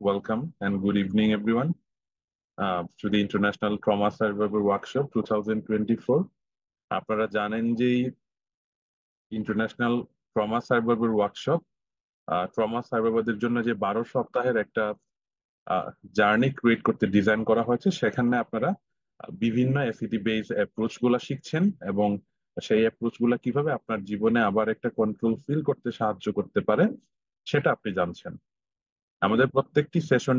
Welcome and good evening, everyone, to the International Trauma Survivor Workshop 2024. আপনারা জানেন যে international trauma survivor workshop trauma সার্ভাইভারদের জন্য যে 12 সপ্তাহের একটা জার্নি ক্রিয়েট করতে ডিজাইন করা হয়েছে। সেখানে আপনারা বিভিন্ন এফইটি বেস অ্যাপ্রোচ গুলা শিখছেন এবং সেই অ্যাপ্রোচ গুলা কিভাবে আপনার জীবনে আবার একটা কন্ট্রোল ফিল করতে সাহায্য করতে পারে সেটা আপনি জানছেন। আমাদের প্রত্যেকটি সেশন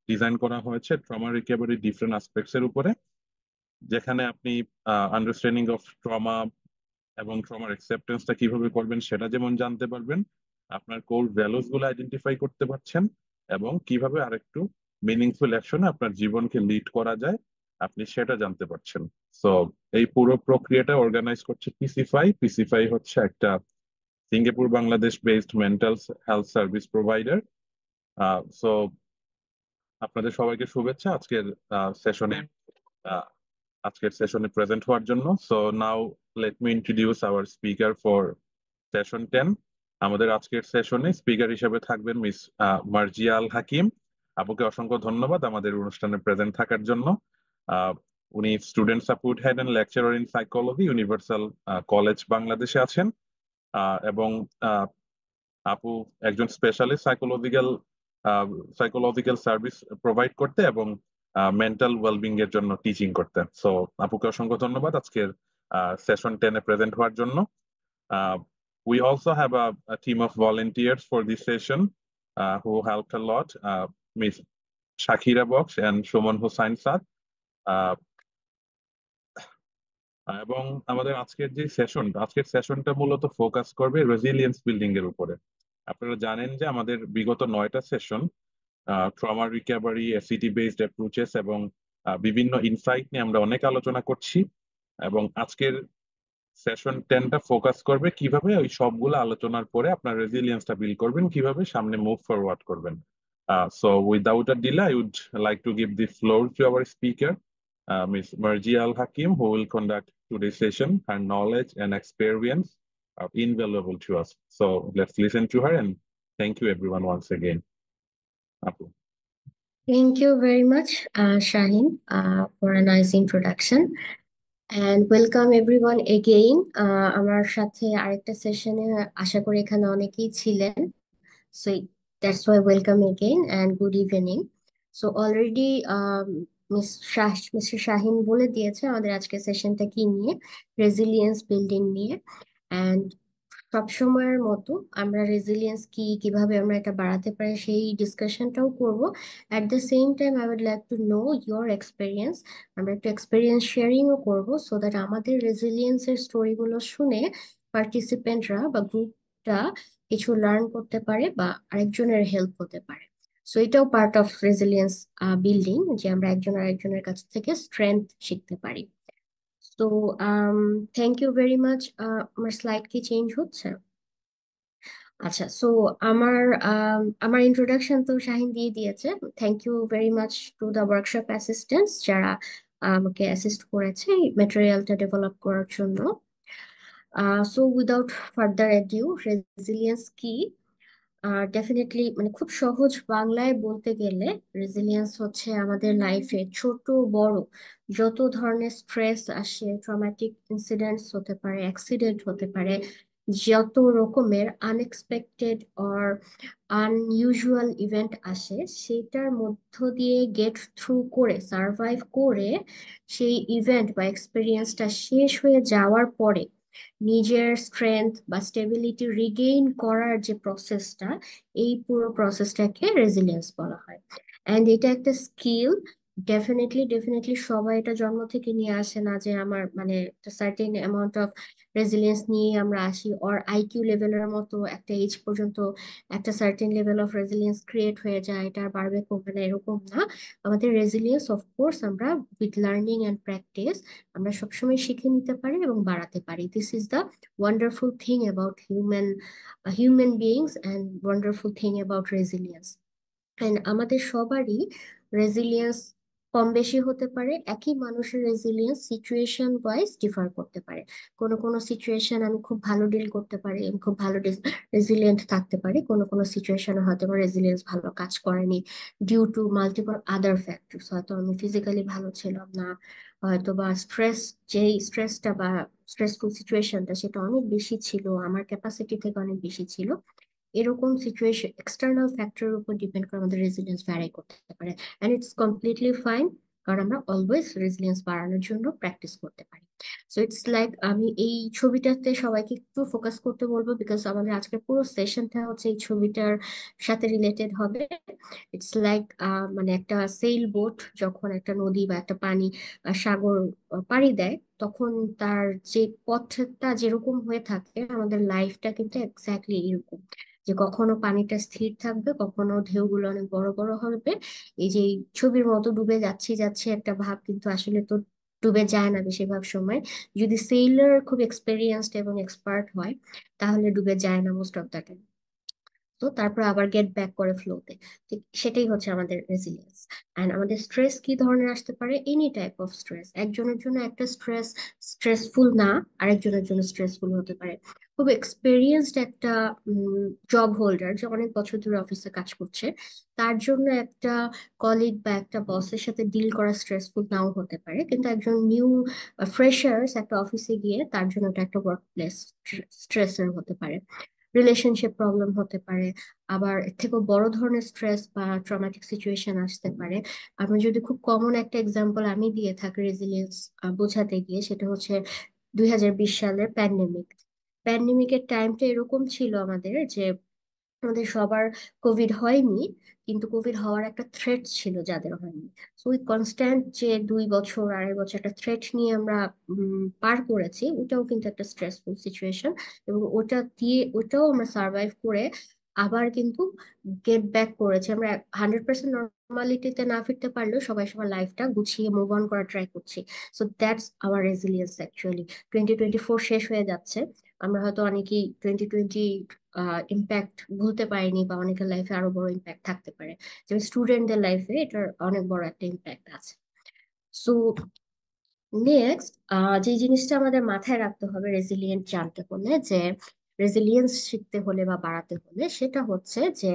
ডিজাইন করা হয়েছে ট্রমা রিকভারি ডিফারেন্ট অ্যাসপেক্টস এর উপরে, যেখানে আপনি আন্ডারস্ট্যান্ডিং অফ ট্রমা এবং ট্রমার অ্যাকসেপ্টেন্সটা কিভাবে করবেন সেটা যেমন জানতে পারবেন, আপনার কোর ভ্যালুস গুলো আইডেন্টিফাই করতে পারছেন এবং কিভাবে আরেকটু মিনিংফুল অ্যাকশনে আপনার জীবনকে লিড করা যায় আপনি সেটা জানতে পারছেন। সো এই পুরো প্রক্রিয়াটা অর্গানাইজ করছে পিসিফাই। পিসিফাই হচ্ছে একটা Singapore Bangladesh based mental health service provider. So আপনাদের সবাইকে শুভেচ্ছা সেশনে আজকের সেশনে প্রেজেন্ট হওয়ার জন্য। So now let me introduce hour speaker for session 10। আমাদের আজকের সেশনে স্পিকার হিসেবে থাকবেন মিস মার্জিয়া আল হাকিম। আপুকে অসংখ্য ধন্যবাদ আমাদের অনুষ্ঠানে প্রেজেন্ট থাকার জন্য। আহ, উনি student support head and lecturer in psychology universal college বাংলাদেশে আছেন এবং আপু একজন স্পেশালিস্ট সাইকোলজিক্যাল সার্ভিস প্রোভাইড করতে এবং মেন্টাল ওয়েলবিং এর জন্য টিচিং করতে। সো আপুকে অসংখ্য ধন্যবাদ আজকের সেশন 10-এ প্রেজেন্ট হওয়ার জন্য। We also have a team of volunteers for this session who helped a lot. Miss Shakira Box and Shoman Hussain Saad. এবং আমাদের আজকের সেশনটা মূলত ফোকাস করবে রেজিলিয়েন্স বিল্ডিং এর উপরে। আপনারা জানেন যে আমাদের বিগত 9টা session trauma recovery, ACT based approaches এবং বিভিন্ন ইনসাইট নিয়ে আমরা অনেক আলোচনা করছি এবং আজকের সেশন 10টা ফোকাস করবে কিভাবে ওই সবগুলো আলোচনার পরে আপনার রেজিলিয়েন্সটা বিল্ড করবেন, কিভাবে সামনে মুভ ফরওয়ার্ড করবেন। So without a delay I would like to give the floor to our speaker, Ms. Marjia Al Hakim, who will conduct today's session. Her knowledge and experience are invaluable to us. So let's listen to her and thank you everyone once again. Apu. Thank you very much, Shaheen, for a nice introduction. And welcome everyone again. আমার সাথে আরেকটা সেশনে আশা করি এখানে অনেকেই ছিলেন। So that's why welcome again and good evening. So already Mr. Shahin বলে দিয়েছে আমাদের আজকের সেশনটা কি নিয়ে, রেজিলিয়েন্স বিল্ডিং নিয়ে। And সবসময়ের মতো আমরা রেজিলিয়েন্স কি কিভাবে আমরা এটা বাড়াতে পারি সেই ডিসকাশনটাও করব। At the same time I would like to know your experience. আমরা একটু এক্সপিরিয়েন্স শেয়ারিংও করব সো দ্যাট আমাদের রেজিলিয়েন্সের স্টোরিগুলো শুনে পার্টিসিপেন্টরা বা গ্রুপটা কিছু লার্ন করতে পারে বা আরেকজনের হেল্প হতে পারে। সো এটাও পার্ট অফ রেজিলিয়েন্স বিল্ডিং, যে আমরা একজন আরেকজনের কাছ থেকে স্ট্রেংথ শিখতে পারি। তো থ্যাংক ইউ ভেরি মাচ। আমার স্লাইড কি চেঞ্জ হচ্ছে? আচ্ছা, সো আমার আমার ইন্ট্রোডাকশন তো শাহিন দিয়ে দিয়েছে। Thank you very much to the workshop assistants যারা আমাকে অ্যাসিস্ট করেছে এই ম্যাটেরিয়ালটা ডেভেলপ করার জন্য। So without further adieu, resilience কি? ডেফিনেটলি মানে খুব সহজ বাংলায় বলতে গেলে রেজিলিয়েন্স হচ্ছে আমাদের লাইফে ছোট বড় যত ধরনের স্ট্রেস আসে, ট্রমাটিক ইনসিডেন্টস হতে পারে, অ্যাক্সিডেন্ট হতে পারে, যত রকমের আনএক্সপেক্টেড অর আনইউজুয়াল ইভেন্ট আসে, সেটার মধ্য দিয়ে গেট থ্রু করে সার্ভাইভ করে সেই ইভেন্ট বা এক্সপিরিয়েন্সটা শেষ হয়ে যাওয়ার পরে নিজের স্ট্রেংথ বা স্টেবিলিটি রিগেইন করার যে প্রসেসটা, এই পুরো প্রসেসটাকে রেজিলিয়েন্স বলা হয়। অ্যান্ড এটা একটা স্কিল। ডেফিনেটলি সবাই এটা জন্ম থেকে নিয়ে আসে না যে আমার মানে একটা সার্টেন অ্যামাউন্ট অফ রেজিলিয়েন্স নিয়ে আমরা আসি, অর আইকিউ লেভেলের মতো একটা এজ পর্যন্ত একটা certain level of resilience create হয়ে যায়, এটা আর বাড়বে কমবে না, এরকম না। আমাদের রেজিলিয়েন্স অফকোর্স আমরা উইথ লার্নিং অ্যান্ড প্র্যাকটিস আমরা সবসময় শিখে নিতে পারি এবং বাড়াতে পারি। This is the wonderful thing about human beings and wonderful thing about resilience. And আমাদের সবারই রেজিলিয়েন্স কম বেশি হতে পারে। একই মানুষের রেজিলিয়েন্স সিচুয়েশন ওয়াইজ ডিফার করতে পারে। কোনো কোনো সিচুয়েশন আমি খুব ভালো ডিল করতে পারি, আমি খুব ভালো রেজিলিয়েন্ট থাকতে পারি। কোনো কোনো সিচুয়েশনে হয়তো আমার রেজিলিয়েন্স ভালো কাজ করেনি, due to multiple other factors. হয়তো আমি ফিজিক্যালি ভালো ছিলাম না, হয়তো বা স্ট্রেস, যেই স্ট্রেসটা বা স্ট্রেসফুল সিচুয়েশনটা সেটা অনেক বেশি ছিল, আমার ক্যাপাসিটি থেকে অনেক বেশি ছিল। এরকম সিচুয়েশন এক্সটার্নাল ফ্যাক্টরের উপর ডিপেন্ড করে আমাদের রেজিলিয়েন্স ভ্যারি করতে পারে। অ্যান্ড ইটস কমপ্লিটলি ফাইন, কারণ আমরা অলওয়েজ রেজিলিয়েন্স বাড়ানোর জন্য প্র্যাকটিস করতে পারি। সো ইটস লাইক, আমি এই ছবিটাতে সবাইকে একটু ফোকাস করতে বলবো, বিকজ আমাদের আজকের পুরো সেশনটা হচ্ছে এই ছবিটার সাথে রিলেটেড হবে। ইটস লাইক, মানে একটা সেইল বোট যখন একটা নদী বা একটা পানি সাগর পাড়ি দেয়, তখন তার যে পথটা যেরকম হয়ে থাকে, আমাদের লাইফটা কিন্তু এক্স্যাক্টলি এরকম, যে কখনো পানিটা স্থির থাকবে, কখনো ঢেউগুলো অনেক বড় বড় হবে। এই যে এই ছবির মতো ডুবে যাচ্ছি যাচ্ছে একটা ভাব, কিন্তু আসলে তো ডুবে যায় না বেশিরভাগ সময়। যদি সেইলার খুব এক্সপেরিয়েন্সড এবং এক্সপার্ট হয়, তাহলে ডুবে যায় না মোস্ট অফ দ্য টাইম। তো তারপর আবার গেট ব্যাক করে ফ্লোতে। ঠিক সেটাই হচ্ছে আমাদের রেজিলিয়েন্স। অ্যান্ড আমাদের স্ট্রেস কি ধরনের আসতে পারে? Any type of stress. একজনের জন্য একটা স্ট্রেস স্ট্রেসফুল না, আরেকজনের জন্য স্ট্রেসফুল হতে পারে। খুব এক্সপেরিয়েন্সড একটা জব হোল্ডার, যে অনেক বছর ধরে অফিসে কাজ করছে, তার জন্য একটা কলিগ বা একটা বসের সাথে ডিল করা স্ট্রেসফুল নাও হতে পারে। কিন্তু একজন নিউ ফ্রেশার্স একটা অফিসে গিয়ে, তার জন্য এটা একটা ওয়ার্ক প্লেস স্ট্রেসের হতে পারে। রিলেশনশিপ প্রবলেম হতে পারে। আবার এর থেকেও বড় ধরনের স্ট্রেস বা ট্রমাটিক সিচুয়েশন আসতে পারে। আমি যদি খুব কমন একটা এক্সাম্পল আমি দিয়ে থাকি রেজিলিয়েন্স বোঝাতে গিয়ে, সেটা হচ্ছে 2020 সালের প্যান্ডেমিক। প্যান্ডেমিকের টাইমটা এরকম ছিল আমাদের, যে আমাদের সবার কোভিড হয়নি, কিন্তু কোভিড হওয়ার একটা থ্রেট ছিল যাদের হয়নি। তো ওই কনস্ট্যান্ট যে 2 বছর 2.5 বছর একটা থ্রেট নিয়ে আমরা পার করেছি, ওটাও কিন্তু একটা স্ট্রেসফুল সিচুয়েশন। এবং ওটা দিয়ে ওটাও আমরা সার্ভাইভ করে আবার কিন্তু গেট ব্যাক করেছি আমরা। 100% নর্মালিটিতে না ফিরতে পারলেও সবাই সবার লাইফটা গুছিয়ে মুভ অন করা ট্রাই করছি। So that's our resilience actually. 2024 শেষ হয়ে যাচ্ছে, আমরা হয়তো অনেকেই 2020 ইম্প্যাক্ট ভুলতে পারিনি, বা অনেকের লাইফে আরো বড় ইম্প্যাক্ট থাকতে পারে। যেমন স্টুডেন্টদের লাইফে এটার অনেক বড় একটা ইম্প্যাক্ট আছে। সো নেক্সট, যে জিনিসটা আমাদের মাথায় রাখতে হবে রেজিলিয়েন্ট জানতে হলে, যে রেজিলিয়েন্স শিখতে হলে বা বাড়াতে হলে, সেটা হচ্ছে যে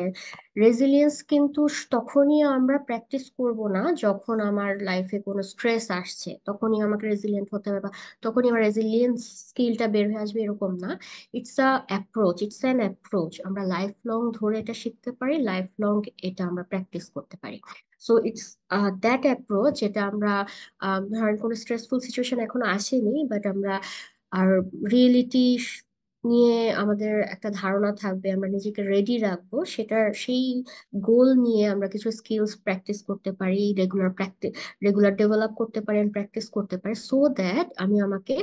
রেজিলিয়েন্স কিন্তু তখনই আমরা প্র্যাকটিস করব না যখন আমার লাইফে কোনো স্ট্রেস আসছে তখনই আমাকে রেজিলিয়েন্ট হতে হবে, বা তখনই আমার রেজিলিয়েন্স স্কিলটা বের হয়ে আসবে, এরকম না। It's a approach, it's an approach. আমরা লাইফ লং ধরে এটা শিখতে পারি, লাইফ লং এটা আমরা প্র্যাকটিস করতে পারি। সো ইটস দ্যাট অ্যাপ্রোচ, যেটা আমরা ধরেন কোনো স্ট্রেসফুল সিচুয়েশন এখনো আসেনি, বাট আমরা আর রিয়েলিটি নিয়ে আমাদের একটা ধারণা থাকবে, আমরা নিজেকে রেডি রাখবো, সেটার সেই গোল নিয়ে আমরা কিছু স্কিলস প্র্যাকটিস করতে পারি, রেগুলার ডেভেলপ করতে পারি, প্র্যাকটিস করতে পারি, সো দ্যাট আমি আমাকে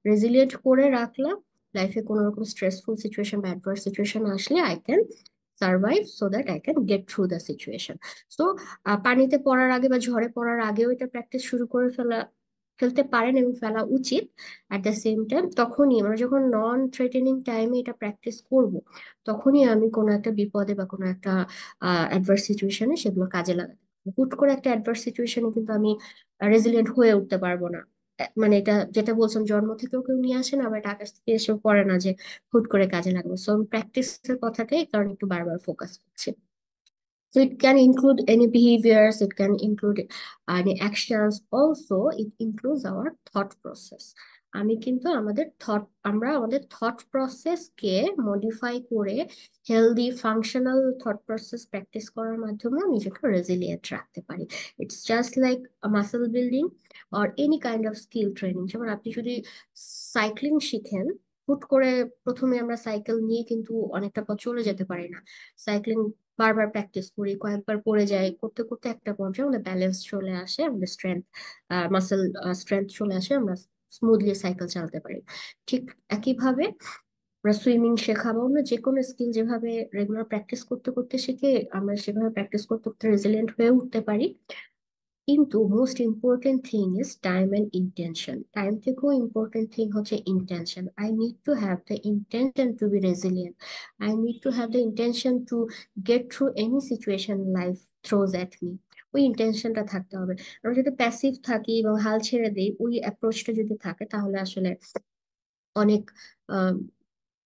রেজিলিয়েন্ট করে রাখলাম। লাইফে কোনো রকম স্ট্রেসফুল সিচুয়েশন বা অ্যাডভার্স সিচুয়েশন আসলে I can survive, so that I can get through the situation. So পানিতে পড়ার আগে বা ঝড়ে পড়ার আগেও এটা প্র্যাকটিস শুরু করে ফেলতে পারেন এবং ফেলা উচিত। অ্যাট দ্য সেম টাইম তখনই আমরা যখন নন থ্রেটেনিং টাইমে এটা প্র্যাকটিস করব, তখনই আমি কোনো একটা বিপদে বা কোনো একটা অ্যাডভার্স সিচুয়েশনে সেগুলো কাজে লাগাতে পারবো। হুট করে একটা অ্যাডভার্স সিচুয়েশনে কিন্তু আমি রেজিলিয়েন্ট হয়ে উঠতে পারবো না। মানে এটা যেটা বলছেন, জন্ম থেকেও কেউ নিয়ে আসে না, আবার এটা আকাশ থেকে এসেও পড়ে না যে হুট করে কাজে লাগবে। সো আমি প্র্যাকটিসের কথাটাই এই কারণে একটু বারবার ফোকাস করছি। So it can include any behaviors, it can include any actions. Also, it includes our thought process. আমি কিন্তু আমরা আমাদের থট প্রসেসকে মডিফাই করে healthy functional thought process practice করার মাধ্যমে নিজেকে রেজিলিয়েন্ট রাখতে পারি। It's just like muscle building or any kind of skill training. যেমন আপনি যদি সাইক্লিং শিখেন, হুট করে প্রথমে আমরা সাইকেল নিয়ে কিন্তু অনেকটা পথ চলে যেতে পারি না। সাইক্লিং বারবার প্র্যাকটিস করি, কয়েকবার পড়ে যাই, করতে করতে একটা পর্যায়ে আমাদের ব্যালেন্স চলে আসে, আমাদের মাসেল স্ট্রেংথ চলে আসে, আমরা স্মুথলি সাইকেল চালাতে পারি। ঠিক একইভাবে আমরা সুইমিং শেখাবো, আমরা যে কোনো স্কিল যেভাবে রেগুলার প্র্যাকটিস করতে করতে শিখে, আমরা সেভাবে প্র্যাকটিস করতে করতে রেজিলিয়েন্ট হয়ে উঠতে পারি। কিন্তু most important thing is time and intention. Time থেকেও ইম্পর্টেন্ট থিং হচ্ছে ইন্টেনশন। I need to have the intention to be resilient. I need to have the intention to get through any situation life throws at me. ওই ইন্টেনশনটা থাকতে হবে। আমরা যদি passive থাকি এবং হাল ছেড়ে দিই, ওই অ্যাপ্রোচটা যদি থাকে, তাহলে আসলে অনেক আহ,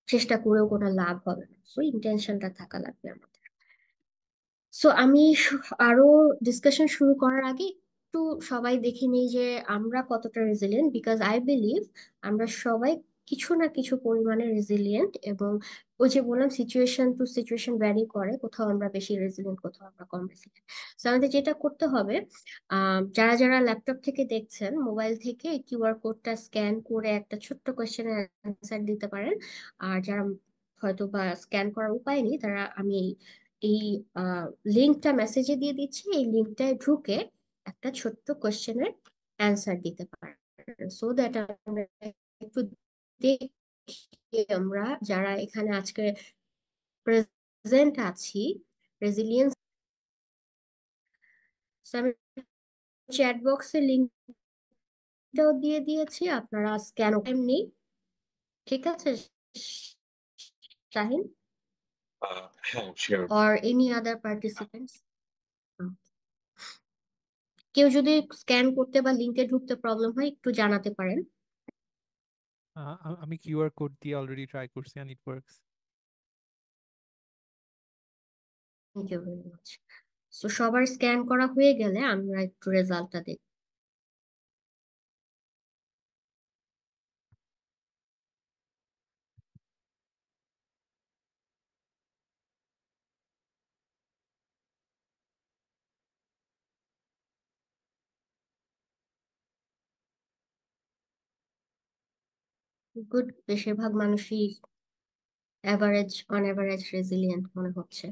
চেষ্টা করেও কোনো লাভ হবে না। সো ইন্টেনশনটা থাকা লাগবে আমাদের। সো আমি আরো ডিসকাশন শুরু করার আগে একটু সবাই দেখে নিই যে আমরা কতটা রেজিলিয়েন্ট, বিকজ আই বিলিভ আমরা সবাই কিছু না কিছু পরিমাণে রেজিলিয়েন্ট। এবং ওই যে বললাম, সিচুয়েশন টু সিচুয়েশন ভ্যারি করে, কোথাও আমরা বেশি রেজিলিয়েন্ট, কোথাও আমরা কম রেজিলিয়েন্ট। তো আমাদের যেটা করতে হবে, যারা যারা ল্যাপটপ থেকে দেখছেন, মোবাইল থেকে কিউআর কোডটা স্ক্যান করে একটা ছোট্ট কোয়েশ্চেনের অ্যান্সার দিতে পারেন। আর যারা হয়তো বা স্ক্যান করার উপায় নেই, তারা আমি এই লিঙ্কটা মেসেজে দিয়ে দিচ্ছি, এই লিঙ্কটায় ঢুকে একটা ছোট্ট কোশ্চেনের অ্যান্সার দিতে পারেন, সো দ্যাট আমরা একটু দেখি আমরা যারা এখানে আজকে প্রেজেন্ট আছি রেজিলিয়েন্স। আমি চ্যাট বক্সে লিঙ্কটাও দিয়ে দিয়েছি, আপনারা স্ক্যান নেই। ঠিক আছে শাহিন, হ্যাঁ, sure. Or any other participants? কেউ যদি স্ক্যান করতে বা লিঙ্কে ঢুকতে প্রবলেম হয়, একটু জানাতে পারেন। আমি কিউআর কোড দিয়ে অলরেডি ট্রাই করছি and it works. Thank you very much. So সবার স্ক্যান করা হয়ে গেলে আমরা একটু রেজাল্টটা দেখি। গুড, বেশিরভাগ মানুষই অ্যাভারেজ, অন অ্যাভারেজ রেজিলিয়েন্ট মনে হচ্ছে।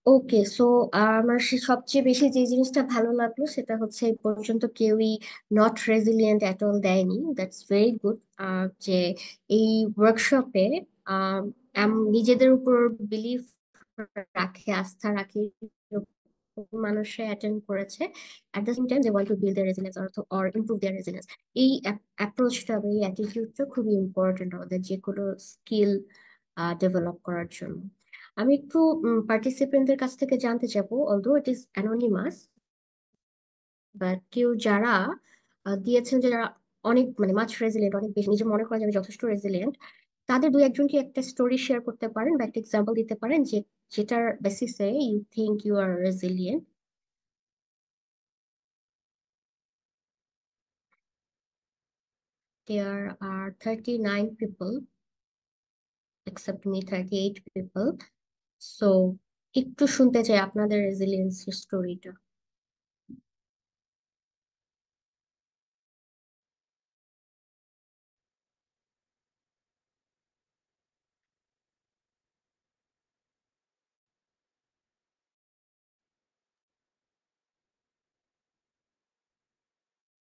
ওকে, সো আমার সবচেয়ে বেশি যে জিনিসটা ভালো লাগলো সেটা হচ্ছে এই পর্যন্ত কেউই নট রেজিলিয়েন্ট এট অল দেয়নি। That's very good. যে এই ওয়ার্কশপে নিজেদের উপর বিলিভ রাখে, আস্থা রাখে মানুষরা অ্যাটেন্ড করেছে, at the same time they want to build their resilience or improve their resilience. এই অ্যাপ্রোচটা বা এই অ্যাটিটিউডটা খুবই ইম্পর্টেন্ট আমাদের যে কোনো স্কিল ডেভেলপ করার জন্য। আমি একটু পার্টিসিপেন্টদের কাছ থেকে জানতে চাবো, although it is anonymous, but কেউ যারা দিয়েছেন, যে যারা অনেক মানে মাছ রেজিলিয়েন্ট, অনেক বেশি নিজে মনে করেন যে আমি যথেষ্ট রেজিলিয়েন্ট, তাদের দু একজন কি একটা স্টোরি শেয়ার করতে পারেন বা একটা এক্সাম্পল দিতে পারেন যে যেটার বেসিসে you think you are resilient? There are 39 people, except me, 38 people. So একটু শুনতে চাই আপনাদের রেজিলিয়েন্স স্টোরিটা।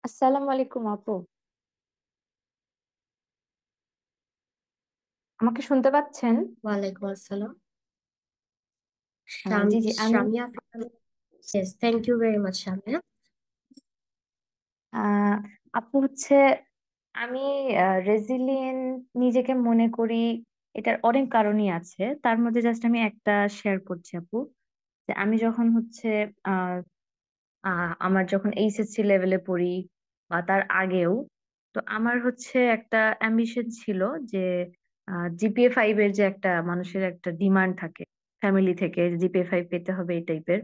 আসসালামু আলাইকুম আপু। আমাকে শুনতে পাচ্ছেন? ওয়ালাইকুম আসসালাম। জি জি, আমি Shamia, yes, thank you very much, Shamia. আহ আপু হচ্ছে আমি রেজিলিয়েন্ট নিজেকে মনে করি। এটার অনেক কারণই আছে, তার মধ্যে জাস্ট আমি একটা শেয়ার করছি আপু। যে আমি যখন হচ্ছে আহ আমার যখন এইচএসসি লেভেলে পড়ি বা তার আগেও, তো আমার হচ্ছে একটা অ্যাম্বিশন ছিল যে জিপিএ 5 এর যে একটা মানুষের একটা ডিমান্ড থাকে ফ্যামিলি থেকে, জিপিএ 5 পেতে হবে এই টাইপের।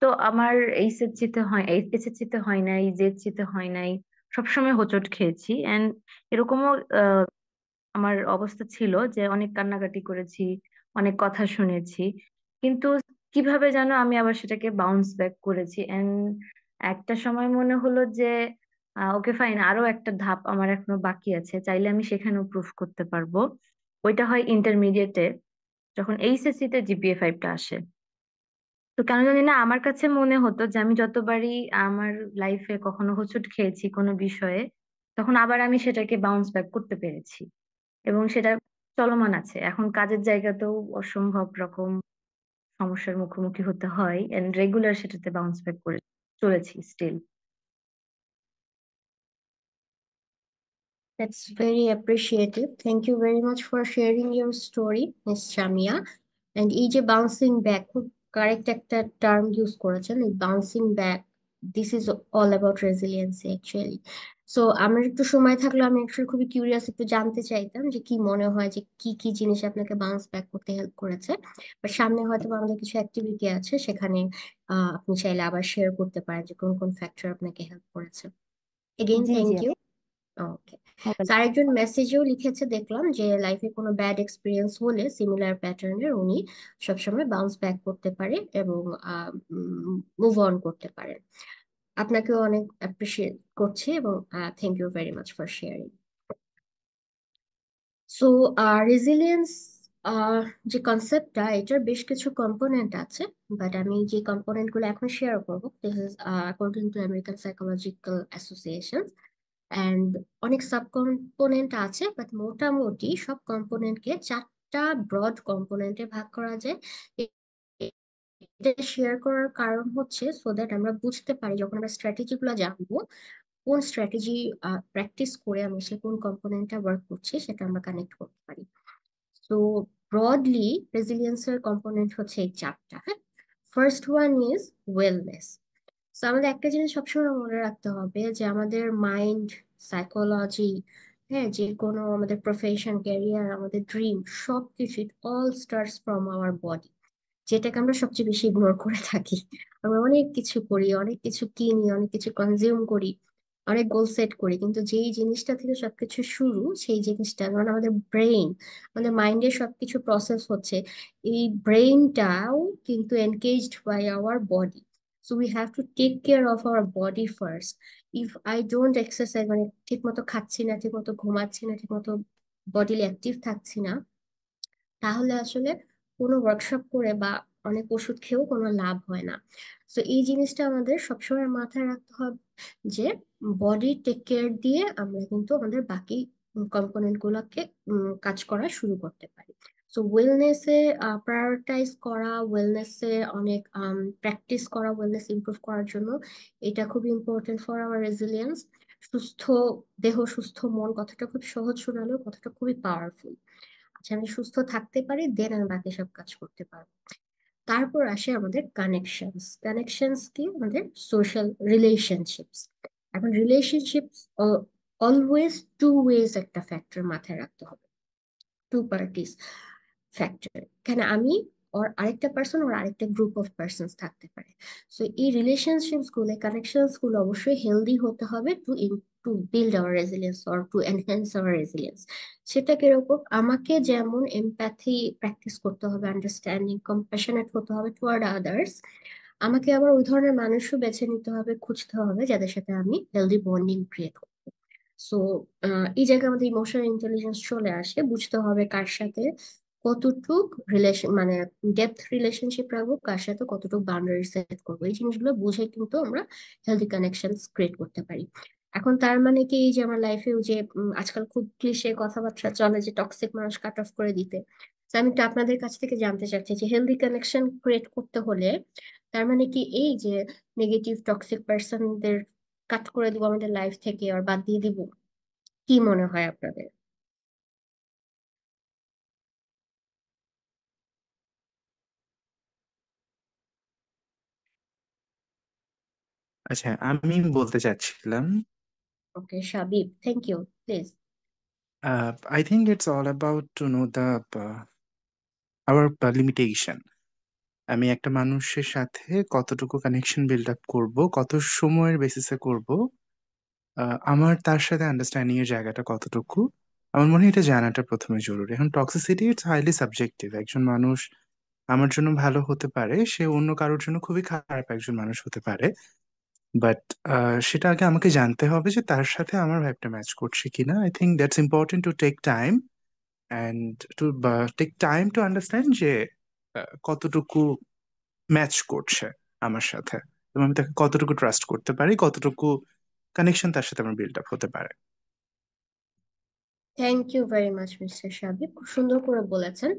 তো আমার এইচএসসি তে হয়, এসএসসি তে হয় নাই, জেএসসি তে হয় নাই, সবসময় হোঁচট খেয়েছি। এন্ড এরকমও আমার অবস্থা ছিল যে অনেক কান্নাকাটি করেছি, অনেক কথা শুনেছি, কিন্তু কিভাবে যেন আমি আবার সেটাকে বাউন্স ব্যাক করেছি। এন্ড একটা সময় মনে হলো যে ওকে ফাইন, আরো একটা ধাপ আমার এখনো বাকি আছে, চাইলে আমি সেখানেও প্রুফ করতে পারবো। ওইটা হয় ইন্টারমিডিয়েটে, যখন এইচএসসি তে জিপিএ 5টা আসে। তো কেন জানি না আমার কাছে মনে হতো যে আমি যতবারই আমার লাইফে কখনো হোঁচট খেয়েছি কোনো বিষয়ে, তখন আবার আমি সেটাকে বাউন্স ব্যাক করতে পেরেছি। এবং সেটা চলমান আছে, এখন কাজের জায়গাতেও অসম্ভব রকম সমস্যার মুখোমুখি হতে হয়, এন্ড রেগুলার সেটাতে বাউন্স ব্যাক করে চলেছি still. That's very appreciative. Thank you very much for sharing your story, Miss Shamia. And এই যে bouncing back, খুব কারেক্ট একটা টার্ম ইউজ করেছেন, এই bouncing back. This is all about resiliency actually. So আমার একটু সময় থাকলে আমি অ্যাকচুয়ালি খুবই কিউরিয়াস, একটু জানতে চাইতাম যে কি মনে হয় যে কি কি জিনিস আপনাকে বাউন্স ব্যাক করতে হেল্প করেছে। বাট সামনে হয়তো বা আমাদের কিছু অ্যাক্টিভিটি আছে, সেখানে আপনি চাইলে আবার শেয়ার করতে পারেন যে কোন কোন ফ্যাক্টর আপনাকে হেল্প করেছে। এগেইন জি থ্যাংক জি ইউ। আপু। ওকে। স্যার একজন মেসেজেও লিখেছে, দেখলাম যে লাইফে কোনো ব্যাড এক্সপিরিয়েন্স হলে সিমিলার প্যাটার্নের উনি সবসময় বাউন্স ব্যাক করতে পারে এবং মুভ অন করতে পারে। আপনাকেও অনেক অ্যাপ্রিসিয়েট করছি এবং thank you very much for sharing. So resilience যে কনসেপ্টটা, এটার বেশ কিছু কম্পোনেন্ট আছে, বাট আমি যে কম্পোনেন্ট গুলো এখন শেয়ার করবো, this is according to American psychological association. And অনেক সাব কম্পোনেন্ট আছে, বাট মোটামুটি সব কম্পোনেন্টকে 4টা ব্রড কম্পোনেন্টে ভাগ করা যায়। এটা শেয়ার করার কারণ হচ্ছে সো দ্যাট আমরা বুঝতে পারি যখন আমরা স্ট্র্যাটেজি গুলো জানবো, কোন স্ট্র্যাটেজি প্র্যাকটিস করে আমরা সে কোন কম্পোনেন্টটা ওয়ার্ক করছে সেটা আমরা কানেক্ট করতে পারি। তো ব্রডলি রেজিলিয়েন্সের কম্পোনেন্ট হচ্ছে এই 4টা। হ্যাঁ, ফার্স্ট ওয়ান ইজ ওয়েলনেস। তো আমাদের একটা জিনিস সবসময় মনে রাখতে হবে যে আমাদের মাইন্ড, সাইকোলজি, হ্যাঁ, যে কোনো আমাদের প্রফেশন, ক্যারিয়ার, আমাদের ড্রিম, সবকিছু it all starts from our body, যেটাকে আমরা সবচেয়ে বেশি ইগনোর করে থাকি। আমরা অনেক কিছু করি, অনেক কিছু কিনি, অনেক কিছু কনজিউম করি, অনেক গোল সেট করি, কিন্তু যেই জিনিসটা থেকে সবকিছু শুরু, সেই জিনিসটা মানে আমাদের ব্রেইন, আমাদের মাইন্ডে সবকিছু প্রসেস হচ্ছে, এই ব্রেইনটাও কিন্তু engaged by our body. So we have to take care of our body first. If I don't exercise, মানে ঠিক মতো খাচ্ছি না, ঠিক মতো ঘুমাচ্ছি না, ঠিক মতো বডিলি অ্যাক্টিভ থাকছি না, তাহলে আসলে কোনো ওয়ার্কশপ করে বা অনেক ওষুধ খেয়েও কোনো লাভ হয় না। তো এই জিনিসটা আমাদের সবসময় মাথায় রাখতে হবে যে বডি টেক কেয়ার দিয়ে আমরা কিন্তু আমাদের বাকি কম্পোনেন্ট গুলোকে কাজ করা শুরু করতে পারি। সো ওয়েলনেসে প্রায়োরিটাইজ করা, ওয়েলনেসে অনেক প্র্যাকটিস করা, ওয়েলনেস ইমপ্রুভ করার জন্য এটা খুব ইম্পর্টেন্ট ফর আওয়ার রেজিলিয়েন্স। সুস্থ দেহ সুস্থ মন, কথাটা খুব সহজ শোনালেও কথাটা খুবই পাওয়ারফুল। আচ্ছা, আমি সুস্থ থাকতে পারি, দেন আমি বাকি সব কাজ করতে পারবো। তারপর আসে আমাদের কানেকশনস। কানেকশনস কি? আমাদের সোশ্যাল রিলেশনশিপস। এখন রিলেশনশিপস অলওয়েজ টু ওয়েজ একটা ফ্যাক্টর মাথায় রাখতে হবে, টু পার্টিস ফ্যাক্টর। এখানে আমি ওর আরেকটা পার্সন, ওর আরেকটা গ্রুপ অফ পার্সনস থাকতে পারে। সো এই রিলেশনশিপস গুলো, কানেকশনস গুলো অবশ্যই হেলদি হতে হবে to build our resilience or to enhance our resilience. সেটা কিরকম? আমাকে যেমন এমপ্যাথি প্র্যাকটিস করতে হবে, আন্ডারস্ট্যান্ডিং, কম্প্যাশনেট হতে হবে টুয়ার্ড আদার্স, আমাকে আবার ওই ধরনের মানুষও বেছে নিতে হবে, খুঁজতে হবে যাদের সাথে আমি হেলদি বন্ডিং ক্রিয়েট করবো। সো এই জায়গায় আমাদের ইমোশনাল ইন্টেলিজেন্স চলে আসে, বুঝতে হবে কার সাথে কতটুক রিলেশন, মানে ডেপথ রিলেশনশিপ রাখবো, কার সাথে কতটুকু বাউন্ডারি সেট করবো। এই জিনিসগুলো বুঝে কিন্তু আমরা হেলদি কানেকশন ক্রিয়েট করতে পারি। এখন তার মানে কি এই যে আমার লাইফে যে আজকাল খুব ক্লিশে কথাবার্তা চলে যে টক্সিক মানুষ কাট অফ করে দিতে, তো আমি একটু আপনাদের কাছ থেকে জানতে চাচ্ছি যে হেলদি কানেকশন ক্রিয়েট করতে হলে তার মানে কি এই যে নেগেটিভ টক্সিক পার্সনদের কাট করে দিব আমাদের লাইফ থেকে আর বাদ দিয়ে দিব? কি মনে হয় আপনাদের? আচ্ছা, আমি বলতে চাচ্ছিলাম, okay Shabib, thank you, please. I think it's all about to know the our limitation. আমি একটা মানুষের সাথে কতটুকু কানেকশন বিল্ড আপ করবো, কত সময়ের বেসিসে করব, আমার তার সাথে আন্ডারস্ট্যান্ডিং এর জায়গাটা কতটুকু, আমার মনে হয় এটা জানাটা প্রথমে জরুরি। এখন টক্সিসিটি ইটস হাইলি সাবজেক্টিভ। একজন মানুষ আমার জন্য ভালো হতে পারে, সে অন্য কারোর জন্য খুবই খারাপ একজন মানুষ হতে পারে। বাট সেটা আগে আমাকে জানতে হবে যে তার সাথে আমার ভাইবটা ম্যাচ করছে কিনা। I think that's important to take time and to take time to understand যে কতটুকু ম্যাচ করছে আমার সাথে, এবং আমি তাকে কতটুকু ট্রাস্ট করতে পারি, কতটুকু কানেকশন তার সাথে আমার বিল্ড আপ হতে পারে। Thank you very much mister Shabib, খুব সুন্দর করে বলেছেন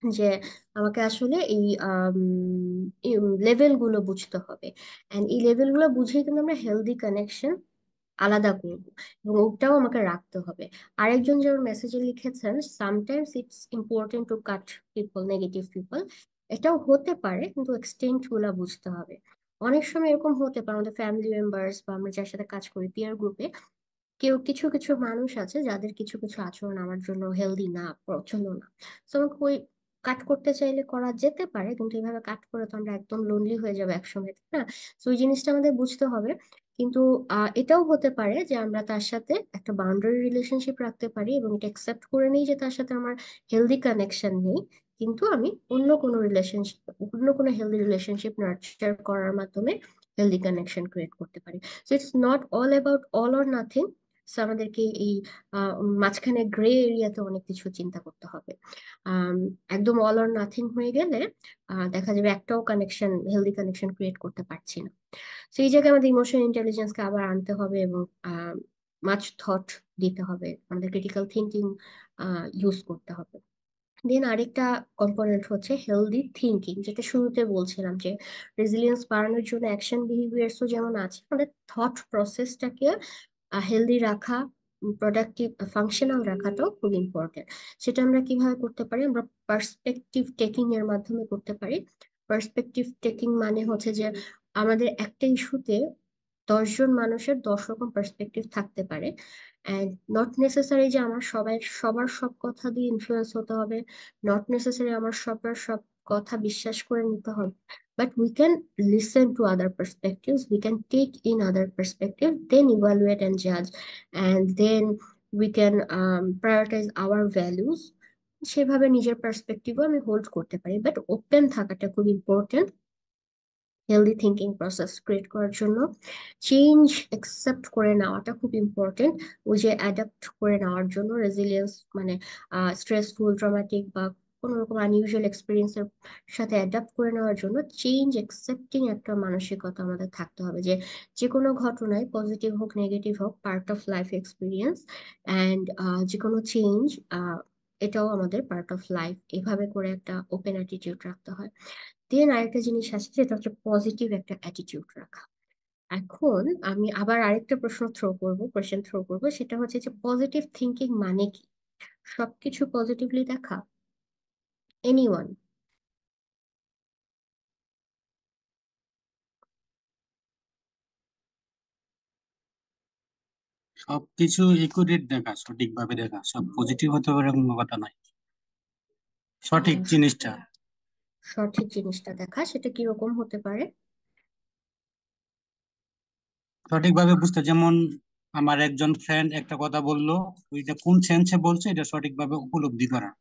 যে আমাকে আসলে এই লেভেল গুলো বুঝতে হবে, এন্ড এই লেভেল গুলো বুঝে কিন্তু আমরা হেলদি কানেকশন আলাদা করব, এবং ওটাও আমাকে রাখতে হবে। আরেকজন যেমন মেসেজে লিখেছেন sometimes it's important to cut people, negative people, এটাও হতে পারে কিন্তু এক্সটেন্ট গুলা বুঝতে হবে। অনেক সময় এরকম হতে পারে আমাদের ফ্যামিলি মেম্বার্স বা আমরা যার সাথে কাজ করি পিয়ার গ্রুপে কেউ কিছু কিছু মানুষ আছে যাদের কিছু কিছু আচরণ আমার জন্য হেলদি না, পছন্দ না। তো আমাকে ওই কাট করতে চাইলে করা যেতে পারে, কিন্তু এভাবে কাট করে তো আমরা একদম লোনলি হয়ে যাবো একসময়, তাই না? তো ওই জিনিসটা আমাদের বুঝতে হবে। কিন্তু এটাও হতে পারে যে আমরা তার সাথে একটা বাউন্ডারি রিলেশনশিপ রাখতে পারি এবং এটা অ্যাকসেপ্ট করে নিই যে তার সাথে আমার হেলদি কানেকশন নেই, কিন্তু আমি অন্য কোনো হেলদি রিলেশনশিপ নার্চার করার মাধ্যমে হেলদি কানেকশন ক্রিয়েট করতে পারি। So it's not all about all or nothing. So আমাদেরকে এই মাঝখানে গ্রে এরিয়াতে অনেক কিছু চিন্তা করতে হবে। আম, একদম অল অর নাথিং হয়ে গেলে দেখা যাবে একটাও কানেকশন, হেলদি কানেকশন ক্রিয়েট করতে পারছি না। তো এই জায়গায় আমাদের ইমোশনাল ইন্টেলিজেন্সকে আবার আনতে হবে এবং মাচ থট দিতে হবে, আমাদের ক্রিটিক্যাল থিঙ্কিং ইউজ করতে হবে। দেন আরেকটা কম্পোনেন্ট হচ্ছে হেলদি থিঙ্কিং, যেটা শুরুতে বলছিলাম যে রেজিলিয়েন্স বাড়ানোর জন্য অ্যাকশন বিহেভিয়ার্সও যেমন আছে, আমাদের থট প্রসেসটাকে হেলদি রাখা, প্রোডাক্টিভ ফাংশনাল রাখাটাও খুব ইম্পর্টেন্ট। সেটা আমরা কিভাবে করতে পারি? আমরা পার্সপেক্টিভ টেকিং এর মাধ্যমে করতে পারি। পার্সপেক্টিভ টেকিং মানে হচ্ছে যে আমাদের একটা ইস্যুতে 10 জন মানুষের 10 রকম পার্সপেক্টিভ থাকতে পারে, অ্যান্ড নট নেসেসারি যে আমার সবার সব কথা দিয়ে ইনফ্লুয়েন্স হতে হবে, নট নেসেসারি আমার সবার সব কথা বিশ্বাস করে নিতে হবে, but we can listen to other perspectives, we can take in other perspective, then evaluate and judge, and then we can prioritize our values। সেভাবে নিজের পার্সপেক্টিভও আমি হোল্ড করতে পারি, বাট ওপেন থাকাটা খুব important healthy thinking process create করার জন্য। Change accept করে নেওয়াটা খুব ইম্পর্টেন্ট, ওই যে অ্যাডাপ্ট করে নেওয়ার জন্য। রেজিলিয়েন্স মানে স্ট্রেসফুল, ট্রমাটিক বা কোনো রকম আনইউজুয়াল এক্সপিরিয়েন্সের সাথে অ্যাডাপ্ট করে নেওয়ার জন্য চেঞ্জ অ্যাকসেপ্টিং একটা মানসিকতা আমাদের থাকতে হবে, যে যে কোনো ঘটনায় পজিটিভ হোক নেগেটিভ হোক part of life experience, and যে কোনো চেঞ্জ এটাও আমাদের পার্ট অফ লাইফ, এভাবে করে একটা ওপেন অ্যাটিটিউড রাখতে হয়। দেন আরেকটা জিনিস আছে যেটা হচ্ছে পজিটিভ একটা অ্যাটিটিউড রাখা। এখন আমি আবার আরেকটা কোয়েশ্চেন থ্রো করবো, সেটা হচ্ছে যে পজিটিভ থিঙ্কিং মানে কি? সবকিছু পজিটিভলি দেখা? এনিওয়ান? সবকিছু একুরেট দেখা, সঠিকভাবে দেখা, সব পজিটিভ হতে পারে এরকম কোনো কথা নাই। সঠিক জিনিসটা সঠিক জিনিসটা দেখা, সেটা কিরকম হতে পারে? সঠিকভাবে বুঝতে, যেমন আমার একজন ফ্রেন্ড একটা কথা বললো, ওইটা কোন সেন্সে বলছে এটা সঠিকভাবে উপলব্ধি করা।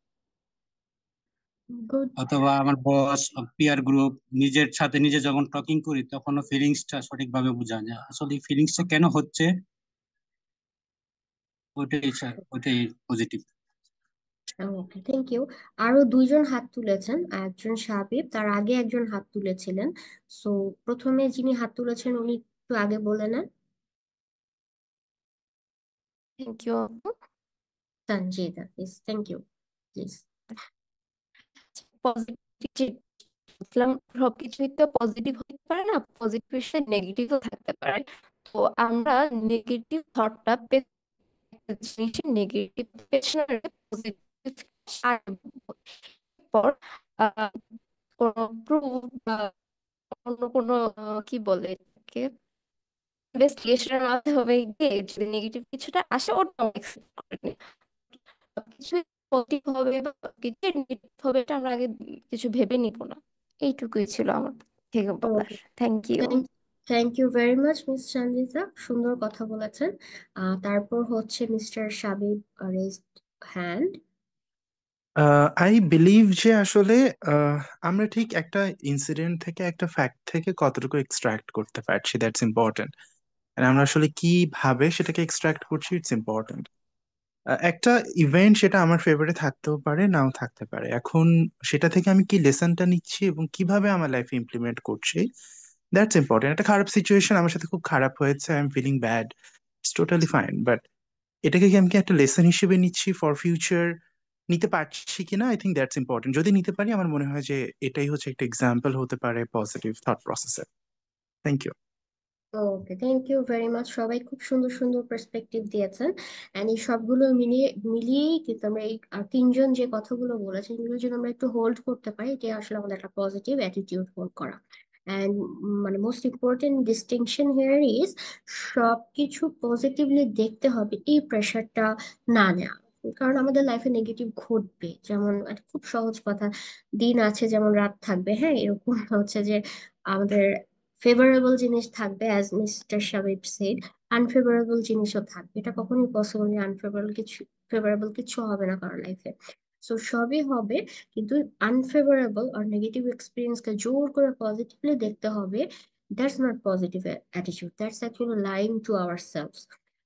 গুড। অথবা আমার বস, পিয়ার গ্রুপ, নিজের সাথে নিজে যখন টকিং করি তখনও ফিলিংসটা সঠিকভাবে বোঝা যায়, আসলে ফিলিংসটা কেন হচ্ছে, ওইটাই পজিটিভ। Okay, thank you. আরো 2 জন হাত তুলেছেন, একজন সাবিব, তার আগে একজন হাত তুলেছিলেন। সো প্রথমে যিনি হাত তুলেছেন উনি একটু আগে বলে নেন। থ্যাংক ইউ আপু। Sanjida, please. Thank you. Please. Positive বলছিলাম, সবকিছুই তো পজিটিভ হতে পারে না, পজিটিভের সাথে নেগেটিভও থাকতে পারে। তো আমরা নেগেটিভ থটটা একটা জিনিসের নেগেটিভ পেছনে পজিটিভ আর পর কোনো প্রুফ বা অন্য কোনো কি বলে এটাকে ইনভেস্টিগেশনের মাধ্যমে গিয়ে যদি নেগেটিভ কিছুটা আসে ওটা অ্যাকসেপ্ট করে নিই। সবকিছুই পজিটিভ হবে বা সবকিছু নেগেটিভ হবে এটা আমরা আগে কিছু ভেবে নিব না। এইটুকুই ছিল আমার থেকে বলার। Okay. Thank you. Thank you very much, Miss Sanjita. সুন্দর কথা বলেছেন। তারপর হচ্ছে mister Sabib raised hand. I believe যে আসলে আমরা ঠিক একটা ইনসিডেন্ট থেকে একটা ফ্যাক্ট থেকে কতটুকু এক্সট্রাক্ট করতে পারছি, দ্যাটস ইম্পর্টেন্ট। আমরা আসলে কিভাবে সেটাকে এক্সট্রাক্ট করছি, ইটস ইম্পর্টেন্ট। একটা ইভেন্ট সেটা আমার ফেভারে থাকতেও পারে, নাও থাকতে পারে। এখন সেটা থেকে আমি কি লেসনটা নিচ্ছি এবং কিভাবে আমার লাইফে ইমপ্লিমেন্ট করছি, দ্যাটস ইম্পর্টেন্ট। একটা খারাপ সিচুয়েশন আমার সাথে খুব খারাপ হয়েছে, I am feeling bad, it's totally fine, but এটাকে কি আমি কি একটা লেসন হিসেবে নিচ্ছি ফর ফিউচার, নিতে পারছি কিনা, আই থিঙ্ক দ্যাটস ইম্পর্টেন্ট। যদি নিতে পারি, আমার মনে হয় যে এটাই হচ্ছে একটা এক্সাম্পল হতে পারে পজিটিভ থট প্রসেসের। Thank you. Okay, thank you very much. সবাই খুব সুন্দর সুন্দর পার্সপেক্টিভ দিয়েছেন, এন্ড এই সবগুলো মিলিয়েই কিন্তু আমরা এই তিনজন যে কথাগুলো বলেছেন এগুলো যদি আমরা একটু হোল্ড করতে পারি, এটা আসলে আমাদের একটা পজিটিভ অ্যাটিটিউড হোল্ড করা। অ্যান্ড মানে most important distinction here is সবকিছু পজিটিভলি দেখতে হবে, এই প্রেশারটা না নেওয়া। কারণ আমাদের লাইফে নেগেটিভ ঘটবে, যেমন একটা খুব সহজ কথা, দিন আছে যেমন রাত থাকবে, হ্যাঁ এরকম হচ্ছে যে আমাদের ফেভারেবল জিনিস থাকবে, as mister Shabib shed, unfavourable জিনিসও থাকবে। এটা কখনোই পসিবল যে ফেভারেবল কিছু হবে না কারোর লাইফে। সো সবই হবে, কিন্তু আনফেভারেবল আর নেগেটিভ এক্সপিরিয়েন্সকে জোর করে পজিটিভলি দেখতে হবে। That's not positive attitude, that's actually lying to our selves.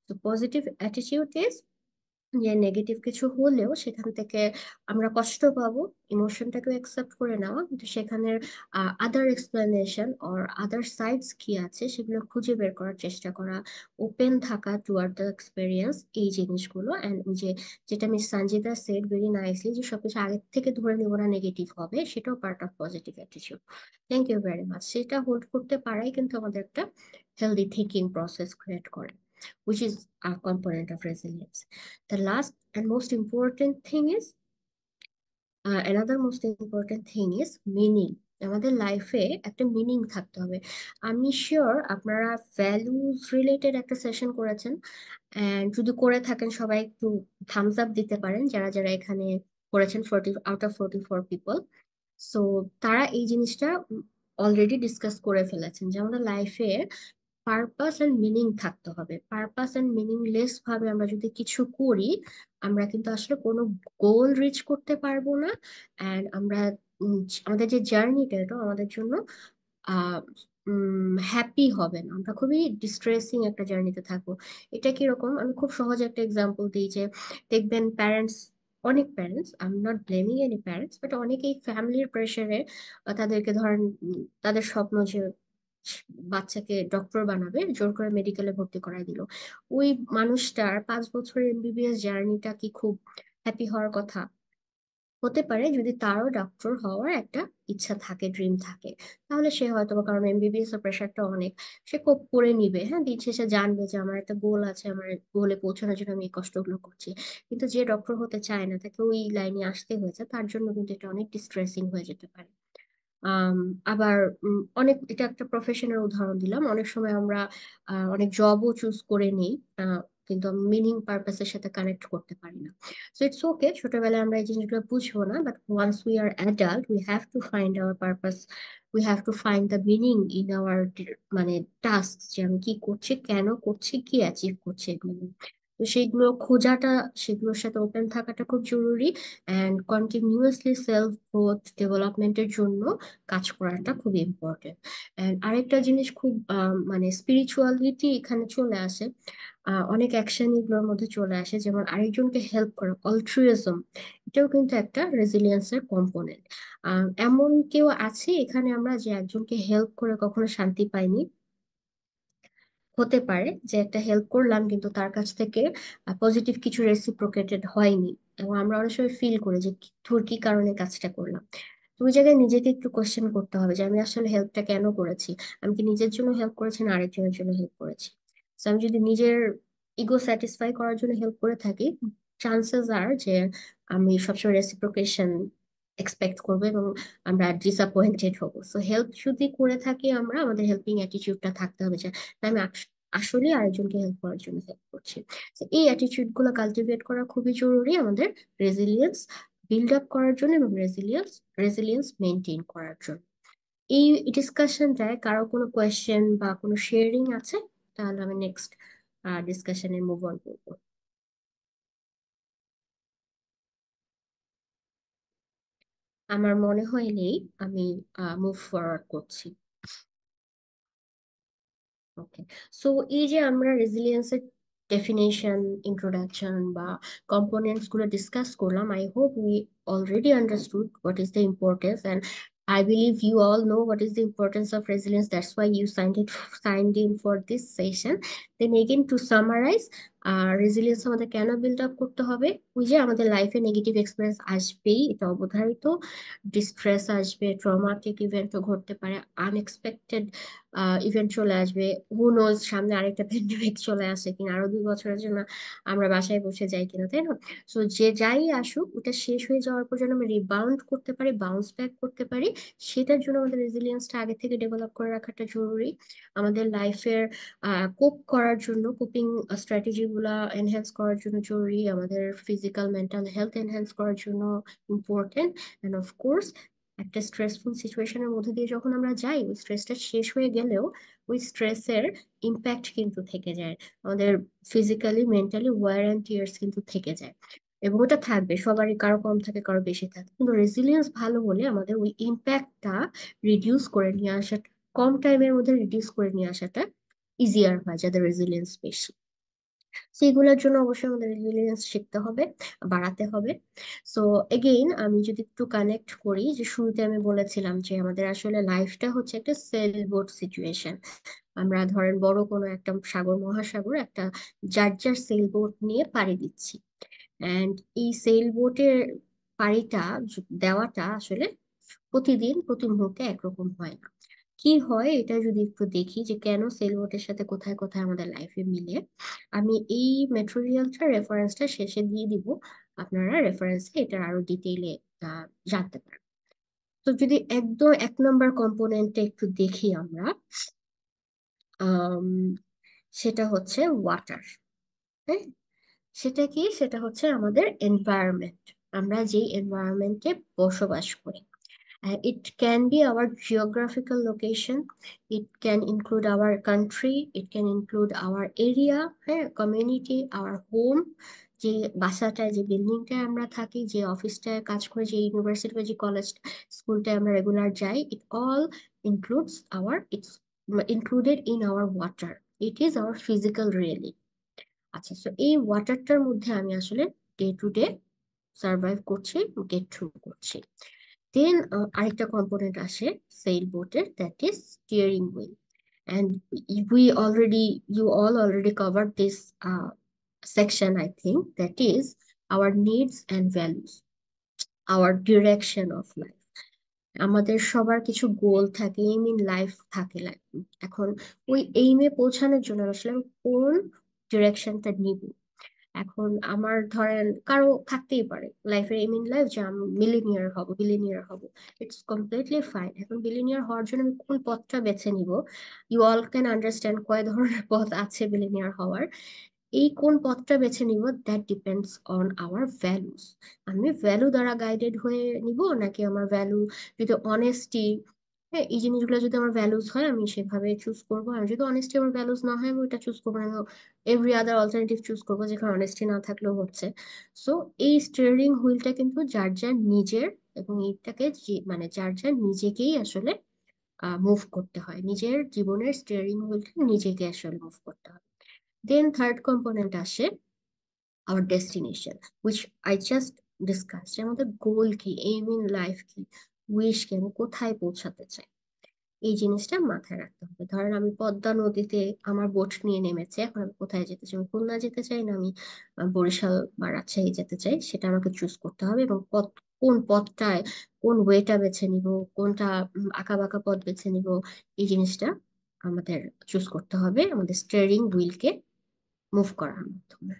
তো পজিটিভ অ্যাটিটিউড ইজ যে নেগেটিভ কিছু হলেও সেখান থেকে আমরা কষ্ট পাবো, ইমোশনটাকে অ্যাকসেপ্ট করে নেওয়া, কিন্তু সেখানে আদার এক্সপ্লেনেশন অর আদার সাইডস কি আছে সেগুলো খুঁজে বের করার চেষ্টা করা, ওপেন থাকা টুয়ার্ড দ্য এক্সপেরিয়েন্স, এই জিনিসগুলো। অ্যান্ড ওই যে যেটা Miss Sanjita said very nicely, যে সবকিছু আগের থেকে ধরে নেবো না নেগেটিভ হবে, সেটাও part of positive attitude. Thank you very much. সেটা হোল্ড করতে পারাই কিন্তু আমাদের একটা হেলদি থিঙ্কিং প্রসেস ক্রিয়েট করে, which is a component of resilience. The last and most important thing is, another most important thing is meaning. আমাদের লাইফে একটা মিনিং থাকতে হবে। আমি শিওর আপনারা ভ্যালুজ রিলেটেড একটা সেশন করেছেন, এন্ড যদি করে থাকেন সবাই একটু থামস আপ দিতে পারেন, যারা যারা এখানে করেছেন, 40 আউট অফ 44 পিপল। সো তারা এই জিনিসটা অলরেডি ডিসকাস করে ফেলেছেন যে আমাদের লাইফে পারপাস এন্ড মিনিং থাকতে হবে। পারপাস এন্ড মিনিংলেস ভাবে আমরা যদি কিছু করি, আমরা কিন্তু আসলে কোনো গোল রিচ করতে পারবো না। এন্ড আমরা আমাদের যে জার্নিটা, এটা আমাদের জন্য আহ হ্যাপি হবে না, আমরা খুবই ডিস্ট্রেসিং একটা জার্নিতে থাকবো। এটা কিরকম, আমি খুব সহজ একটা এক্সাম্পল দিই। যে দেখবেন প্যারেন্টস, অনেক parents, I am not blaming any parents, but অনেকেই ফ্যামিলির প্রেশারে তাদেরকে ধরেন তাদের স্বপ্ন যে বাচ্চাকে ডক্টর বানাবে, জোর করে মেডিকেলে ভর্তি করায় দিল। ওই মানুষটার 5 বছরের এমবিবিএস জার্নিটা কি খুব হ্যাপি হওয়ার কথা? হতে পারে যদি তারও ডক্টর হওয়ার একটা ইচ্ছা থাকে, ড্রিম থাকে, তাহলে সে হয়তো বা, কারণ এমবিবিএস এর প্রেশারটা অনেক, সে কোপ করে নিবে, হ্যাঁ দিন শেষে জানবে যে আমার একটা গোল আছে, আমার গোলে পৌঁছানোর জন্য আমি এই কষ্টগুলো করছি। কিন্তু যে ডক্টর হতে চায় না, তাকে ওই লাইনে আসতে হয়েছে, তার জন্য কিন্তু এটা অনেক ডিস্ট্রেসিং হয়ে যেতে পারে। আম, আবার অনেক, এটা একটা প্রফেশনের উদাহরণ দিলাম, অনেক সময় আমরা অনেক জবও চুজ করে নেই, কিন্তু মিনিং পারপাসের সাথে কানেক্ট করতে পারি না। সো ইটস ওকে, ছোটবেলায় আমরা এই জিনিসগুলো বুঝবো না, but once we are adult we have to find our purpose, we have to find the meaning in our মানে টাস্ক, যে আমি কি করছি, কেন করছি, কি অ্যাচিভ করছি, এগুলো। তো সেইগুলো খোঁজাটা, সেগুলোর সাথে ওপেন থাকাটা খুব জরুরি। অ্যান্ড কন্টিনিউয়াসলি সেলফ গ্রোথ ডেভেলপমেন্টের জন্য কাজ করাটা খুব ইম্পর্টেন্ট। এন্ড আরেকটা জিনিস খুব মানে স্পিরিচুয়ালিটি এখানে চলে আসে, অনেক অ্যাকশন এগুলোর মধ্যে চলে আসে, যেমন আরেকজনকে হেল্প করা, অল্ট্রুইজম, এটাও কিন্তু একটা রেজিলিয়েন্সের কম্পোনেন্ট। এমন কেউ আছে এখানে আমরা যে একজনকে হেল্প করে কখনো শান্তি পাইনি? হতে পারে যে একটা হেল্প করলাম কিন্তু তার কাছ থেকে পজিটিভ কিছু রেসিপ্রোকেটেড হয়নি, এবং আমরা অনেক সময় ফিল করি যে তোর কি কারণে কাজটা করলাম। তো ওই জায়গায় নিজেকে একটু কোশ্চেন করতে হবে যে আমি আসলে হেল্পটা কেন করেছি। আমি কি নিজের জন্য হেল্প করেছি না আরেকজনের জন্য হেল্প করেছি? তো আমি যদি নিজের ইগো স্যাটিসফাই করার জন্য হেল্প করে থাকি, চান্সেস আর যে আমি সবসময় রেসিপ্রোকেশন এক্সপেক্ট করবো এবং আমরা ডিসঅ্যাপয়েন্টেড হবো। সো হেল্প যদি করে থাকি আমরা, আমাদের হেল্পিং অ্যাটিটিউডটা থাকতে হবে যে না, আমি আসলে আরেকজনকে হেল্প করার জন্য হেল্প করছি। তো এই অ্যাটিটিউড গুলো কালটিভেট করা খুবই জরুরি আমাদের রেজিলিয়েন্স বিল্ড আপ করার জন্য এবং রেজিলিয়েন্স মেনটেন করার জন্য। এই ডিসকাশনটায় কারো কোনো কোয়েশ্চেন বা কোনো শেয়ারিং আছে? তাহলে আমি নেক্সট ডিসকাশনে মুভ অন করবো। আমার মনে হয় নেই, আমি মুভ ফরওয়ার্ড করছি। ওকে, সো এই যে আমরা রেজিলিয়েন্সের ডেফিনেশন, ইন্ট্রোডাকশন বা কম্পোনেন্টস গুলো ডিসকাস করলাম, I hope we already understood what is the importance, and I believe you all know what is the importance of resilience. That's why you signed in for this session. Then again, to summarize, resilience আমাদের কেন build up করতে হবে? ওই যে আমাদের লাইফে negative experience আসবেই, এটা অবধারিত। ডিস্ট্রেস আসবে, ট্রমাটিক ইভেন্টও ঘটতে পারে, আনএক্সপেক্টেড ইভেন্ট চলে আসবে। হু নোজ সামনে আরেকটা প্যান্ডেমিক চলে আসে কিনা, আরো 2 বছরের জন্য আমরা বাসায় বসে যাই কিনা, তাই না? সো যে যাই আসুক, ওটা শেষ হয়ে যাওয়ার পর যেন আমরা রিবাউন্ড করতে পারি, বাউন্স ব্যাক করতে পারি, সেটার জন্য আমাদের রেজিলিয়েন্সটা আগে থেকে ডেভেলপ করে রাখাটা জরুরি। আমাদের লাইফের কোপ করার জন্য, কোপিং স্ট্র্যাটেজি গুলা এনহ্যান্স করার জন্য জরুরি, আমাদের ফিজিক্যাল মেন্টাল হেলথ এনহ্যান্স করার জন্য ইম্পর্টেন্ট। অ্যান্ড অফকোর্স একটা স্ট্রেসফুল সিচুয়েশনের মধ্যে দিয়ে যখন আমরা যাই, ওই স্ট্রেসটা শেষ হয়ে গেলেও ওই স্ট্রেসের ইম্প্যাক্ট কিন্তু থেকে যায় আমাদের physically, mentally, wear and tears কিন্তু থেকে যায়, এবং ওটা থাকবে সবারই, কারো কম থাকে কারো বেশি থাকে। কিন্তু রেজিলিয়েন্স ভালো হলে আমাদের ওই ইম্প্যাক্টটা রিডিউস করে নিয়ে আসাটা, কম টাইমের মধ্যে রিডিউস করে নিয়ে আসাটা ইজিয়ার হয় যাদের রেজিলিয়েন্স বেশি। সেগুলোর জন্য অবশ্যই আমাদের রেজিলিয়েন্স শিখতে হবে, বাড়াতে হবে। সো এগেইন আমি যদি একটু কানেক্ট করি, যে শুরুতে আমি বলেছিলাম যে আমাদের আসলে লাইফটা হচ্ছে একটা সেল বোট সিচুয়েশন। আমরা ধরেন বড় কোনো একটা সাগর, মহাসাগর, একটা যার যার সেল বোট নিয়ে পাড়ি দিচ্ছি। অ্যান্ড এই সেল বোটের পাড়িটা দেওয়াটা আসলে প্রতিদিন প্রতি মুহূর্তে একরকম হয় না। কি হয় এটা যদি একটু দেখি যে কেন সেল বোটের সাথে কোথায় কোথায় আমাদের লাইফে মিলে, আমি এই ম্যাটেরিয়ালটা রেফারেন্সটা শেষে দিয়ে দিব, আপনারা রেফারেন্সে এটার আরো ডিটেইলে জানতে পারেন। তো যদি একদম 1 নম্বর কম্পোনেন্টটা একটু দেখি আমরা, আম, সেটা হচ্ছে ওয়াটার। হ্যাঁ, সেটা কি? সেটা হচ্ছে আমাদের এনভায়রনমেন্ট, আমরা যেই এনভায়রনমেন্টে বসবাস করি। It can be our geographical location, it can include our country, it can include our area, হ্যাঁ, community, our home, যে বাসাটায়, যে বিল্ডিংটায় আমরা থাকি, যে অফিসটায় কাজ করি, যে ইউনিভার্সিটি বা যে কলেজ স্কুলটায় আমরা রেগুলার যাই, it all includes it's included in our water. It is our physical reality. আচ্ছা, তো এই ওয়াটারটার মধ্যে আমি আসলে ডে টু ডে সার্ভাইভ করছি, গেট থ্রু করছি। দেন আরেকটা কম্পোনেন্ট আসে সেল বোটের, that is steering wheel. And you all already covered this section, I think, that is our needs and values, our direction of life. আমাদের সবার কিছু গোল থাকে, aim in life থাকে। এখন ওই এইমে পৌঁছানোর জন্য আসলে আমি কোন ডিরেকশনটা নিব। এখন আমার ধরেন কারো থাকতেই পারে লাইফের এম ইন লাইফ যে আমি মিলিনিয়ার হব, বিলিনিয়ার হব, ইটস কমপ্লিটলি ফাইন। এখন বিলিনিয়ার হওয়ার জন্য আমি কোন পথটা বেছে নিব, ইউ অল ক্যান আন্ডারস্ট্যান্ড কয় ধরনের পথ আছে বিলিনিয়ার হওয়ার। এই কোন পথটা বেছে নিব, that depends on our values. আমি ভ্যালু দ্বারা গাইডেড হয়ে নিব, নাকি আমার ভ্যালু যদি অনেস্টি, হ্যাঁ, এই জিনিসগুলো যদি আমার ভ্যালুস হয় আমি সেভাবে চুজ করবো। আর যদি অনেস্টি আমার ভ্যালুস না হয় আমি ওইটা চুজ করবো না, এভরি আদার অল্টারনেটিভ চুজ করবো যেখানে অনেস্টি না থাকলেও হচ্ছে। সো এই স্টিয়ারিং হুইলটা কিন্তু যার যার নিজের, এবং এইটাকে মানে যার যার নিজেকেই আসলে মুভ করতে হয়, নিজের জীবনের স্টিয়ারিং হুইলটা নিজেকে আসলে মুভ করতে হয়। দেন থার্ড কম্পোনেন্ট আসে our destination, which I just discussed. আমাদের গোল কি, এইম ইন লাইফ কি, উইশ কি, আমি কোথায় পৌঁছাতে চাই। এই জিনিসটা মাথায় রাখতে হবে। ধরেন আমি পদ্মা নদীতে আমার বোট নিয়ে নেমেছে, এখন আমি কোথায় যেতে চাই? আমি খুলনা যেতে চাই, না আমি বরিশাল বা রাজশাহী যেতে চাই, সেটা আমাকে চুজ করতে হবে। এবং পথ, কোন পথটায় কোন ওয়েটা বেছে নিব, কোনটা আঁকা বাঁকা পথ বেছে নিব, এই জিনিসটা আমাদের চুজ করতে হবে আমাদের স্টিয়ারিং হুইলকে মুভ করার মাধ্যমে।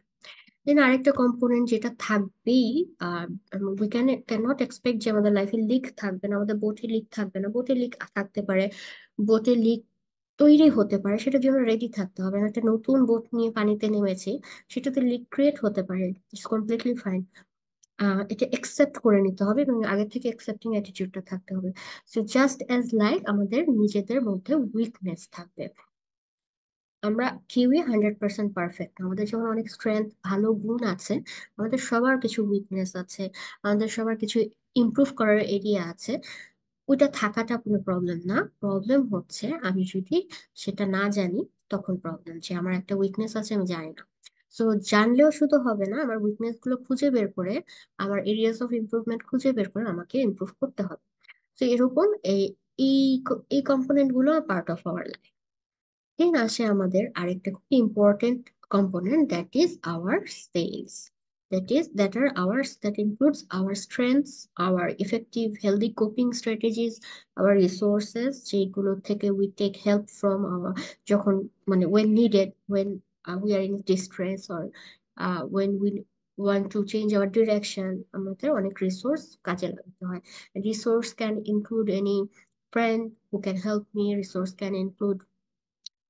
দেন আরেকটা কম্পোনেন্ট যেটা থাকবেই, উই ক্যান নট এক্সপেক্ট যে আমাদের লাইফে লিক থাকবে না, আমাদের বোটে লিক থাকবে না। বোটে লিক থাকতে পারে, বোটে লিক তৈরি হতে পারে, সেটার জন্য রেডি থাকতে হবে। আমি একটা নতুন বোট নিয়ে পানিতে নেমেছি, সেটাতে লিক ক্রিয়েট হতে পারে, ইটস কমপ্লিটলি ফাইন। এটা একসেপ্ট করে নিতে হবে এবং আগে থেকে একসেপ্টিং অ্যাটিটিউডটা থাকতে হবে। সো জাস্ট অ্যাজ লাইক আমাদের নিজেদের মধ্যে উইকনেস থাকবে। আমরা কেউই 100% পারফেক্ট। আমাদের যেমন অনেক স্ট্রেংথ, ভালো গুণ আছে, আমাদের সবার কিছু উইকনেস আছে, আমাদের সবার কিছু ইমপ্রুভ করার এরিয়া আছে। ওইটা থাকাটা কোনো প্রবলেম না, প্রবলেম হচ্ছে আমি যদি সেটা না জানি, তখন প্রবলেম যে আমার একটা উইকনেস আছে আমি জানি না। সো জানলেও শুধু হবে না, আমার উইকনেস গুলো খুঁজে বের করে, আমার এরিয়াস অফ ইমপ্রুভমেন্ট খুঁজে বের করে আমাকে ইমপ্রুভ করতে হবে। তো এরকম এই এই এই কম্পোনেন্ট গুলো part of our life. Then আসে আমাদের আরেকটা খুব important component, that is our cells. That includes our strengths, our effective healthy coping strategies, our resources, যেগুলো থেকে we take help from our, যখন মানে when needed, when we are in distress, or when we want to change our direction, আমাদের অনেক resource কাজে লাগাতে হয়। Resource can include any friend who can help me, resource can include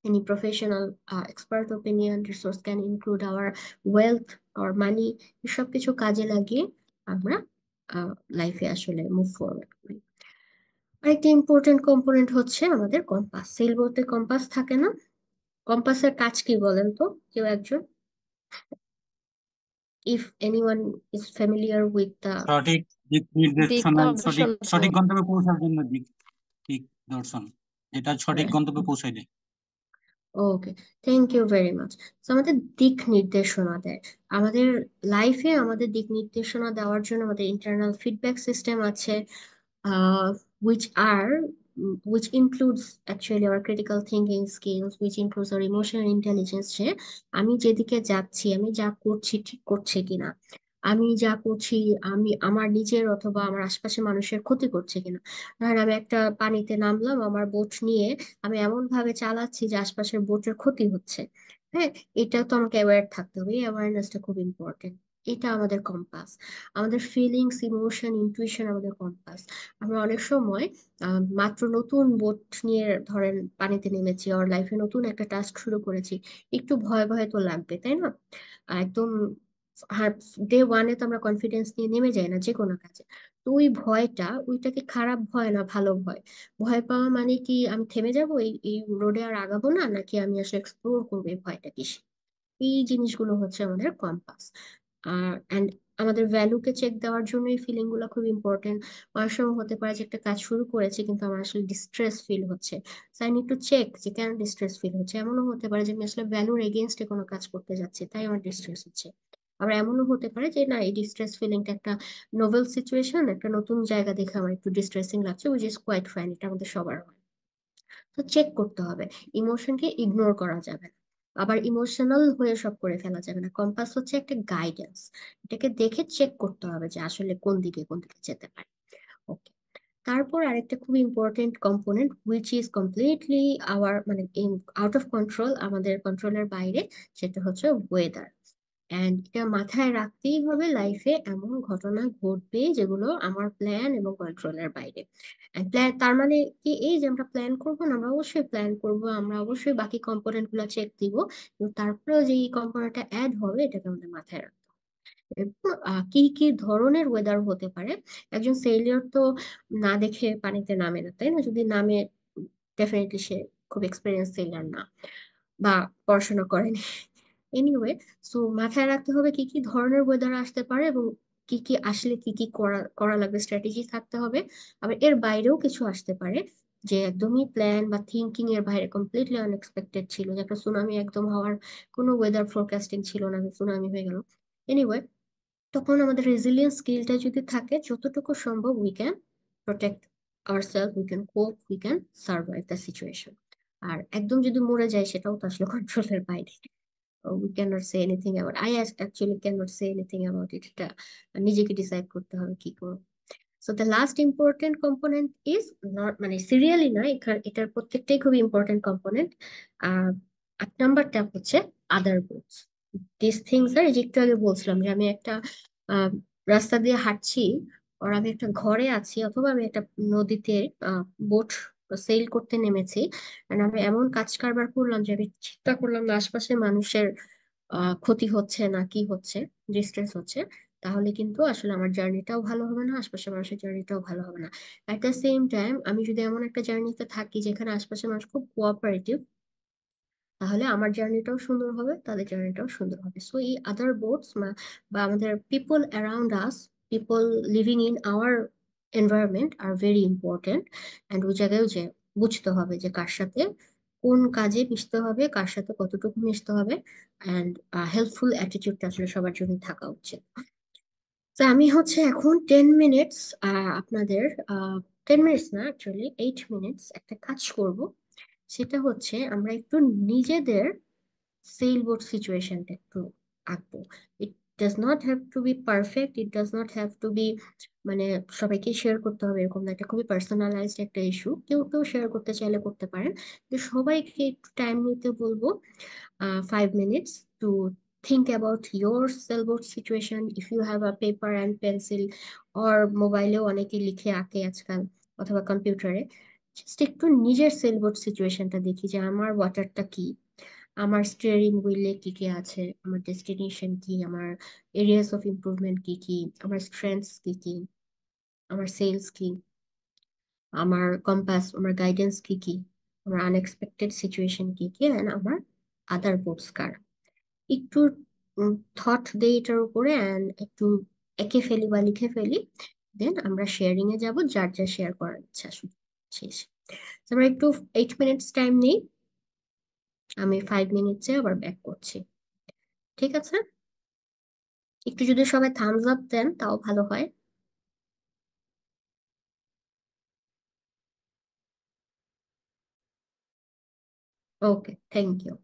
any professional expert opinion, resource can include our wealth or money। সব কিছু কাজে লাগিয়ে আমরা লাইফে আসলে মুভ ফরওয়ার্ড করি। আরেকটা ইম্পর্টেন্ট কম্পোনেন্ট হচ্ছে আমাদের কম্পাস। সেল বলতে কম্পাস থাকে না? কম্পাসের কাজ কি বলেন তো কেউ একজন? If anyone is familiar with the সঠিক দিক দিক নির্দেশনা, সঠিক দর্শন সঠিক গন্তব্যে পৌঁছার জন্য দিক দিক দর্শন, যেটা সঠিক গন্তব্যে পৌঁছায় দেয়। ওকে, থ্যাংক ইউ ভেরি মাচ। তো আমাদের দিক নির্দেশনা দেয় আমাদের লাইফে। আমাদের দিক নির্দেশনা দেওয়ার জন্য আমাদের ইন্টারনাল ফিডব্যাক সিস্টেম আছে, which are which includes actually our critical thinking skills, which includes our emotional intelligence, যে আমি যেদিকে যাচ্ছি, আমি যা করছি ঠিক করছে কিনা, আমি যা করছি আমি আমার নিজের অথবা আমার আশেপাশের মানুষের ক্ষতি করছে কিনা। ধরেন আমি একটা পানিতে নামলাম আমার বোট নিয়ে, আমি এমন ভাবে চালাচ্ছি যে আশপাশের বোটের ক্ষতি হচ্ছে। হ্যাঁ, এটা তো আমাকে অ্যাওয়্যার থাকতে হবে, এই অ্যাওয়ারনেসটা খুব ইম্পর্টেন্ট। এটা আমাদের কম্পাস। আমাদের ফিলিংস, ইমোশন, ইনটুইশন আমাদের কম্পাস। আমরা অনেক সময় মাত্র নতুন বোট নিয়ে ধরেন পানিতে নেমেছি, আর লাইফে নতুন একটা টাস্ক শুরু করেছি, একটু ভয় ভয় তো লাগবে, তাই না? একদম ডে ওয়ানে তো আমরা কনফিডেন্স নিয়ে নেমে যাই না যে কোনো কাজে। তো ওই ভয়টা, ওইটা কি খারাপ ভয় না ভালো ভয়? ভয় পাওয়া মানে কি আমি থেমে যাবো, এই এই রোডে আর আগাবো না, নাকি আমি আসলে এক্সপ্লোর করবো এই ভয়টা কিসে? এই জিনিসগুলো হচ্ছে আমাদের কম্পাস। অ্যান্ড আমাদের ভ্যালুকে চেক দেওয়ার জন্য এই ফিলিং গুলো খুব ইম্পর্টেন্ট। অনেক সময় হতে পারে যে একটা কাজ শুরু করেছি কিন্তু আমার আসলে ডিস্ট্রেস ফিল হচ্ছে, so I need to check যে কেন ডিস্ট্রেস ফিল হচ্ছে। এমনও হতে পারে যে আমি আসলে ভ্যালুর এগেনস্টে কোনো কাজ করতে যাচ্ছি, তাই আমার ডিস্ট্রেস হচ্ছে। আবার এমনও হতে পারে যে না, এই ডিস্ট্রেস ফিলিংটা একটা নোভেল সিচুয়েশন, একটা নতুন জায়গা দেখে আমার একটু ডিস্ট্রেসিং লাগছে, উইচ ইজ কোয়াইট ফাইন, এটা আমাদের সবার হয়। তো চেক করতে হবে, ইমোশনকে ইগনোর করা যাবে না, আবার ইমোশনাল হয়ে সব করে ফেলা যাবে না। কম্পাস হচ্ছে একটা গাইডেন্স, এটাকে দেখে চেক করতে হবে যে আসলে কোন দিকে যেতে পারে। ওকে, তারপর আরেকটা খুব important component, which is completely our মানে আউট অফ কন্ট্রোল, আমাদের কন্ট্রোলের বাইরে, সেটা হচ্ছে ওয়েদার। অ্যান্ড এটা মাথায় রাখতেই হবে, লাইফে এমন ঘটনা ঘটবে যেগুলো আমার প্ল্যান এবং কন্ট্রোলের বাইরে। প্ল্যান তার মানে কি এই যে আমরা প্ল্যান করবো না? আমরা অবশ্যই প্ল্যান করব, আমরা অবশ্যই বাকি কম্পোনেন্ট গুলো চেক দিব, কিন্তু তারপরেও যে এই কম্পোনেন্টটা অ্যাড হবে এটাকে আমাদের মাথায় রাখতে হবে। এবং কি কি ধরনের ওয়েদার হতে পারে? একজন সেলিয়র তো না দেখে পানিতে নামে না, তাই না? যদি নামে, ডেফিনেটলি সে খুব এক্সপিরিয়েন্স সেলার না, বা পড়াশোনা করেনি। এনিওয়ে, সো মাথায় রাখতে হবে কি কি ধরনের ওয়েদার আসতে পারে এবং কি কি আসলে কি কি করা করা লাগবে, স্ট্র্যাটেজি থাকতে হবে। আবার এর বাইরেও কিছু আসতে পারে যে একদমই প্ল্যান বা থিঙ্কিং এর বাইরে, কমপ্লিটলি আনএক্সপেক্টেড ছিল, যে একটা সুনামি একদম হওয়ার কোনো ওয়েদার ফোরকাস্টিং ছিল না, সুনামি হয়ে গেল। এনিওয়ে, তখন আমাদের রেজিলিয়েন্স স্কিলটা যদি থাকে, যতটুকু সম্ভব we can protect ourselves, we can cope, we can survive the situation. আর একদম যদি মরে যায় সেটাও তো আসলে কন্ট্রোলের বাইরে। We cannot say anything about, actually cannot say anything about it, এটা নিজেকে ডিসাইড করতে হবে কি করব। So the last important component is not, মানে সিরিয়ালি না, এটার প্রত্যেকটাই খুবই ইম্পর্টেন্ট কম্পোনেন্ট। 8 নাম্বারটা হচ্ছে আদার গুডস। দিস থিংস আর একটু আগে বলছিলাম যে আমি একটা আহ, রাস্তা দিয়ে হাঁটছি, আর আমি একটা ঘরে আছি, অথবা আমি একটা নদীতে বোট সেল করতে নেমেছি, আর আমি এমন কাজ কারবার করলাম যে আমি চিন্তা করলাম না আশপাশে মানুষের ক্ষতি হচ্ছে না কি হচ্ছে, ডিস্ট্রেস হচ্ছে, তাহলে কিন্তু আসলে আমার জার্নিটাও ভালো হবে না, আশপাশের মানুষের জার্নিটাও ভালো হবে না। অ্যাট দ্য সেম টাইম আমি যদি এমন একটা জার্নিতে থাকি যেখানে আশপাশের মানুষ খুব কোঅপারেটিভ, তাহলে আমার জার্নিটাও সুন্দর হবে, তাদের জার্নিটাও সুন্দর হবে। সো এই আদার বোটস বা আমাদের people around us, people living in our environment are very important. And ওই জায়গায় যে বুঝতে হবে যে কার সাথে কোন কাজে মিশতে হবে, কার সাথে কতটুকু মিশতে হবে, অ্যান্ড হেল্পফুল অ্যাটিটিউডটা আসলে সবার জন্য থাকা উচিত। তো আমি হচ্ছে এখন 10 মিনিটস আপনাদের, 10 মিনিটস না, অ্যাকচুয়ালি 8 মিনিটস একটা কাজ করব। সেটা হচ্ছে আমরা একটু নিজেদের সেলবোট সিচুয়েশনটা একটু আঁকবো। It does not have to be perfect, it does not have to be, মানে সবাইকে শেয়ার করতে হবে এরকম না, এটা খুবই পার্সোনালাইজড একটা ইস্যু, কেউ কেউ শেয়ার করতে চাইলে করতে পারেন। তো সবাইকে একটু টাইম নিতে বলবো, 5 minutes to think about your sailboat situation. If you have a paper and pencil or মোবাইলেও অনেকে লিখে আঁকে আজকাল, অথবা কম্পিউটারে, জাস্ট একটু নিজের সেলবোট সিচুয়েশনটা দেখি যে আমার ওয়াটারটা কি, আমার স্টিয়ারিং হুইলে কি কি আছে, আমার ডেস্টিনেশন কি, আমার এরিয়াস অফ ইমপ্রুভমেন্ট কি কি, আমার স্ট্রেংথস কি কি, আমার সেলস কি, আমার কম্পাস, আমার গাইডেন্স কি কি, আমার আনএক্সপেক্টেড সিচুয়েশন কি কি, অ্যান্ড আমার আদার বোটস কার। একটু থট দেই এটার উপরে, অ্যান্ড একটু এঁকে ফেলি বা লিখে ফেলি, দেন আমরা শেয়ারিং এ যাব, যার যা শেয়ার করার ইচ্ছা শুধু। শেষ। তো আমরা একটু 8 মিনিটস টাইম নিই, আমি 5 মিনিটসে আবার ব্যাক করছি। ঠিক আছে, একটু যদি সবাই থামস আপ দেন তাও ভালো হয়। ওকে, থ্যাংক ইউ।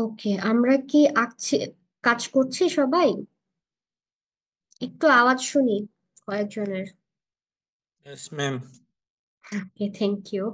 ওকে, আমরা কি আঁকছি, কাজ করছি সবাই? একটু আওয়াজ শুনি কয়েকজনের। Yes, ma'am. Okay, thank you.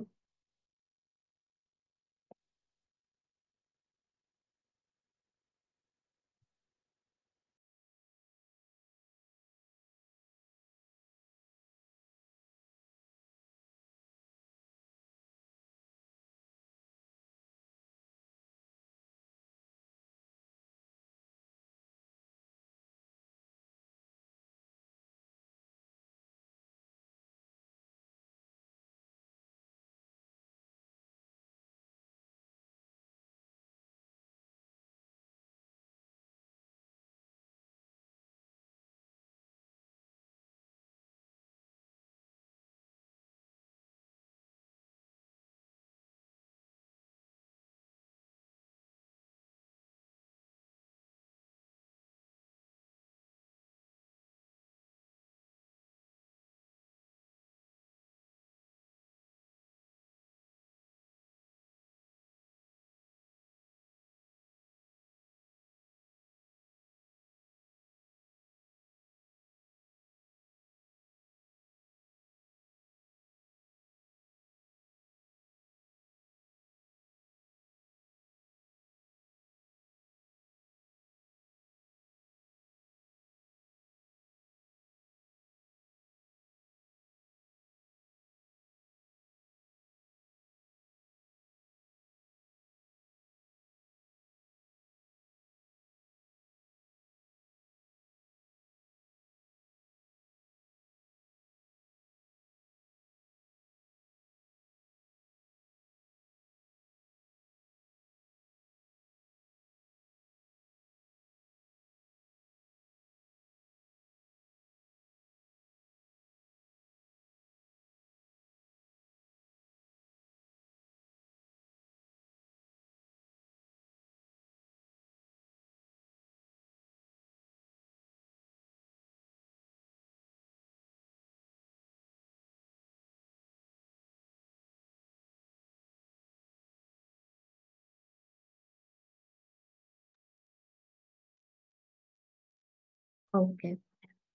Okay,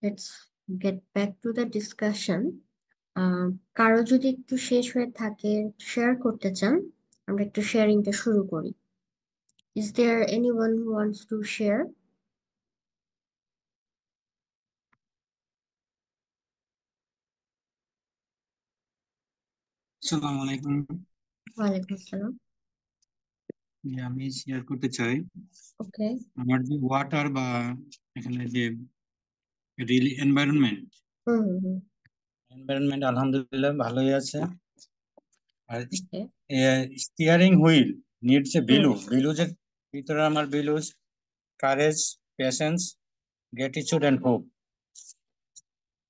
let's get back to the discussion. কারো যদি একটু শেষ হয়ে থাকে, শেয়ার করতে চান, আমরা একটু শেয়ারিংটা শুরু করি। Is there anyone who wants to share? আসসালামু আলাইকুম। ওয়ালাইকুম আসসালাম। আমি শেয়ার করতে চাই ওকে। আমার যে ওয়াটার বা এখানে যে really environment hmm hmm hmm. Environment আলহামদুলিল্লাহ ভালোই আছে। আর okay. Steering wheel needs a hmm. ভিলুজের ভিতরে আমার values courage, patience, gratitude and hope.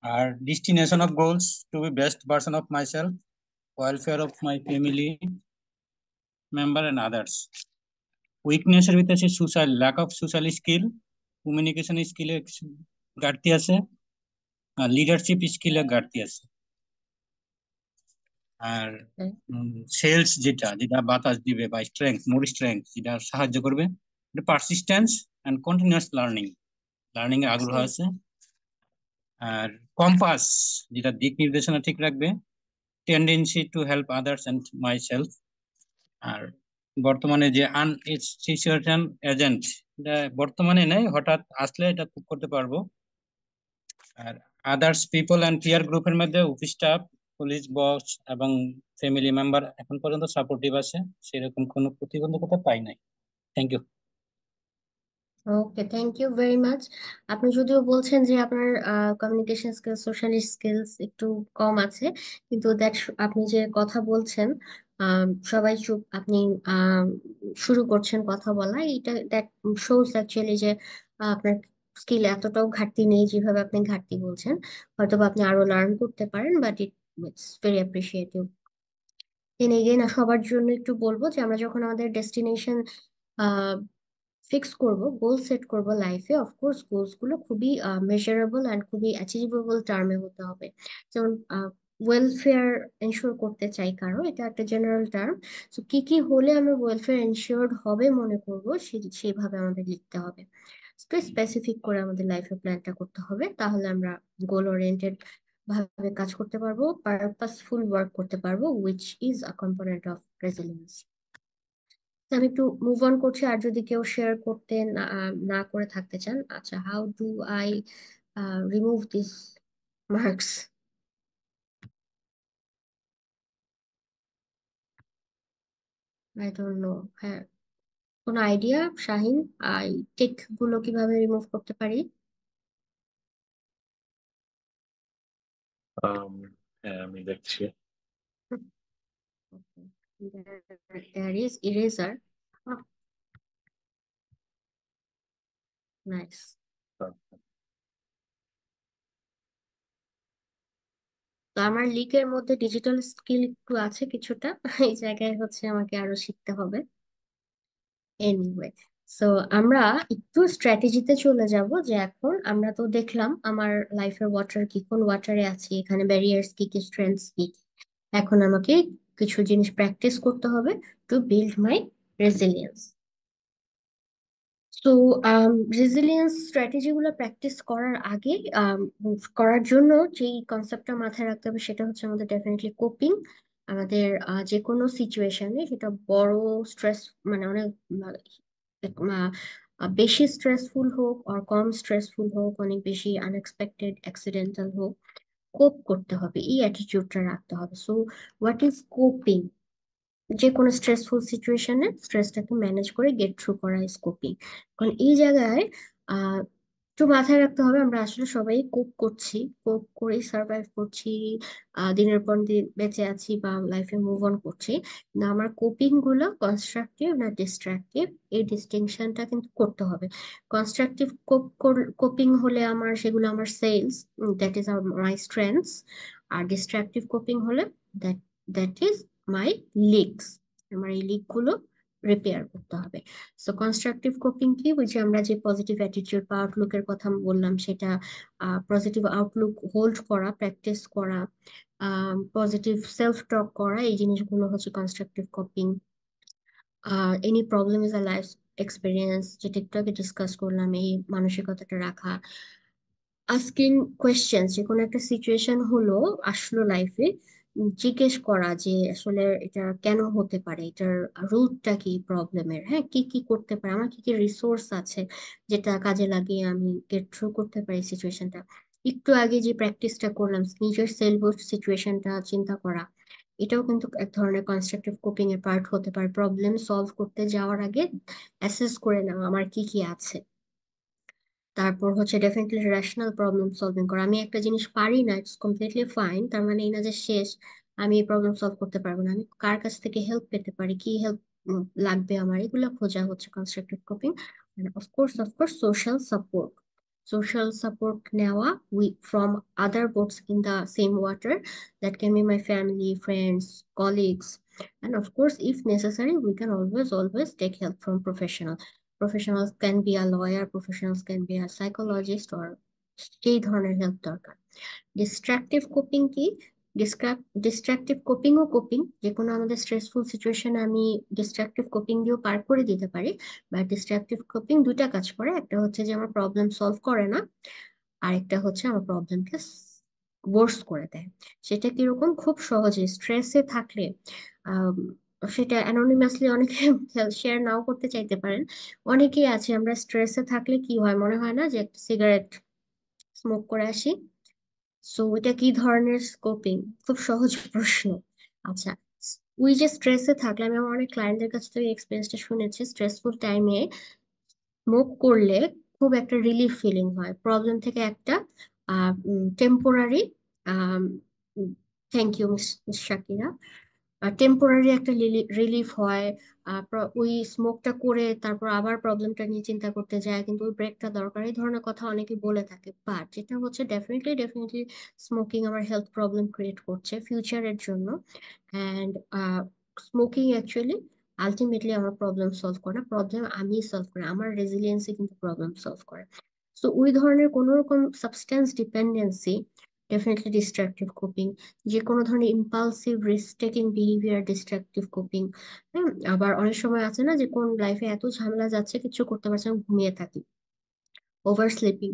আর destination of goals to be best version of myself, welfare of my family member and others. উইকনেসের ভিতরে আছে social lack of social skill, communication স্কিলে ঘাটতি আছে, আর লিডারশিপ স্কিলে ঘাটতি আছে। আর সেলস যেটা যেটা বাতাস দিবে বা স্ট্রেংথ মোর স্ট্রেংথ যেটা সাহায্য করবে, পারসিস্টেন্স এন্ড কন্টিনিউয়াস লার্নিং এর আগ্রহ আছে। আর কম্পাস যেটা দিক নির্দেশনা ঠিক রাখবে, tendency to help others and myself. আর বর্তমানে যে আনএক্সিকিউশন এজেন্ট, এটা বর্তমানে নেই, হঠাৎ আসলে এটা খুব করতে পারবো। আর আদার্স পিপল অ্যান্ড পিয়ার গ্রুপের মধ্যে অফিস স্টাফ, পুলিশ, বস এবং ফ্যামিলি মেম্বার এখন পর্যন্ত সাপোর্টিভ আছে, সেরকম কোনো প্রতিবন্ধকতা পাই নাই। Thank you. Okay, thank you very much. আপনি যদিও বলছেন যে আপনার কমিউনিকেশন স্কিলস, সোশ্যাল স্কিলস একটু কম আছে, কিন্তু দেখ আপনি যে কথা বলছেন, সবাই চুপ, আপনি আহ, শুরু করছেন কথা বলা, এটা দ্যাট শোজ অ্যাকচুয়ালি যে আপনার স্কিল এতটাও ঘাটতি নেই যেভাবে আপনি ঘাটতি বলছেন। হয়তো বা আপনি আরো লার্ন করতে পারেন, but it's very appreciative. Then again সবার জন্য একটু বলবো যে আমরা যখন আমাদের ডেস্টিনেশন ফিক্স করব, গোল সেট করব লাইফে, অফকোর্স গোলস গুলো খুবই মেজারেবল অ্যান্ড খুবই অ্যাচিভেবল টার্মে হতে হবে। যেমন ওয়েলফেয়ার এনশিওর করতে চাই কারো, এটা একটা জেনারেল টার্ম। তো কি কি হলে আমরা ওয়েলফেয়ার এনশিওর্ড হবে মনে করবো সেইভাবে আমাদের লিখতে হবে। একটু স্পেসিফিক করে আমাদের লাইফের প্ল্যানটা করতে হবে, তাহলে আমরা গোল ওরিয়েন্টেড ভাবে কাজ করতে পারবো, পারপাসফুল ওয়ার্ক করতে পারবো, which is a component of resilience. আমি একটু মুভ অন করছি, আর যদি কেউ শেয়ার করতে না করে থাকতে চান, আচ্ছা, how do I remove this marks? I don't know. হ্যাঁ, কোনো আইডিয়া শাহিন? আই টিক গুলো কিভাবে রিমুভ করতে পারি? আম, হ্যাঁ, আমি দেখছি। There is eraser. Oh, nice. তো আমার লিগের মধ্যে ডিজিটাল স্কিল একটু আছে কিছুটা, এই জায়গায় হচ্ছে আমাকে আরো শিখতে হবে। এনিওয়ে, সো আমরা একটু স্ট্র্যাটেজিতে চলে যাব, যে এখন আমরা তো দেখলাম আমার লাইফের ওয়াটার কি, কোন ওয়াটারে আছি, এখানে ব্যারিয়ার্স কি কি, স্ট্রেংথস কি কি। এখন আমাকে কিছু জিনিস প্র্যাকটিস করতে হবে টু বিল্ড মাই রেজিলিয়েন্স। তো রেজিলিয়েন্স স্ট্র্যাটেজি গুলো প্র্যাকটিস করার আগে, করার জন্য যেই কনসেপ্টটা মাথায় রাখতে হবে সেটা হচ্ছে আমাদের ডেফিনেটলি কোপিং। আমাদের যে কোনো সিচুয়েশনে, সেটা বড় স্ট্রেস মানে অনেক বেশি স্ট্রেসফুল হোক আর কম স্ট্রেসফুল হোক, অনেক বেশি আনএক্সপেক্টেড অ্যাক্সিডেন্টাল হোক, কোপ করতে হবে, এই অ্যাটিটিউডটা রাখতে হবে। So what is coping? যে কোনো স্ট্রেসফুল সিচুয়েশনে স্ট্রেসটাকে ম্যানেজ করে গেট থ্রু করা স্কোপিং। কারণ এই জায়গায় আহ একটু মাথায় রাখতে হবে, আমরা আসলে সবাই কোপ করছি, কোপ করেই সার্ভাইভ করছি, দিনের পর দিন বেঁচে আছি বা লাইফে মুভ অন করছি। না, আমার কোপিং গুলো কনস্ট্রাকটিভ না ডিস্ট্রাকটিভ, এই ডিস্টিংশনটা কিন্তু করতে হবে। কনস্ট্রাকটিভ কোপিং হলে আমার সেগুলো আমার sails, that is my strengths. আর ডিস্ট্রাকটিভ কোপিং হলে that that is my leaks, আমার এই লিগ গুলো রিপেয়ার করতে হবে। সো কনস্ট্রাকটিভ কোপিং কি, ওই যে আমরা যে পজিটিভ অ্যাটিটিউড বা আউটলুকের কথা বললাম, সেটা পজিটিভ আউটলুক হোল্ড করা, প্র্যাকটিস করা, পজিটিভ সেলফ টক করা, এই জিনিসগুলো হচ্ছে constructive coping. Any problem is a life experience, যেটা একটু আগে ডিসকাস করলাম, এই মানসিকতাটা রাখা। আস্কিং কোয়েশ্চেন, যে কোনো একটা সিচুয়েশন হলো, আসলো লাইফে, জিজ্ঞেস করা যে আসলে এটা কেন হতে পারে, এটার রুটটা কি প্রবলেমের, হ্যাঁ, কি কি করতে পারে, আমার কি কি রিসোর্স আছে যেটা কাজে লাগিয়ে আমি গেট থ্রু করতে পারি সিচুয়েশনটা। একটু আগে যে প্র্যাকটিসটা করলাম, নিজের সেলফ সিচুয়েশনটা চিন্তা করা, এটাও কিন্তু এক ধরনের কনস্ট্রাকটিভ কোপিং এর পার্ট হতে পারে। প্রবলেম সলভ করতে যাওয়ার আগে অ্যাসেস করে নেওয়া আমার কি কি আছে। তারপর হচ্ছে ডেফিনেটলি রেশনাল প্রবলেম সলভিং করা, আমি একটা জিনিস পারি না, ইটস কমপ্লিটলি ফাইন, তার মানে এই না যে শেষ, আমি এই প্রবলেম সলভ করতে পারবো না, আমি কার কাছ থেকে হেল্প পেতে পারি, কি হেল্প লাগবে আমার, এগুলো খোঁজা হচ্ছে constructive coping. Of course social support, social support নেওয়া from other boats in the same water, that can be my family, friends, colleagues, and of course if necessary we can always take help from professionals can be a lawyer, professionals can be a psychologist, or এই ধরনের help দরকার। Destructive coping কি, destructive coping ও coping, যে কোনো আমাদের stressful সিচুয়েশনে আমি destructive coping দিয়েও পার করে দিতে পারি। বা ডিস্ট্রাকটিভ কোপিং দুইটা কাজ করে, একটা হচ্ছে যে আমার প্রবলেম সলভ করে না, আর একটা হচ্ছে আমার প্রবলেমকে ওয়ার্স করে দেয়। সেটা কিরকম, খুব সহজে স্ট্রেসে থাকলে, আম, সেটা অ্যানোনিমাসলি অনেকে শেয়ার নাও করতে চাইতে পারেন। অনেকেই আছে, আমরা স্ট্রেসে থাকলে কি হয়, মনে হয় না যে একটা সিগারেট স্মোক করে আসি। সো এটা কি ধরনের স্কোপিং? খুব সহজ প্রশ্ন। আচ্ছা, ওই যে স্ট্রেসে থাকলে, আমি আমার অনেক ক্লায়েন্টদের কাছ থেকে এক্সপিরিয়েন্সটা শুনেছি, স্ট্রেসফুল টাইমে স্মোক করলে খুব একটা রিলিফ ফিলিং হয় প্রবলেম থেকে, একটা temporary, thank you miss Shakira, temporary একটা রিলিফ হয়। ওই স্মোকটা করে তারপর আবার প্রবলেমটা নিয়ে চিন্তা করতে যায়, কিন্তু ওই ব্রেকটা দরকার, এই ধরনের কথা অনেকে বলে থাকে। বাট যেটা হচ্ছে, ডেফিনেটলি স্মোকিং আমার হেলথ প্রবলেম ক্রিয়েট করছে ফিউচারের জন্য। অ্যান্ড স্মোকিং অ্যাকচুয়ালি আলটিমেটলি আমার প্রবলেম সলভ করে না, প্রবলেম আমি সলভ করি, আমার রেজিলিয়েন্সই কিন্তু প্রবলেম সলভ করে। তো ওই ধরনের কোনো রকম substance dependency definitely destructive coping, যে কোনো ধরনের impulsive risk taking behaviour destructive coping. হ্যাঁ, আবার অনেক সময় আছে না যে কোন লাইফে এত ঝামেলা যাচ্ছে কিছু করতে পারছে না, ঘুমিয়ে থাকি, ওভার স্লিপিং,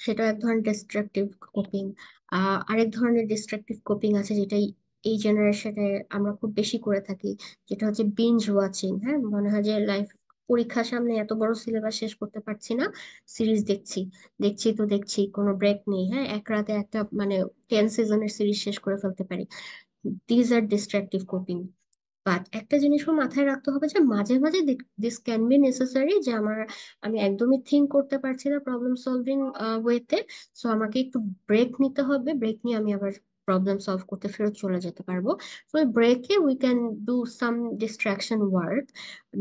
সেটা এক ধরনের ডিস্ট্রাকটিভ কোপিং। আরেক ধরনের ডিস্ট্রাকটিভ কোপিং আছে যেটা এই জেনারেশনে আমরা খুব বেশি করে থাকি, যেটা হচ্ছে বিঞ্জ ওয়াচিং। হ্যাঁ, মনে হয় যে লাইফ, পরীক্ষার সামনে এত বড় সিলেবাস শেষ করতে পারছি না, সিরিজ দেখছি, দেখছি কোনো ব্রেক নেই। হ্যাঁ, এক রাতে একটা মানে 10 সিজনের সিরিজ শেষ করে ফেলতে পারি। These are destructive coping. But একটা জিনিসও মাথায় রাখতে হবে যে মাঝে মাঝে দিস ক্যান বি নেসেসারি, যে আমি একদমই থিঙ্ক করতে পারছি না প্রবলেম সলভিং ওয়েতে, সো আমাকে একটু ব্রেক নিতে হবে, ব্রেক নিয়ে আমি আবার প্রবলেম সলভ করতে ফেরত চলে যেতে পারবো। সো ওই ব্রেকে we can do some distraction work,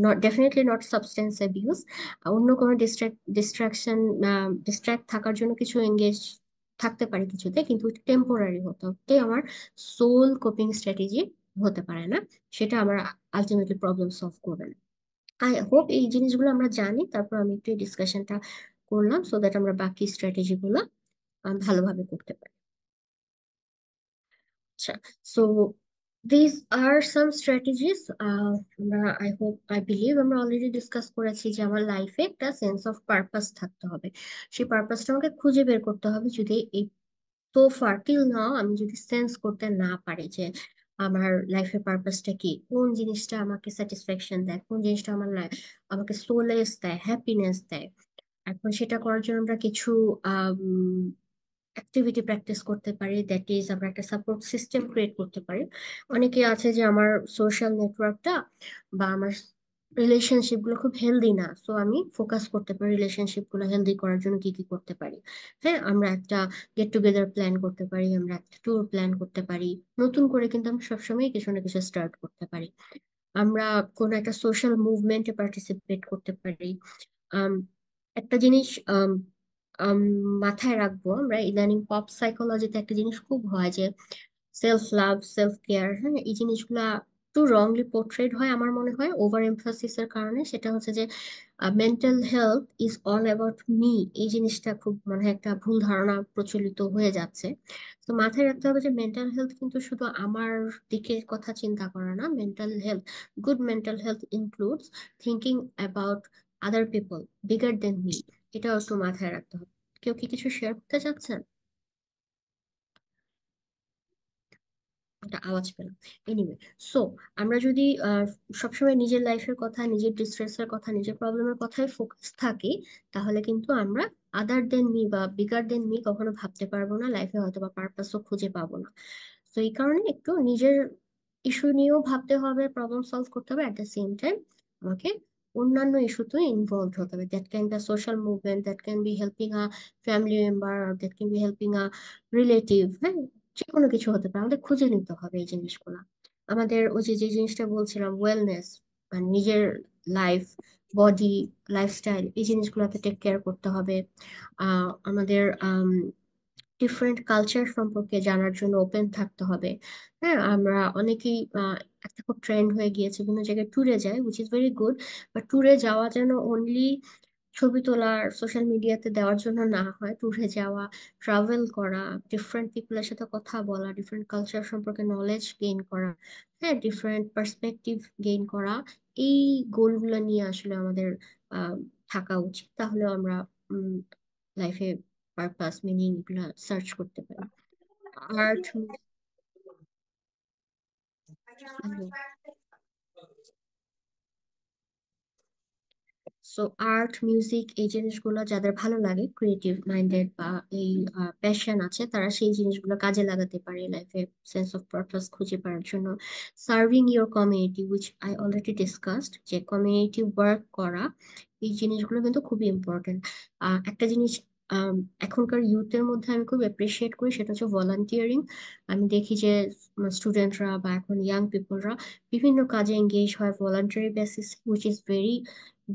not definitely not substance abuse, অন্য কোনো ডিস্ট্রাক্ট থাকার জন্য কিছু এঙ্গেজ থাকতে পারে কিছুতে, কিন্তু টেম্পোরারি হতে হতে আমার সোল কোপিং স্ট্র্যাটেজি হতে পারে না, সেটা আমার আলটিমেটলি প্রবলেম সলভ করবে না। আই হোপ এই জিনিসগুলো আমরা জানি, তারপর আমি একটু ডিসকাশনটা করলাম সো দ্যাট আমরা বাকি স্ট্র্যাটেজি গুলো ভালোভাবে করতে পারি। আচ্ছা, so this are some strategies. আমরা আই বিলিভ আমরা অলরেডি ডিসকাস করেছি যে আমার লাইফে একটা সেন্স অফ পারপাস থাকতে হবে, সেই পারপাসটা আমাকে খুঁজে বের করতে হবে। যদি এই তো ফার টিল নাও আমি যদি সেন্স করতে না পারি যে আমার লাইফের পারপাসটা কি, কোন জিনিসটা আমাকে স্যাটিসফ্যাকশন দেয়, কোন জিনিসটা আমাকে সোলেস দেয়, হ্যাপিনেস দেয়, এখন সেটা করার জন্য আমরা কিছু অ্যাক্টিভিটি প্র্যাকটিস করতে পারি। দ্যাট ইজ আমরা একটা সাপোর্ট সিস্টেম ক্রিয়েট করতে পারি। অনেকে আছে যে আমার সোশ্যাল নেটওয়ার্কটা বা আমার রিলেশনশিপ গুলো খুব হেলদি না, সো আমি ফোকাস করতে পারি রিলেশনশিপ গুলো হেলদি করার জন্য কি কি করতে পারি। হ্যাঁ, আমরা একটা গেট টুগেদার প্ল্যান করতে পারি, আমরা একটা ট্যুর প্ল্যান করতে পারি, নতুন করে কিন্তু আমরা সবসময় কিছু না কিছু স্টার্ট করতে পারি। আমরা কোনো একটা সোশ্যাল মুভমেন্টে পার্টিসিপেট করতে পারি। আম, একটা জিনিস আম, আম, মাথায় রাখবো, আমরা ইদানিং পপ সাইকোলজিতে একটা জিনিস খুব হয় যে সেলফ লাভ, সেলফ কেয়ার, হ্যাঁ, এই জিনিসগুলা একটু রংলি পোর্ট্রেট হয় আমার মনে হয় ওভার এমফাসিসের কারণে। সেটা হচ্ছে যে mental health is all about me, এই জিনিসটা খুব মনে হয় একটা ভুল ধারণা প্রচলিত হয়ে যাচ্ছে। তো মাথায় রাখতে হবে যে মেন্টাল হেলথ কিন্তু শুধু আমার দিকের কথা চিন্তা করা না, mental health, good mental health includes thinking about other people bigger than me, এটাও একটু মাথায় রাখতে হবে। কেউ কি কিছু শেয়ার করতে চাচ্ছেন? একটা আওয়াজ পেলাম। এনিওয়ে, সো আমরা যদি সবসময় নিজের লাইফের কথা, নিজের ডিস্ট্রেসের কথা, নিজের প্রবলেমের কথায় ফোকাস থাকি, তাহলে কিন্তু আমরা আদার দেন মি বা বিগার দেন মি কখনো ভাবতে পারবো না, লাইফে হয়তো বা পারপাসও খুঁজে পাবো না। তো এই কারণে একটু নিজের ইস্যু নিয়েও ভাবতে হবে, প্রবলেম সলভ করতে হবে, অ্যাট দ্য সেম টাইম আমাকে অন্যান্য ইস্যুতেও ইনভলভ হতে হবে। That can B social movement, that can be helping a family member, that can be helping a relative. হ্যাঁ, যে কোনো কিছু হতে পারে, আমাদের খুঁজে নিতে হবে এই জিনিসগুলা। আমাদের ওই যে যে জিনিসটা বলছিলাম ওয়েলনেস, মানে নিজের লাইফ, বডি, লাইফস্টাইল, এই জিনিসগুলোতে টেক কেয়ার করতে হবে। আমাদের ডিফারেন্ট কালচার সম্পর্কে জানার জন্য ওপেন থাকতে হবে। হ্যাঁ, আমরা অনেকেই একটা খুব ট্রেন্ড হয়ে গিয়েছে বিভিন্ন জায়গায় ট্যুরে যায়, which is very good, but ট্যুরে যাওয়া যেন অনলি ছবি তোলার সোশ্যাল মিডিয়াতে দেওয়ার জন্য না হয়। ট্যুরে যাওয়া, ট্রাভেল করা, ডিফারেন্ট পিপলের সাথে কথা বলা, ডিফারেন্ট কালচার সম্পর্কে নলেজ গেইন করা, হ্যাঁ, ডিফারেন্ট পার্সপেক্টিভ গেইন করা, এই গোলগুলো নিয়ে আসলে আমাদের আহ থাকা উচিত। তাহলে আমরা লাইফে পারপাস, মিনিং এগুলা সার্চ করতে পারি। আর্ট, সো আর্ট, মিউজিক, এই জিনিসগুলো যাদের ভালো লাগে, ক্রিয়েটিভ মাইন্ডেড বা এই প্যাশন আছে, তারা সেই জিনিসগুলো কাজে লাগাতে পারে লাইফে সেন্স অফ পারপাস খুঁজে পাওয়ার জন্য। Serving your community, which I already discussed, যে কমিউনিটি ওয়ার্ক করা, এই জিনিসগুলো কিন্তু খুবই ইম্পর্টেন্ট। একটা জিনিস এখনকার ইউথের মধ্যে আমি খুব অ্যাপ্রিসিয়েট করি, সেটা হচ্ছে ভলান্টিয়ারিং। আমি দেখি যে স্টুডেন্টরা বা এখন ইয়াং পিপলরা বিভিন্ন কাজে এঙ্গেজ হয় voluntary basis, which is very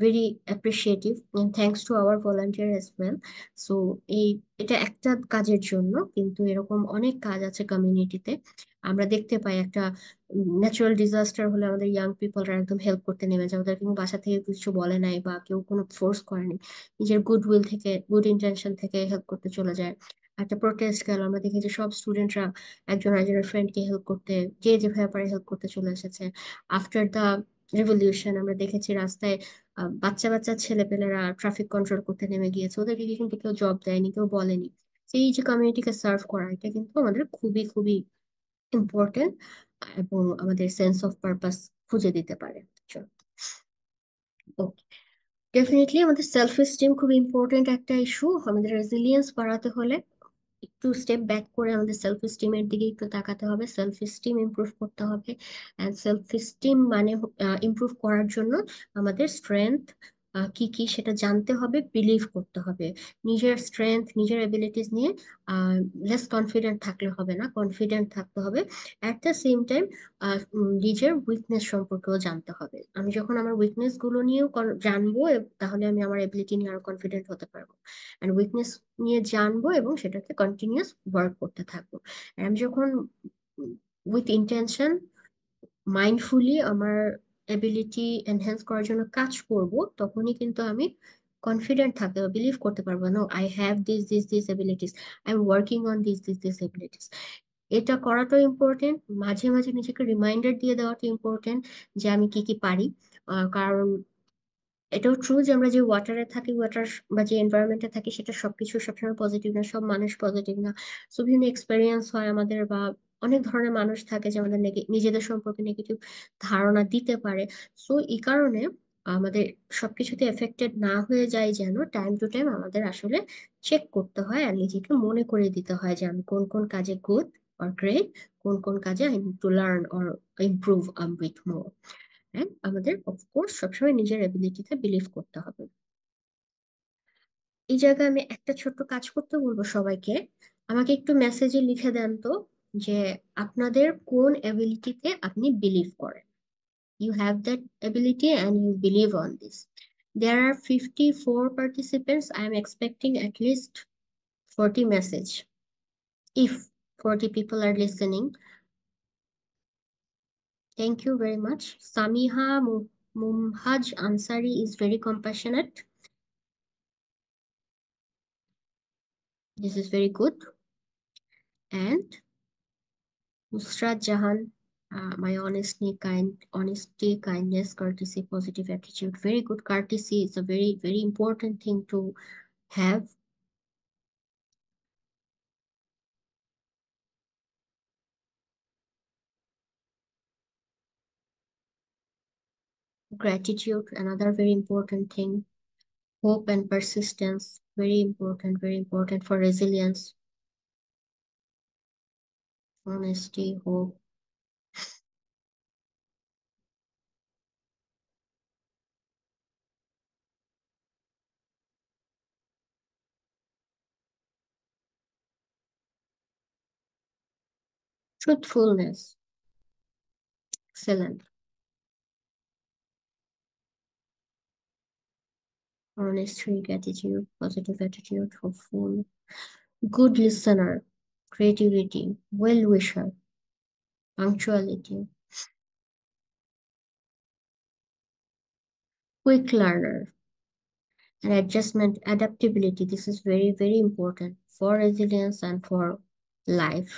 very appreciative, thanks to our volunteer as well. So এটা একটা কাজের জন্য, কিন্তু এরকম অনেক কাজ আছে কমিউনিটিতে। আমরা দেখতে পাই একটা ন্যাচারাল ডিজাস্টার হলে আমাদের ইয়াং পিপলরা একদম হেল্প করতে নেমে যায়, ওদের কিন্তু বাসা থেকে কিছু বলে নাই বা কেউ কোনো ফোর্স করেনি, নিজের গুড উইল থেকে, গুড ইন্টেনশন থেকে হেল্প করতে চলে যায়। একটা প্রোটেস্ট গেল, আমরা দেখি যে সব স্টুডেন্টরা একজন আরেকজনের ফ্রেন্ডকে হেল্প করতে, যে যেভাবে পারে হেল্প করতে চলে এসেছে। আফটার দ্য রেভলিউশন আমরা দেখেছি রাস্তায় বাচ্চা বাচ্চা ছেলেপেলেরা ট্রাফিক কন্ট্রোল করতে নেমে গিয়েছে, ওদেরকে কিন্তু কেউ জব দেয়নি, কেউ বলেনি। তো এই যে কমিউনিটিকে সার্ভ করা, এটা কিন্তু আমাদের খুবই খুবই ইম্পর্টেন্ট এবং আমাদের সেন্স অফ পারপাস খুঁজে দিতে পারে। ওকে, ডেফিনেটলি আমাদের সেলফ এস্টিম খুব ইম্পর্টেন্ট একটা ইস্যু। আমাদের রেজিলিয়েন্স বাড়াতে হলে একটু স্টেপ ব্যাক করে আমাদের সেলফ এস্টিমের দিকে একটু তাকাতে হবে, সেলফ এস্টিম ইমপ্রুভ করতে হবে। অ্যান্ড সেলফ এস্টিম মানে ইমপ্রুভ করার জন্য আমাদের স্ট্রেংথ কি কি সেটা জানতে হবে, বিলিভ করতে হবে। নিজের স্ট্রেংথ, নিজের এবিলিটিস নিয়ে লেস কনফিডেন্ট থাকলে হবে না, কনফিডেন্ট থাকতে হবে। অ্যাট দ্য সেম টাইম নিজের উইকনেস সম্পর্কেও জানতে হবে। আমি যখন আমার উইকনেস গুলো নিয়েও জানবো, তাহলে আমি আমার এবিলিটি নিয়ে আরো কনফিডেন্ট হতে পারবো। অ্যান্ড উইকনেস নিয়ে জানবো এবং সেটাকে কন্টিনিউয়াস ওয়ার্ক করতে থাকবো। আর আমি যখন উইথ ইন্টেনশন, মাইন্ডফুলি আমার এবিলিটি এনহ্যান্স করার জন্য কাজ করব, তখনই কিন্তু আমি কনফিডেন্ট থাকতে পারবো, বিলিভ করতে পারবো, no I have this abilities, I am working on this abilities. এটা করাটাও ইম্পর্টেন্ট, মাঝে মাঝে নিজেকে রিমাইন্ডার দিয়ে দেওয়াটা ইম্পর্টেন্ট যে আমি কি কি পারি। কারণ এটাও ট্রু যে আমরা যে ওয়াটারে থাকি, ওয়াটার বা যে এনভায়রনমেন্টে থাকি, সেটা সবকিছু সবসময় পজিটিভ না, সব মানুষ পজিটিভ না। সো বিভিন্ন এক্সপেরিয়েন্স হয় আমাদের, বা অনেক ধরনের মানুষ থাকে যে আমাদের নিজেদের সম্পর্কে নেগেটিভ ধারণা দিতে পারে। সো এই কারণে আমাদের সবকিছুতে এফেক্টেড না হয়ে যায় যেন, টাইম টু টাইম আমাদের আসলে চেক করতে হয় আর নিজেকে মনে করে দিতে হয় যে আমি কোন কোন কাজে গুড অর গ্রেট, কোন কোন কাজে I need to learn or improve with more. হ্যাঁ, আমাদের অফকোর্স সবসময় নিজের এবিলিটিতে বিলিভ করতে হবে। এই জায়গায় আমি একটা ছোট্ট কাজ করতে বলবো সবাইকে। আমাকে একটু মেসেজে লিখে দেন তো যে আপনাদের কোন এবিলিটিতে আপনি বিলিভ করেন। You have that ability and you believe on this. There are 54 participants. I am expecting at least 40 message. If 40 people are listening, thank you very much. Samiha Mumhaj Ansari is very compassionate. This is very good. And Nusrat Jahan, my honesty, kindness, courtesy, positive attitude. Very good. Courtesy is a very, very important thing to have. Gratitude, another very important thing. Hope and persistence, very important for resilience. Honesty, hope. Truthfulness, excellent. Honesty, gratitude, positive attitude, hopeful. Good listener, creativity, well-wisher, punctuality, quick learner, and adjustment, adaptability. This is very, very important for resilience and for life.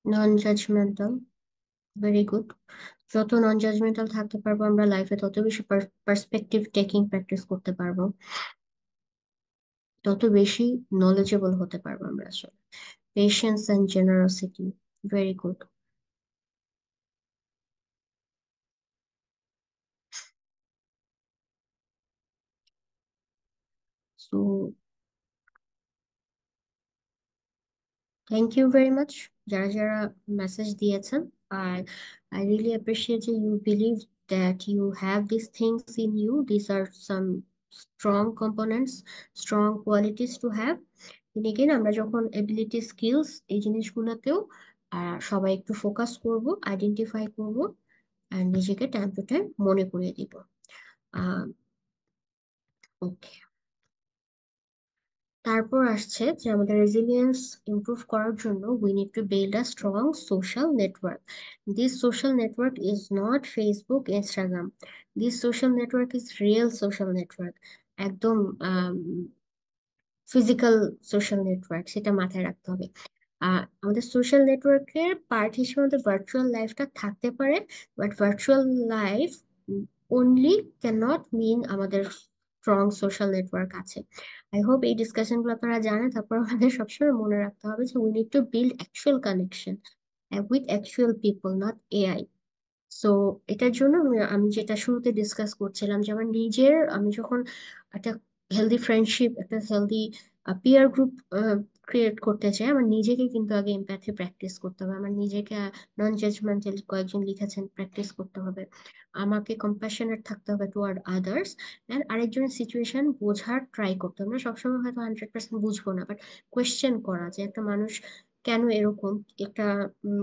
Non-judgmental, very good. যত non judgmental থাকতে পারবো আমরা লাইফে, তত বেশি perspective taking practice করতে পারবো, তত বেশি নলেজেবল হতে পারবো আমরা আসলে। Patience and generosity, very good. So thank you very much যারা যারা মেসেজ দিয়েছেন। আর আই রিয়েলি অ্যাপ্রিসিয়েট যে you believe that you have these things in you. These are some strong components, strong qualities to have. then again আমরা যখন ability, skills, এই জিনিসগুলোতেও সবাই একটু ফোকাস করব, আইডেন্টিফাই করব, আর নিজেকে টাইম টু টাইম মনে করিয়ে দিব। ওকে। তারপর আসছে যে আমাদের রেজিলিয়েন্স ইমপ্রুভ করার জন্য we need to build a strong social network. This social network is not Facebook, Instagram. This social network is real social network, একদম ফিজিক্যাল সোশ্যাল নেটওয়ার্ক, সেটা মাথায় রাখতে হবে। আমাদের সোশ্যাল নেটওয়ার্কের পার্ট হিসেবে আমাদের ভার্চুয়াল লাইফটা থাকতে পারে, but virtual life only can not mean আমাদের স্ট্রং সোশ্যাল নেটওয়ার্ক আছে। আই হোপ এই ডিসকাশন গুলো আপনারা জানেন। তারপর আমাদের সবসময় মনে রাখতে হবে যে we need to build actual connection with actual people, not AI. So এটার জন্য আমি যেটা শুরুতে ডিসকাস করছিলাম যে আমার নিজের, আমি যখন একটা হেলদি ফ্রেন্ডশিপ, একটা হেলদি পিয়ার গ্রুপ ক্রিয়েট করতে চাই, আমার নিজেকে কিন্তু আগে এমপ্যাথি প্র্যাকটিস করতে হবে। আমার নিজেকে নন জাজমেন্টাল, কয়েকজন লিখেছেন, প্র্যাকটিস করতে হবে। আমাকে কম্প্যাশনেট থাকতে হবে টুয়ার্ড আদার্স, অ্যান্ড আরেকজনের সিচুয়েশন বোঝার ট্রাই করতে হবে। আমরা সবসময় হয়তো 100% বুঝবো না, বাট কোয়েশ্চেন করা যে একটা মানুষ কেন এরকম, একটা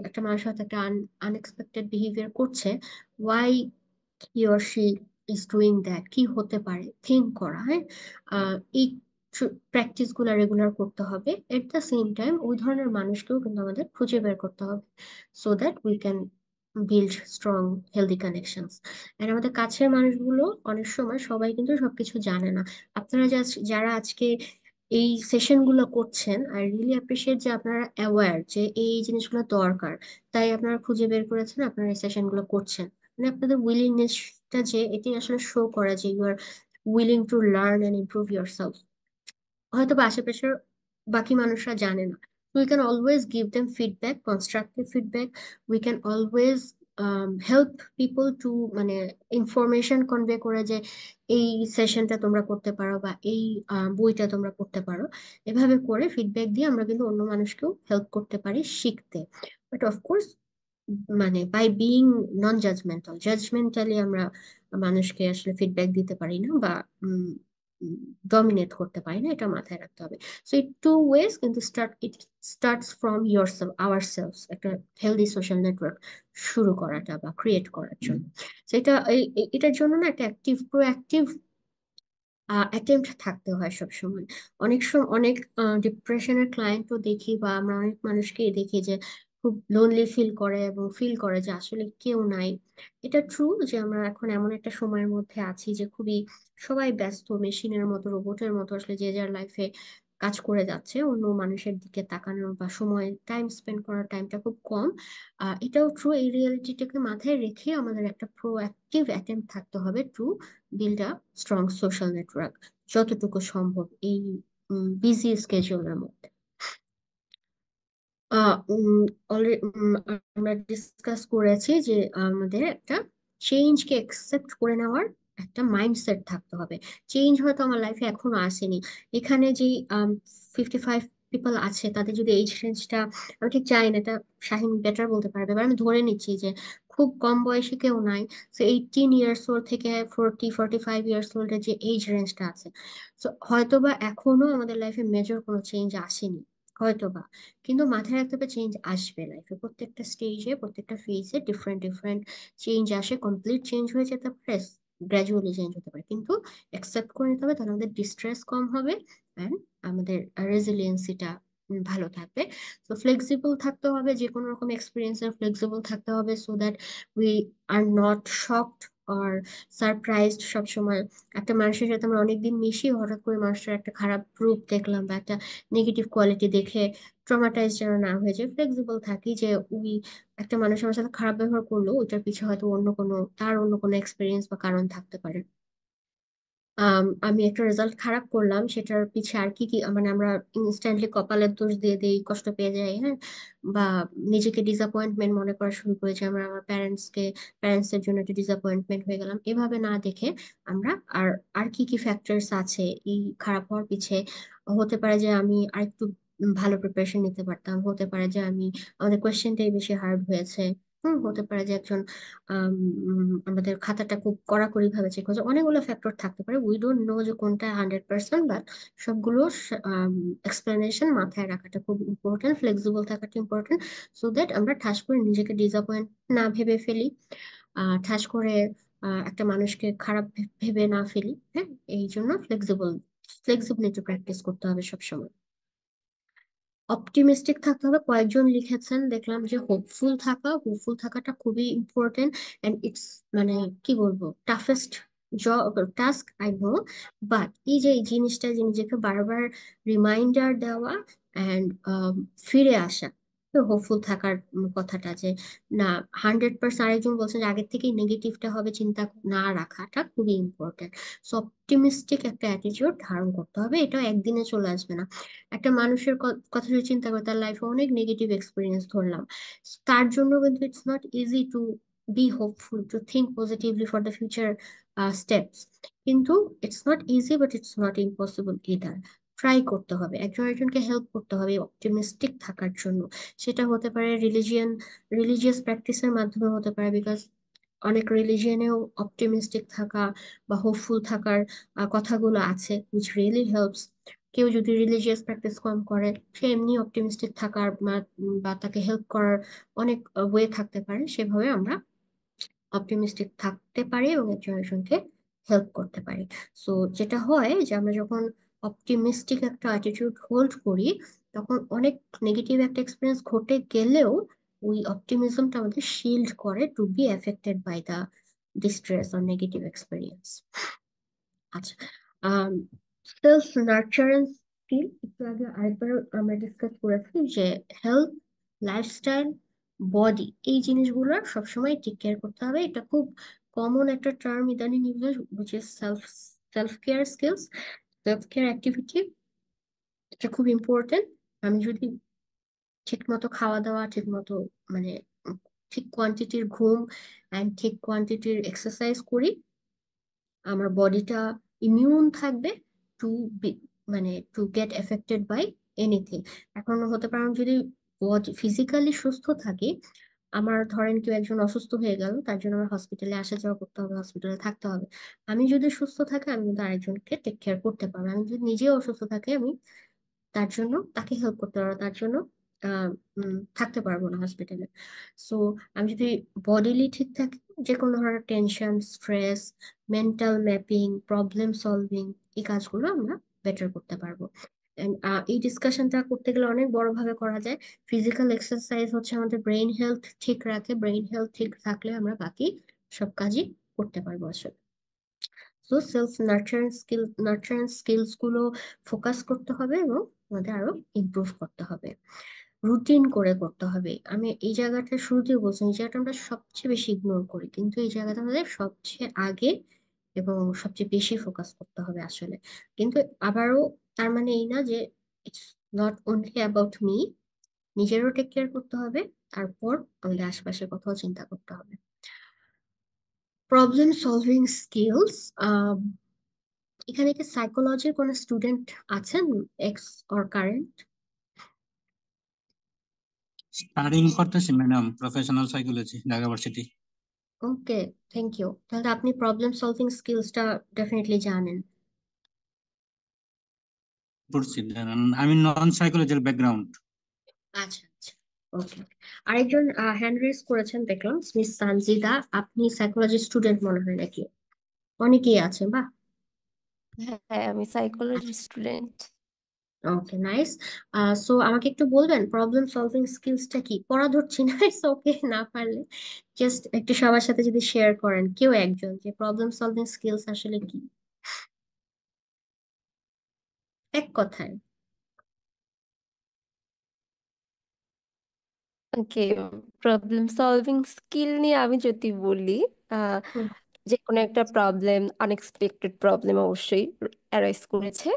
একটা মানুষ হয়তো একটা আনএক্সপেক্টেড বিহেভিয়ার করছে, why he or she is doing that, কি হতে পারে, থিঙ্ক করা। হ্যাঁ, এই প্র্যাকটিস গুলা রেগুলার করতে হবে। এট দ্য সেম টাইম ওই ধরনের মানুষকেও কিন্তু আমাদের খুঁজে বের করতে হবে, so that we can build strong healthy connections. And আমাদের কাছের মানুষগুলো অনেক সময় সবাই কিন্তু সবকিছু জানে না। আপনারা যারা আজকে এই সেশন গুলো করছেন, আই রিয়েলি অ্যাপ্রিসিয়েট যে আপনারা অ্যাওয়্যার যে এই জিনিসগুলো দরকার, তাই আপনারা খুঁজে বের করেছেন, আপনারা এই সেশন গুলো করছেন। মানে আপনাদের উইলিংনেসটা যে এটি আসলে শো করে যে you are willing to learn and improve yourself. হয়তো বা আশেপাশের বাকি মানুষরা জানে না। We can always give them feedback, constructive feedback. We can always help people to, মানে ইনফরমেশন কনভে করে যে এই সেশনটা তোমরা করতে পারো বা এই বইটা তোমরা পড়তে পারো। এভাবে করে ফিডব্যাক দিয়ে আমরা কিন্তু অন্য মানুষকেও হেল্প করতে পারি শিখতে। বাট অফকোর্স মানে বাই বিইং নন জাজমেন্টাল, জাজমেন্টালি আমরা মানুষকে আসলে ফিডব্যাক দিতে পারি না বা ডমিনেট করতে পারি না, এটা মাথায় রাখতে হবে। সো ইট টু ওয়েজ, কিন্তু it starts from your self, our self, একটা হেলদি সোশ্যাল নেটওয়ার্ক শুরু করাটা বা ক্রিয়েট করার জন্য। তো এটার জন্য না একটা অ্যাক্টিভ, প্রোঅ্যাক্টিভ অ্যাটেম্প্ট থাকতে হয় সবসময়। অনেক সময় অনেক ডিপ্রেশনের ক্লায়েন্টও দেখি, বা আমরা অনেক মানুষকেই দেখি যে খুব লোনলি ফিল করে এবং ফিল করে যে আসলে কেউ নাই। এটা ট্রু যে আমরা এখন এমন একটা সময়ের মধ্যে আছি যে খুবই সবাই ব্যস্ত, মেশিনের মতো, রোবটের মতো আসলে যে যার লাইফে কাজ করে যাচ্ছে, অন্য মানুষের দিকে তাকানোর বা সময় টাইম স্পেন্ড করার টাইমটা খুব কম। এটাও ট্রু। এই রিয়েলিটিটাকে মাথায় রেখে আমাদের একটা প্রোঅ্যাক্টিভ অ্যাটেম্প্ট থাকতে হবে to build a strong social network, যতটুকু সম্ভব এই বিজি স্কেজুলের মধ্যে। অলরেডি আমরা ডিসকাস করেছি যে আমাদের একটা চেঞ্জকে একসেপ্ট করে নেওয়ার একটা মাইন্ডসেট থাকতে হবে। চেঞ্জ হয়তো আমার লাইফে এখনো আসেনি। এখানে যে 55 পিপল আছে, তাদের যদি এইজ রেঞ্জটা, আমি ঠিক জানি না, এটা শাহিন বেটার বলতে পারবে, এবার আমি ধরে নিচ্ছি যে খুব কম বয়সী কেউ নাই। তো 18 ইয়ার্স ওল্ড থেকে 45 ইয়ার্স ওল্ডের যে এইজ রেঞ্জটা আছে, তো হয়তোবা এখনো আমাদের লাইফে মেজর কোনো চেঞ্জ আসেনি, হয়তোবা। কিন্তু মাথায় রাখতে হবে চেঞ্জ আসবে লাইফে, প্রত্যেকটা স্টেজে, প্রত্যেকটা ফেজে ডিফারেন্ট ডিফারেন্ট চেঞ্জ আসে। কমপ্লিট চেঞ্জ হয়ে যেতে পারে, গ্রাজুয়ালি চেঞ্জ হতে পারে, কিন্তু অ্যাকসেপ্ট করে নিতে হবে, তাহলে আমাদের ডিস্ট্রেস কম হবে অ্যান্ড আমাদের রেজিলিয়েন্সিটা ভালো থাকবে। তো ফ্লেক্সিবল থাকতে হবে, যে কোনো রকম এক্সপিরিয়েন্সে ফ্লেক্সিবল থাকতে হবে, so that we are not shocked or surprised সবসময়। একটা মানুষের সাথে আমরা অনেকদিন মিশি, হঠাৎ করে মানুষটার একটা খারাপ রূপ দেখলাম বা একটা নেগেটিভ কোয়ালিটি দেখে ট্রমাটাইজ যেন না হয়ে যায়। ফ্লেক্সিবল থাকি যে উই, একটা মানুষ আমার সাথে খারাপ ব্যবহার করলো, ওইটার পিছনে হয়তো অন্য কোনো এক্সপিরিয়েন্স বা কারণ থাকতে পারে। আমি একটা রেজাল্ট খারাপ করলাম, সেটার পিছে আর কি কি, মানে আমরা ইনস্ট্যান্টলি কপালের দোষ দিয়ে দিই, কষ্ট পেয়ে যাই, হ্যাঁ, বা নিজেকে ডিসঅ্যাপয়েন্টমেন্ট মনে করা শুরু করেছি, আমরা আমার প্যারেন্টসের জন্য একটা ডিসঅ্যাপয়েন্টমেন্ট হয়ে গেলাম। এভাবে না দেখে আমরা আর আর কি কি ফ্যাক্টরস আছে এই খারাপ হওয়ার পিছে। হতে পারে যে আমি আরেকটু ভালো প্রিপারেশন নিতে পারতাম, হতে পারে যে আমাদের কোয়েশ্চেনটাই বেশি হার্ড হয়েছে, হতে পারে যে একজন আমাদের খাতাটা খুব কড়াকড়ি ভাবে চেক হচ্ছে। অনেকগুলো ফ্যাক্টর থাকতে পারে, উই ডোন্ট নো যে কোনটা 100%, বাট সবগুলো এক্সপ্লেনেশন মাথায় রাখাটা খুব ইম্পর্টেন্ট, ফ্লেক্সিবল থাকাটা ইম্পর্টেন্ট, সো দ্যাট আমরা ঠাস করে নিজেকে ডিসঅ্যাপয়েন্ট না ভেবে ফেলি, ঠাস করে একটা মানুষকে খারাপ ভেবে না ফেলি। হ্যাঁ, এই জন্য ফ্লেক্সিবল ফ্লেক্সিবিলিটি প্র্যাকটিস করতে হবে সবসময়। অপটিমিস্টিক থাকতে হবে, কয়েকজন লিখেছেন দেখলাম যে হোপফুল থাকাটা খুবই ইম্পর্টেন্ট, এন্ড ইটস মানে কি বলবো toughest task I know, but এই জিনিসটা যে নিজেকে বারবার রিমাইন্ডার দেওয়া অ্যান্ড ফিরে আসা হোপফুল থাকার কথাটা, যে না 100%, আরেকজন বলছেন যে আগের থেকেই নেগেটিভটা হবে চিন্তা না রাখাটা খুবই ইম্পর্টেন্ট। সো অপটিমিস্টিক একটা অ্যাটিটিউড ধারণ করতে হবে, এটা একদিনে চলে আসবে না। একটা মানুষের কথা যদি চিন্তা করে তার লাইফে অনেক নেগেটিভ এক্সপিরিয়েন্স ধরলাম, তার জন্য কিন্তু it's not easy to be hopeful, to think positively for the future steps. কিন্তু it's not easy, but it's not impossible either. Try করতে হবে, একজন একজনকে হেল্প করতে হবে অপটিমিস্টিক থাকার জন্য। সেটা হতে পারে রিলিজিয়াস প্র্যাকটিসের মাধ্যমে হতে পারে, বিকজ অনেক রিলিজিয়নেও অপটিমিস্টিক থাকা বা হোপফুল থাকার কথাগুলো আছে, উইচ রিয়েলি হেল্পস। কেউ যদি রিলিজিয়াস প্র্যাকটিস কম করে, সে এমনি অপটিমিস্টিক থাকার বা তাকে হেল্প করার অনেক ওয়ে থাকতে পারে, সেভাবে আমরা অপটিমিস্টিক থাকতে পারি এবং একজন একজনকে হেল্প করতে পারি। সো যেটা হয় যে আমরা যখন অপটিমিস্টিক একটা অ্যাটিটিউড হোল্ড করি, তখন অনেক নেগেটিভ একটা এক্সপিরিয়েন্স ঘটে গেলেও ওই অপটিমিজমটা আমাদের শিল্ড করে to be affected by the distress or negative experience. আচ্ছা, সেলফ নার্চারেন্স স্কিল একটু আগে আরেকবার আমরা ডিসকাস করেছি যে হেলথ, লাইফস্টাইল, বডি, এই জিনিসগুলো সবসময় টেক কেয়ার করতে হবে। এটা খুব কমন একটা টার্ম ইদানিং use, which is self care skills, self care activity. এটা খুব ইম্পর্টেন্ট। আমি যদি ঠিক মতো খাওয়া দাওয়া, ঠিক মতো মানে উম, ঠিক কোয়ান্টিটির ঘুম অ্যান্ড ঠিক কোয়ান্টিটির এক্সারসাইজ করি, আমার বডিটা ইমিউন থাকবে টু বি মানে to get affected by anything. এখন হতে পারে আমি যদি ফিজিক্যালি সুস্থ থাকি, আমার ধরেন কেউ একজন অসুস্থ হয়ে গেল, তার জন্য আমার হসপিটালে আসা যাওয়া করতে হবে, হসপিটালে থাকতে হবে। আমি যদি সুস্থ থাকি আমি কিন্তু আরেকজনকে টেক কেয়ার করতে পারবো। আমি যদি নিজেও অসুস্থ থাকি, আমি তার জন্য তাকে হেল্প করতে পারবো, তার জন্য থাকতে পারবো না হসপিটালে। সো আমি যদি বডিলি ঠিক থাকি, যে কোনো ধরনের tension, stress, mental mapping, problem solving, এই কাজগুলো আমরা বেটার করতে পারবো। And, এই ডিসকাশনটা করতে গেলে অনেক বড় ভাবে করা যায়। ফিজিক্যাল এক্সারসাইজ হচ্ছে আমাদের ব্রেইন হেলথ ঠিক রাখে, ব্রেইন হেলথ ঠিক থাকলে আমরা বাকি সব কাজই করতে পারবো আসলে। সো সেলফ নার্চারেন্স স্কিলস গুলো ফোকাস করতে হবে এবং আমাদের আরো ইমপ্রুভ করতে হবে, রুটিন করে করতে হবে। আমি এই জায়গাটা শুরুতেই বলছি, এই জায়গাটা আমরা সবচেয়ে বেশি ইগনোর করি, কিন্তু এই জায়গাটা আমাদের সবচেয়ে আগে এবং সবচেয়ে বেশি ফোকাস করতে হবে আসলে। কিন্তু আবারও তার মানে এই না যে it's not only about me, নিজেরও টেক কেয়ার করতে হবে, তারপর আমাদের আশেপাশের কথাও চিন্তা করতে হবে। প্রবলেম সলভিং স্কিলস, এখানে কি সাইকোলজির কোনো স্টুডেন্ট আছেন, এক্স অর কারেন্ট? স্টাডিং করতেছি madam, professional psychology, Dhaka varsity. Okay, thank you. তাহলে আপনি প্রবলেম সলভিং স্কিলসটা ডেফিনেটলি জানেন। পড়ছি, আমি নন সাইকোলজির ব্যাকগ্রাউন্ড। আচ্ছা আচ্ছা, ওকে। আরেকজন হ্যান্ড রেজ করেছেন দেখলাম, মিস সানজিদা, আপনি সাইকোলজি স্টুডেন্ট মনে হয় নাকি? অনেকেই আছে, বাহ। হ্যাঁ, আমি সাইকোলজি স্টুডেন্ট। ওকে, নাইস। সো আমাকে একটু বলবেন প্রবলেম সলভিং স্কিলসটা কি? পড়া ধরছি না, ইটস ওকে, না পারলে জাস্ট একটু সবার সাথে যদি শেয়ার করেন কেউ একজন, যে প্রবলেম সলভিং স্কিলস আসলে কি, এক কথায়। ওকে, প্রবলেম সলভিং স্কিল নিয়ে আমি যদি বলি, আহ, হুম যে কোনো একটা প্রবলেম, আনএক্সপেক্টেড প্রবলেম অবশ্যই অ্যারাইজ করেছে,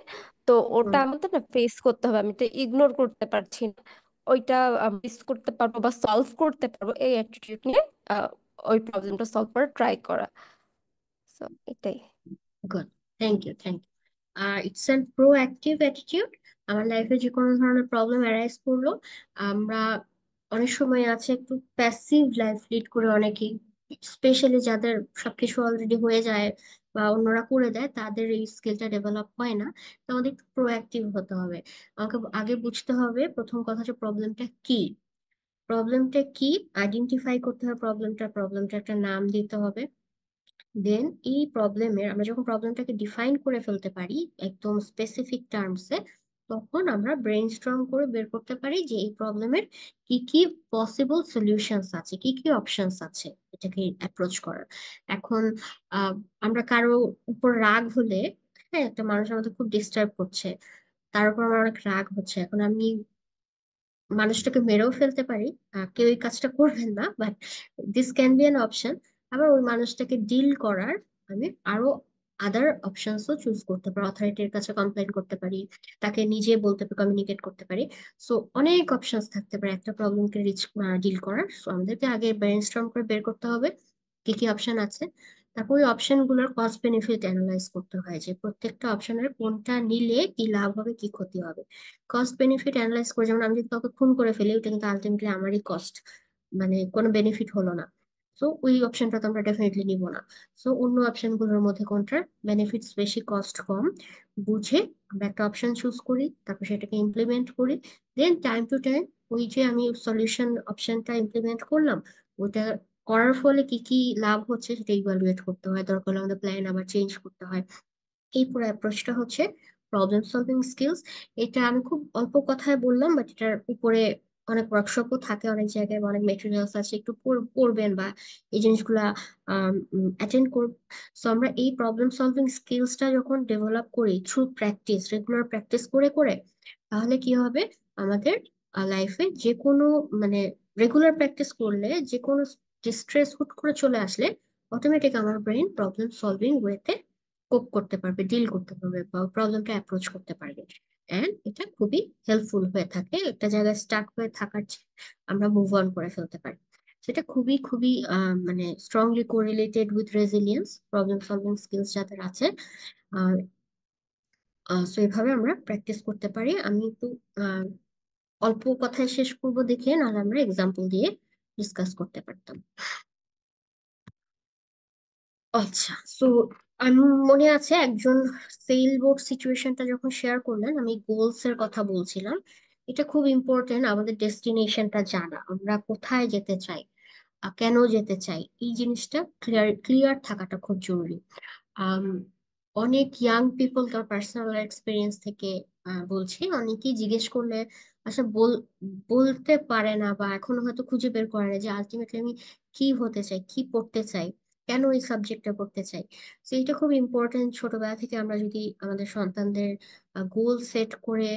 তো ওটা হুম আমাদের না ফেস করতে হবে। আমি তো ইগনোর করতে পারছি না, ওইটা ফেস করতে পারবো বা সলভ করতে পারবো, এই অ্যাটিটিউড নিয়ে আহ, ওই প্রবলেমটা সলভ করার ট্রাই করা। সো এটাই। Good, thank you. It's an proactive attitude. আমার লাইফে যে কোনো ধরনের প্রবলেম অ্যারাইজ করলো, আমরা অনেক সময় আছে একটু প্যাসিভ লাইফ লিড করে অনেকেই, স্পেশালি যাদের সবকিছু অলরেডি হয়ে যায় বা অন্যরা করে দেয়, তাদের এই স্কিলটা ডেভেলপ হয় না। তো আমাদের একটু প্রোঅ্যাক্টিভ হতে হবে। আমাকে আগে বুঝতে হবে প্রথম কথা হচ্ছে প্রবলেমটা কি আইডেন্টিফাই করতে হবে, প্রবলেমটা একটা নাম দিতে হবে। দেন এই প্রবলেমের আমরা যখন প্রবলেমটাকে ডিফাইন করে ফেলতে পারি একদম স্পেসিফিক টার্মসে, তখন আমরা ব্রেইনস্টর্ম করে বের করতে পারি যে এই প্রবলেমের কি কি পসিবল সলিউশনস আছে, কি কি অপশনস আছে এটাকে অ্যাপ্রোচ করার। এখন আহ, আমরা কারো উপর রাগ হলে, হ্যাঁ, একটা মানুষ আমাদের খুব ডিস্টার্ব করছে, তার উপর আমার অনেক রাগ হচ্ছে, এখন আমি মানুষটাকে মেরেও ফেলতে পারি। কেউ এই কাজটা করবেন না, but this can be an option. আবার ওই মানুষটাকে ডিল করার আমি আরো আদার অপশনসও চুজ করতে পারি, অথরিটির কাছে কমপ্লেন করতে পারি, তাকে নিজে বলতে পারি, কমিউনিকেট করতে পারি। সো অনেক অপশনস থাকতে পারে একটা প্রবলেমকে ডিল করার। সো আমাদেরকে আগে ব্রেইনস্টর্ম করে বের করতে হবে কি কি অপশন আছে। তারপর ওই অপশন গুলোর কস্ট বেনিফিট অ্যানালাইজ করতে হয় যে প্রত্যেকটা অপশনের কোনটা নিলে কি লাভ হবে কি ক্ষতি হবে। কস্ট বেনিফিট অ্যানালাইজ করে, যেমন আমি যদি কাউকে খুন করে ফেলি, ওটা কিন্তু আলটিমেটলি আমারই কস্ট, মানে কোনো বেনিফিট হলো না। সো ওই অপশনটা তো আমরা ডেফিনেটলি নিব না। সো অন্য অপশন গুলোর মধ্যে কোনটার বেনিফিটস বেশি কস্ট কম বুঝে আমরা একটা অপশন চুজ করি, তারপর সেটাকে ইমপ্লিমেন্ট করি। দেন টাইম টু টাইম ওই যে আমি সলিউশন অপশনটা ইমপ্লিমেন্ট করলাম, ওটা করার ফলে কি কি লাভ হচ্ছে সেটা ইভালুয়েট করতে হয়, দরকার হলে আমাদের প্ল্যান আবার চেঞ্জ করতে হয়। এই পুরো অ্যাপ্রোচটা হচ্ছে প্রবলেম সলভিং স্কিলস। এটা আমি খুব অল্প কথায় বললাম, বাট এটার উপরে অনেক ওয়ার্কশপও থাকে, অনেক জায়গায় অনেক মেটেরিয়ালস আছে, একটু পড়বেন বা এই জিনিসগুলা অ্যাটেন্ড করবেন। সো আমরা এই প্রবলেম সলভিং স্কিলসটা যখন ডেভেলপ করি থ্রু প্র্যাকটিস, রেগুলার প্র্যাকটিস করে করে, তাহলে কি হবে, আমাদের লাইফে যে কোনো, মানে রেগুলার প্র্যাকটিস করলে যে কোনো স্ট্রেস হুট করে চলে আসলে অটোমেটিক আমার ব্রেন প্রবলেম সলভিং ওয়েতে কোপ করতে পারবে, ডিল করতে পারবে বা প্রবলেমটা অ্যাপ্রোচ করতে পারবে। এন্ড এটা খুবই হেল্পফুল হয়ে থাকে, একটা জায়গায় স্টাক হয়ে থাকার চেয়ে আমরা মুভ অন করে ফেলতে পারি। সেটা খুবই খুবই মানে strongly correlated with resilience, problem solving skills যাদের আছে। আর সো এভাবে আমরা প্র্যাকটিস করতে পারি। আমি একটু আহ, অল্প কথায় শেষ করবো দেখে, নাহলে আমরা এক্সাম্পল দিয়ে ডিসকাস করতে পারতাম। আচ্ছা, সো আমি মনে আছে একজন সেল বোর্ড সিচুয়েশনটা যখন শেয়ার করলেন, আমি গোলস এর কথা বলছিলাম। এটা খুব ইম্পর্টেন্ট আমাদের ডেস্টিনেশনটা জানা, আমরা কোথায় যেতে চাই, কেন যেতে চাই, এই জিনিসটা ক্লিয়ার ক্লিয়ার থাকাটা খুব জরুরি। আম, অনেক ইয়াং পিপল, তার পার্সোনাল এক্সপিরিয়েন্স থেকে বলছি, অনেকেই জিজ্ঞেস করলে আচ্ছা বলতে পারে না বা এখনো হয়তো খুঁজে বের করে না যে আলটিমেটলি আমি কি হতে চাই, কি পড়তে চাই, কেন এই সাবজেক্টটা পড়তে চাই। তো এটা খুব ইম্পর্টেন্ট, ছোটবেলা থেকে আমরা যদি আমাদের সন্তানদের গোল সেট করে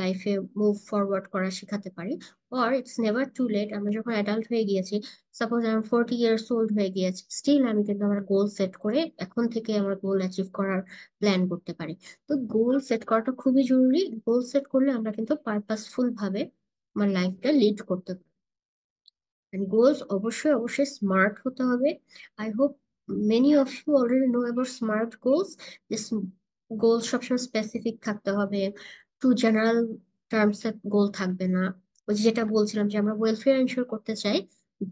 লাইফে মুভ ফরওয়ার্ড করা শেখাতে পারি। Or it's never too late, আমরা যখন অ্যাডাল্ট হয়ে গিয়েছি, সাপোজ আমি 40 ইয়ার্স ওল্ড হয়ে গিয়েছি, স্টিল আমি কিন্তু আমার গোল সেট করে এখন থেকে আমার গোল অ্যাচিভ করার প্ল্যান করতে পারি। তো গোল সেট করাটা খুবই জরুরি। গোল সেট করলে আমরা কিন্তু পারপাসফুল ভাবে আমার লাইফটা লিড করতে পারি। গোলস অবশ্যই অবশ্যই স্মার্ট হতে হবে। I hope many of you already know about smart goals. Goal সবসময় স্পেসিফিক থাকতে হবে, টু জেনারেল টার্মস এর গোল থাকবে না। ওই যে যেটা বলছিলাম যে আমরা ওয়েলফেয়ার এনশিওর করতে চাই,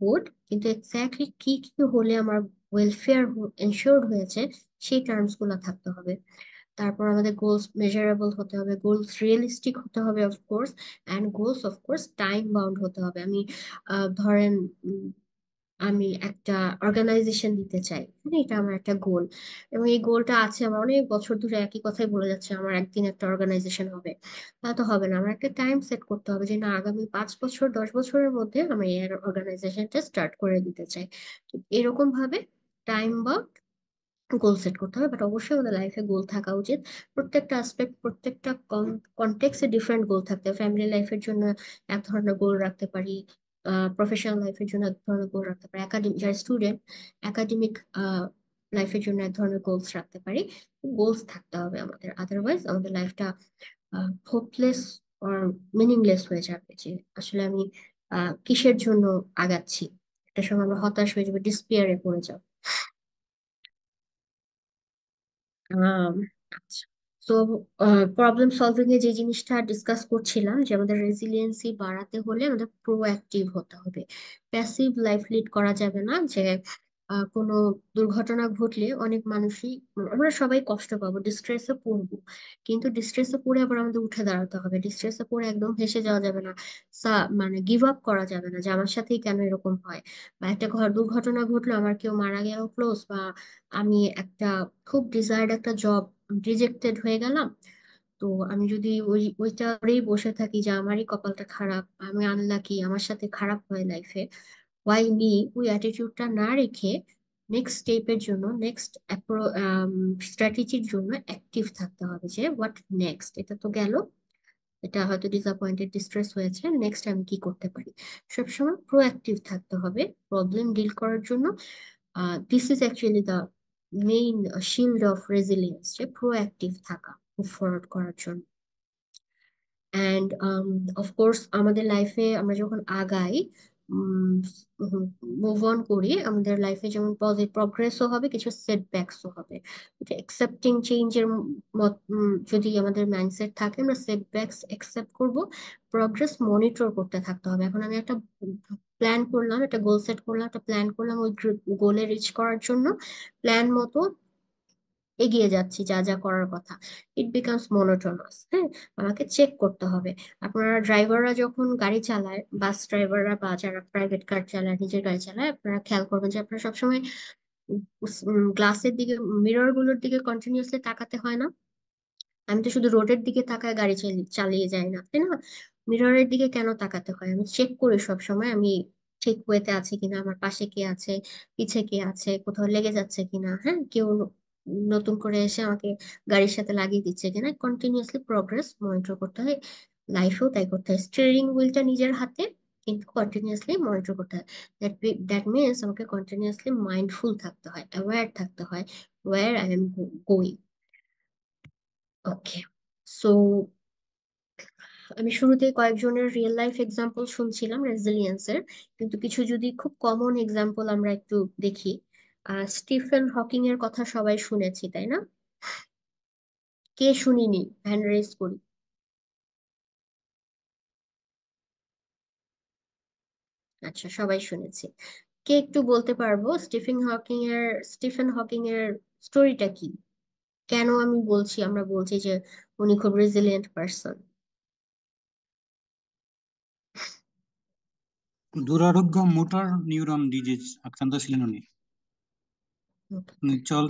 গুড, কিন্তু এক্স্যাক্টলি কি কি হলে আমার ওয়েলফেয়ার এনশিওর্ড হয়েছে সেই টার্মস গুলো থাকতে হবে। তারপর আমাদের গোলস মেজারেবল হতে হবে, গোলস রিয়েলিস্টিক হতে হবে of course, and goals of course time bound হতে হবে। আমি ধরেন আমি একটা অর্গানাইজেশন দিতে চাই, মানে এটা আমার একটা গোল, এবং এই গোলটা আছে আমার অনেক বছর ধরে, একই কথাই বলে যাচ্ছে আমার একদিন একটা অর্গানাইজেশন হবে। তা তো হবে না, আমার একটা টাইম সেট করতে হবে যে না, আগামী 5 বছর 10 বছরের মধ্যে আমি এই অর্গানাইজেশনটা স্টার্ট করে দিতে চাই। তো এরকম ভাবে টাইম বা গোল সেট করতে হবে। বাট অবশ্যই আমাদের লাইফে গোল থাকা উচিত, প্রত্যেকটা আসপেক্ট, প্রত্যেকটা কনটেক্সে ডিফারেন্ট গোল থাকতে হবে। ফ্যামিলি লাইফের জন্য এক ধরনের গোল রাখতে পারি, প্রফেশনাল লাইফের জন্য এক ধরনের গোল রাখতে পারি, একাডেমিক যারা স্টুডেন্ট একাডেমিক লাইফের জন্য এক ধরনের গোলস রাখতে পারি। গোলস থাকতে হবে আমাদের, আদারওয়াইজ আমাদের লাইফটা হোপলেস আর মিনিংলেস হয়ে যাবে, যে আসলে আমি কিসের জন্য আগাচ্ছি। একটা সময় আমরা হতাশ হয়ে যাবো, ডিসপিয়ারে পড়ে যাবো। আম, আচ্ছা, তো প্রবলেম সলভিং এ যে জিনিসটা ডিসকাস করছিলাম যে আমাদের রেজিলিয়েন্সি বাড়াতে হলে আমাদের প্রোঅ্যাক্টিভ হতে হবে, প্যাসিভ লাইফ লিড করা যাবে না, যে কোনো দুর্ঘটনা ঘটলে অনেক মানুষই, আমরা সবাই কষ্ট পাবো, ডিস্ট্রেসে পড়বো, কিন্তু ডিস্ট্রেসে পড়ে আবার আমাদের উঠে দাঁড়াতে হবে। ডিস্ট্রেসে পড়ে একদম হেসে যাওয়া যাবে না, মানে গিভ আপ করা যাবে না যে আমার সাথেই কেন এরকম হয়, বা একটা দুর্ঘটনা ঘটলো, আমার কেউ মারা গেল ক্লোজ, বা আমি একটা খুব ডিজায়ার্ড একটা জব রিজেক্টেড হয়ে গেলাম, তো আমি যদি ওইটা করেই বসে থাকি যে আমারই কপালটা খারাপ, আমি আনলাকি, আমার সাথে খারাপ হয় লাইফে, ওয়াই মি, ওই অ্যাটিটিউডটা না রেখে নেক্সট স্টেপের জন্য, নেক্সট স্ট্র্যাটেজির জন্য অ্যাক্টিভ থাকতে হবে যে হোয়াট নেক্সট, এটা তো গেল, এটা হয়তো ডিসঅ্যাপয়েন্টেড ডিস্ট্রেস হয়েছে, নেক্সট আমি কি করতে পারি। সবসময় প্রোঅ্যাক্টিভ থাকতে হবে প্রবলেম ডিল করার জন্য। This is actually the main shield of resilience, যে প্রোঅ্যাক্টিভ থাকা মুভ ফরওয়ার্ড করার জন্য। অ্যান্ড অফকোর্স আমাদের লাইফে আমরা যখন আগাই, মুভ অন করি, আমাদের লাইফে যেমন পজিটিভ প্রগ্রেসও হবে, কিছু সেটব্যাকসও হবে। অ্যাকসেপ্টিং চেঞ্জের যদি আমাদের মাইন্ডসেট থাকে, আমরা সেটব্যাকস অ্যাকসেপ্ট করব, প্রগ্রেস মনিটর করতে থাকতে হবে। এখন আমি একটা প্ল্যান করলাম, একটা গোল সেট করলাম, একটা প্ল্যান করলাম, ওই গোলে রিচ করার জন্য প্ল্যান মতো এগিয়ে যাচ্ছি যা যা করার কথা, ইট বিকামস মোনোটোনাস। হ্যাঁ, আমাকে চেক করতে হবে। আপনারা ড্রাইভাররা যখন গাড়ি চালায়, বাস ড্রাইভাররা বা যারা প্রাইভেট কার চালায়, নিজের গাড়ি চালায়, আপনারা খেয়াল করবেন যে আপনারা সবসময় গ্লাসের দিকে, মিরর গুলোর দিকে কন্টিনিউয়াসলি তাকাতে হয় না? আমি তো শুধু রোডের দিকে তাকায় গাড়ি চালিয়ে যাই না, তাই না? মিররের দিকে কেন তাকাতে হয়? আমি চেক করি সব সময় আমি ঠিক ওয়েতে আছি কিনা, আমার পাশে কে আছে, পিছে কে আছে, কোথাও লেগে যাচ্ছে কিনা, হ্যাঁ, কেউ নতুন করে এসে আমাকে গাড়ির সাথে লাগিয়ে দিচ্ছে কিনা। কন্টিনিউয়াসলি প্রগ্রেস মনিটর করতে হয়, লাইফেও তাই করতে হয়। স্টিয়ারিং হুইলটা নিজের হাতে, কিন্তু কন্টিনিউয়াসলি মনিটর করতে হয়। দ্যাট মিনস আমাকে কন্টিনিউয়াসলি মাইন্ডফুল থাকতে হয়, অ্যাওয়্যার থাকতে হয় where I am going. Okay, so আমি শুরুতে কয়েকজনের রিয়েল লাইফ এক্সাম্পল শুনছিলাম রেজিলিয়েন্সের, কিন্তু কিছু যদি খুব কমন এক্সাম্পল আমরা একটু দেখি। স্টিফেন হকিং এর কথা সবাই শুনেছি, তাই না? কে শুনিনি হ্যান্ড রেজ করি। আচ্ছা, সবাই শুনেছি। কে একটু বলতে পারবো স্টিফেন হকিং এর স্টোরিটা কি? কেন আমি বলছি, আমরা বলছি যে উনি খুব রেজিলিয়েন্ট পার্সন? দুরারোগ্য মোটর নিউরন ডিজিজ আক্রান্ত ছিলেন উনি। চল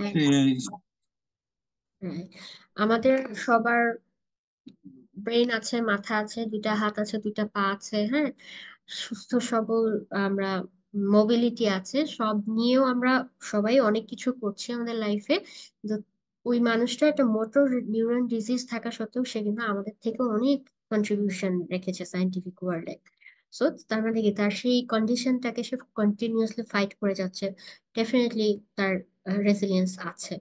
আমাদের সবার ব্রেন আছে, মাথা আছে, দুইটা হাত আছে, দুইটা পা আছে, হ্যাঁ, সুস্থ সবল আমরা, মোবিলিটি আছে, সব নিয়েও আমরা সবাই অনেক কিছু করছি আমাদের লাইফে। ওই মানুষটা একটা মোটর নিউরন ডিজিজ থাকা সত্ত্বেও সে কিন্তু আমাদের থেকে অনেক কন্ট্রিবিউশন রেখেছে সায়েন্টিফিক ওয়ার্ল্ডে। সো তার মানে কি, তার সেই কন্ডিশনটাকে সে কন্টিনিউয়াসলি ফাইট করে যাচ্ছে, ডেফিনেটলি তার রেসিলিয়েন্স আছে।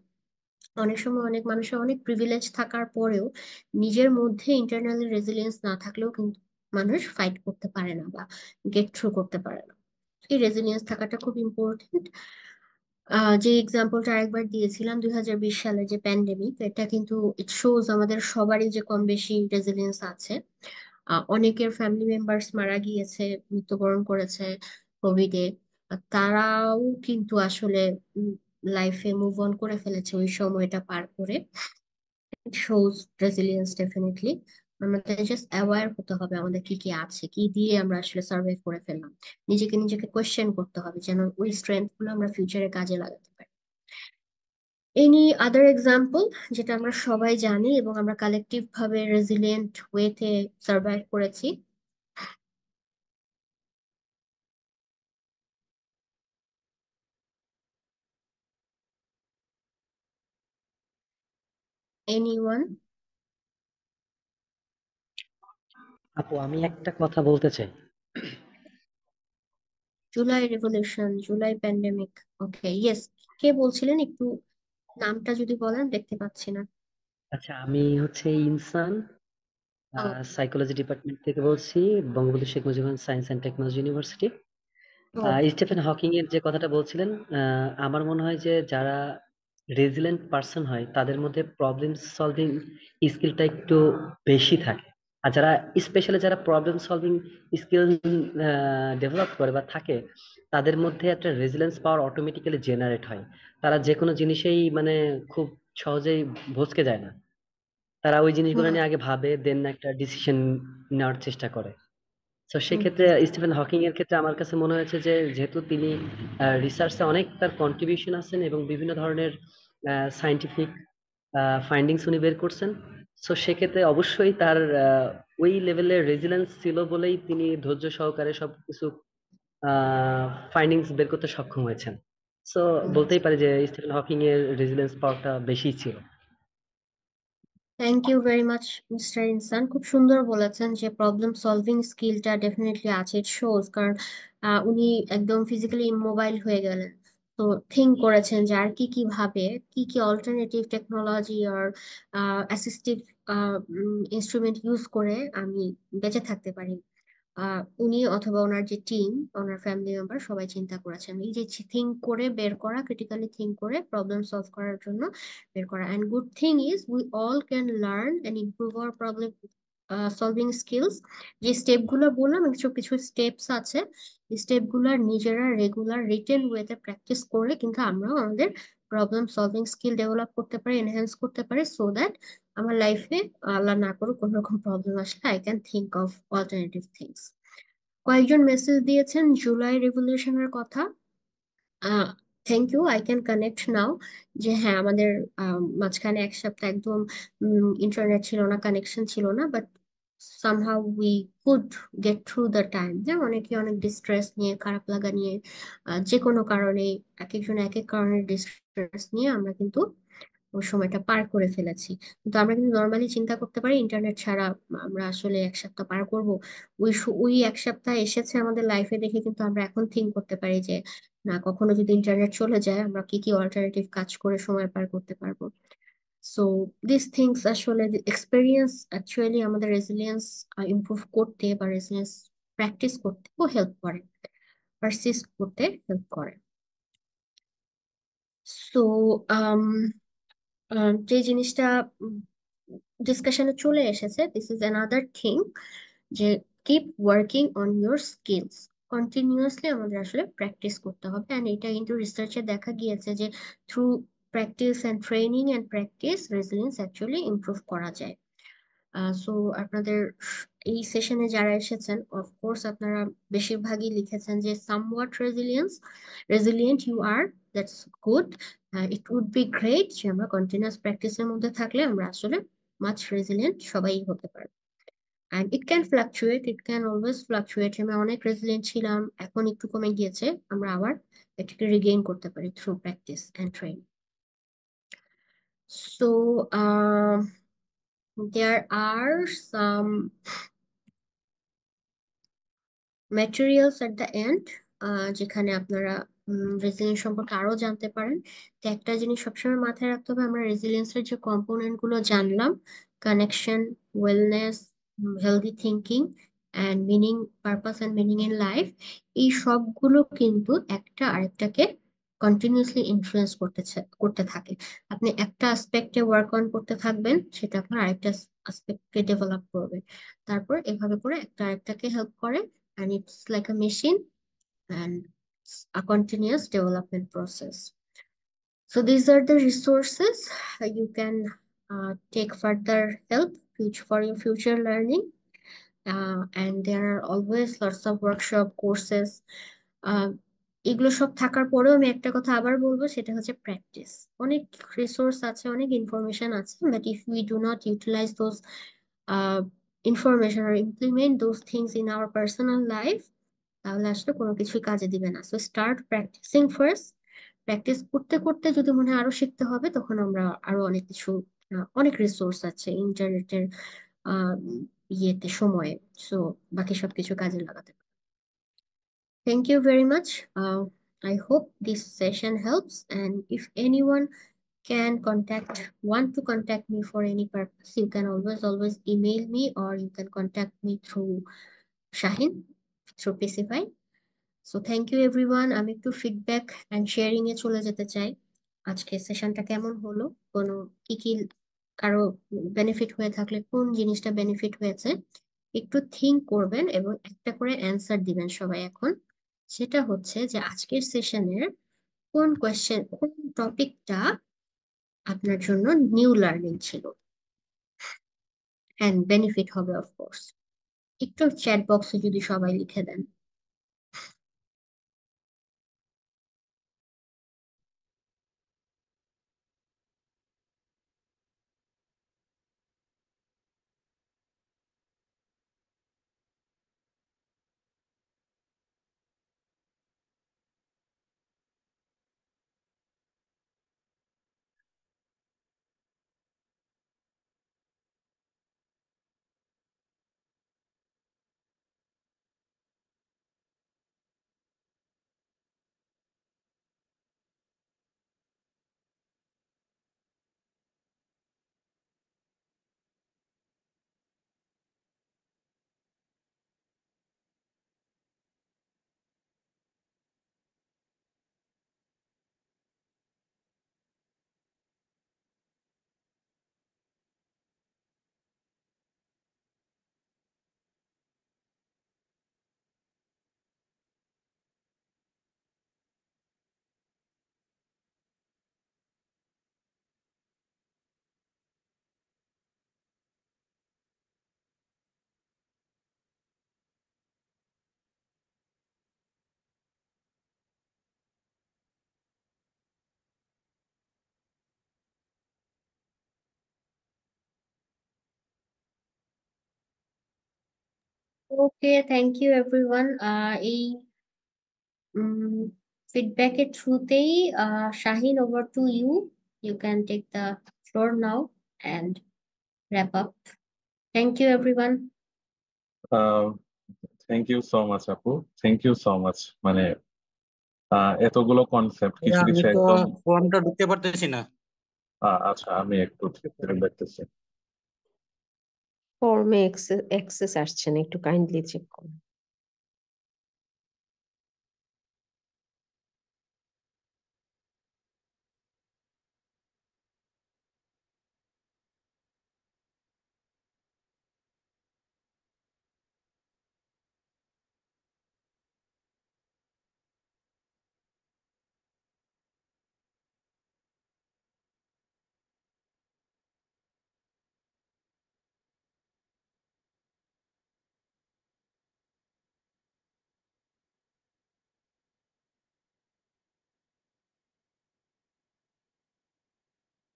অনেক সময় অনেক মানুষের অনেক প্রিভিলেজ থাকার পরেও নিজের মধ্যে ইন্টারনালি রেজিলিয়েন্স না থাকলেও কিন্তু মানুষ ফাইট করতে পারে না বা গেট থ্রু করতে পারে না। এই রেজিলিয়েন্স থাকাটা খুব ইম্পর্টেন্ট। যে এক্সাম্পলটা আরেকবার দিয়েছিলাম 2020 সালে যে প্যান্ডেমিক, এটা কিন্তু ইট শোজ আমাদের সবারই যে কম বেশি রেজিলিয়েন্স আছে। অনেকের ফ্যামিলি মেম্বার্স মারা গিয়েছে, মৃত্যুবরণ করেছে কোভিডে, তারাও কিন্তু আসলে লাইফে মুভ অন করে ফেলেছে ওই সময়টা পার করে। It shows resilience definitely. আমাদের জাস্ট অ্যাওয়্যার হতে হবে আমাদের কি কি আছে, কি দিয়ে আমরা আসলে সার্ভাইভ করে ফেললাম। নিজেকে কোয়েশ্চেন করতে হবে যেন ওই স্ট্রেংথ গুলো আমরা ফিউচারে কাজে লাগাতে পারি। এনি আদার এক্সাম্পল যেটা আমরা সবাই জানি এবং আমরা কালেকটিভ ভাবে রেজিলিয়েন্ট ওয়েতে সার্ভাইভ করেছি? এনিওয়ান? আপু আমি একটা কথা বলতে চাই। জুলাই রেভলিউশন, জুলাই প্যান্ডেমিক, ওকে, ইয়েস। কে বলছিলেন একটু নামটা যদি বলেন, দেখতে পাচ্ছি না। আচ্ছা আমি হচ্ছে ইনসান ও, সাইকোলজি ডিপার্টমেন্ট থেকে বলছি, Bangabandhu Sheikh Mujibur science and technology university. Okay. Stephen Hawking এর যে কথাটা বলছিলেন, আমার মনে হয় যে যারা রেজিলেন্ট পার্সন হয় তাদের মধ্যে প্রবলেম সলভিং স্কিলটা একটু বেশি থাকে। আর যারা স্পেশালি যারা প্রবলেম সলভিং স্কিল ডেভেলপ করে বা থাকে, তাদের মধ্যে একটা রেজিলিয়েন্স পাওয়ার অটোমেটিক্যালি জেনারেট হয়। তারা যে কোনো জিনিসেই মানে খুব সহজেই ভচকে যায় না। তারা ওই জিনিসগুলো হুম নিয়ে আগে ভাবে, দেন একটা ডিসিশন নেওয়ার চেষ্টা করে। তো হুম সেক্ষেত্রে স্টিফেন হকিং এর ক্ষেত্রে আমার কাছে মনে হয়েছে যে যেহেতু তিনি রিসার্চে অনেক তার কন্ট্রিবিউশন আছেন এবং বিভিন্ন ধরনের সায়েন্টিফিক ফাইন্ডিংস উনি বের করছেন, সো সেক্ষেত্রে অবশ্যই তার ওই লেভেলের রেজিলেন্স ছিল বলেই তিনি ধৈর্য সহকারে সবকিছু ফাইন্ডিংস বের করতে সক্ষম হয়েছেন। সো হুম বলতেই পারি যে স্টিফেন হকিং এর রেজিলেন্স পাওয়ারটা বেশি ছিল। Thank you very much mister Insan, খুব সুন্দর বলেছেন যে প্রবলেম সলভিং স্কিলটা ডেফিনেটলি আছে, ইট শোজ। কারণ উনি একদম ফিজিক্যালি ইমোবাইল হয়ে গেলেন, তো থিঙ্ক করেছেন যে আর কি কি ভাবে, কি কি অল্টারনেটিভ টেকনোলজি আর অ্যাসিস্টিভ ইনস্ট্রুমেন্ট ইউজ করে আমি বেঁচে থাকতে পারি। উনি অথবা ওনার যে টিম, ওনার ফ্যামিলি মেম্বার সবাই চিন্তা করেছেন এই যে থিঙ্ক করে বের করা, ক্রিটিক্যালি থিঙ্ক করে প্রবলেম সলভ করার জন্য বের করা। And good thing is we all can learn and improve hour problem solving skills. যে স্টেপ গুলো বললাম, কিছু কিছু স্টেপস আছে, স্টেপ গুলার নিজেরা রেগুলার রিটেন ওয়েতে প্র্যাকটিস করে কিন্তু আমরাও আমাদের প্রবলেম সলভিং স্কিল ডেভেলপ করতে পারি, এনহ্যান্স করতে পারি, সো দ্যাট আমার লাইফে আল্লাহ না করুক কোনো রকম প্রবলেম আসলে I can think of alternative things. কয়েকজন মেসেজ দিয়েছেন জুলাই রেভলিউশনের কথা। Thank you, I can connect now. যে হ্যাঁ, আমাদের মাঝখানে এক সপ্তাহ একদম ইন্টারনেট ছিল না, কানেকশন ছিল না, but somehow we could get through the time. যে অনেকে অনেক ডিস্ট্রেস নিয়ে, খারাপ লাগা নিয়ে, যে কোনো কারণে, এক একজন এক এক কারণে ডিস্ট্রেস নিয়ে আমরা কিন্তু ওই সময়টা পার করে ফেলেছি। কিন্তু আমরা কিন্তু নর্মালি চিন্তা করতে পারি ইন্টারনেট ছাড়া আমরা আসলে এক সপ্তাহ পার করব। ওই এক সপ্তাহ এসেছে আমাদের লাইফে দেখে কিন্তু আমরা এখন থিঙ্ক করতে পারি যে না, কখনো যদি ইন্টারনেট চলে যায় আমরা কি কি অল্টারনেটিভ কাজ করে সময় পার করতে পারবো। সো দিস থিংস আসলে এক্সপেরিয়েন্স অ্যাকচুয়ালি আমাদের রেজিলিয়েন্স ইমপ্রুভ করতে বা রেজিলিয়েন্স প্র্যাকটিস করতেও হেল্প করে, পারসিস্ট করতে হেল্প করে। সো যে জিনিসটা ডিসকাশনে চলে এসেছে, দিস ইজ অ্যানাদার থিং, যে keep working on your skills. Continuously আমাদের আসলে প্র্যাকটিস করতে হবে, অ্যান্ড এটা কিন্তু রিসার্চে দেখা গিয়েছে যে through practice and training and practice resilience actually improve করা যায়। সো আপনাদের এই সেশনে যারা এসেছেন, অফকোর্স আপনারা বেশিরভাগই লিখেছেন যে somewhat resilient you are, that's good. It would be great যে আমরা কন্টিনিউয়াস প্র্যাকটিসের মধ্যে থাকলে আমরা আসলে মাচ রেজিলিয়েন্ট সবাই হতে পারবো। And it can fluctuate, it can always fluctuate. আমি অনেক রেজিলিয়েন্ট ছিলাম, এখন একটু কমে গিয়েছে, আমরা আবার এটাকে রিগেইন করতে পারি through practice and training. So there are some materials at the end, যেখানে আপনারা রেজিলিয়েন্স সম্পর্কে আরো জানতে পারেন। তো একটা জিনিস সবসময় মাথায় রাখতে হবে, আমরা রেজিলিয়েন্সের যে কম্পোনেন্ট গুলো জানলাম, connection, wellness, healthy thinking and meaning, purpose and meaning in life, এই সবগুলো কিন্তু একটা আরেকটাকে কন্টিনিউয়াসলি ইনফ্লুয়েন্স করতে থাকে। আপনি একটা আসপেক্টে ওয়ার্ক অন করতে থাকবেন, সেটা আপনার আরেকটা আসপেক্টকে ডেভেলপ করবে, তারপর এভাবে করে একটা আরেকটাকে হেল্প করে, and it's like a machine and a continuous development process. So these are the resources you can take further help for your future learning. And there are always lots of workshop courses. এগুলো সব থাকার পরেও আমি একটা কথা আবার বলবো, সেটা হচ্ছে প্র্যাকটিস। অনেক রিসোর্স আছে, অনেক ইনফরমেশন আছে, but if we do not utilise those information or implement those things in our personal life, তাহলে আসলে কোনো কিছুই কাজে দিবে না। So start practising first. Practice করতে করতে যদি মনে হয় আরো শিখতে হবে, তখন আমরা আরো অনেক কিছু, অনেক রিসোর্স আছে ইন্টারনেটের ইয়েতে, সময়ে। সো বাকি সবকিছু কাজে লাগাতে পারি। Thank you very much. I hope this session helps, and if anyone want to contact me for any purpose, you can always email me, or you can contact me through Shahin, through Pacify. So thank you everyone. আমি একটু feedback and sharing এ চলে যেতে চাই। আজকে সেশনটা কেমন হলো, কোনো কি কি কারো বেনিফিট হয়ে থাকলে কোন জিনিসটা বেনিফিট হয়েছে একটু থিঙ্ক করবেন এবং একটা করে অ্যান্সার দিবেন সবাই এখন। সেটা হচ্ছে যে আজকের সেশনের কোন টপিকটা আপনার জন্য নিউ লার্নিং ছিল অ্যান্ড বেনিফিট হবে অফকোর্স। একটু চ্যাট বক্সে যদি সবাই লিখে দেন। Okay, thank you everyone. এই ফিডব্যাকের থ্রুতেই Shahin, over to you. You can take the floor now and wrap up. Thank you, everyone. Thank you so much আপু, থ্যাংক ইউ সো মাচ। মানে এতগুলো কনসেপ্ট, কিছু আমি কিছু তো একদম ফর্মটা ঢুকতে পারতেছি না। আচ্ছা, আমি একটু দেখতেছি। ফর্মে অ্যাক্সেস আসছে না, একটু কাইন্ডলি চেক করুন।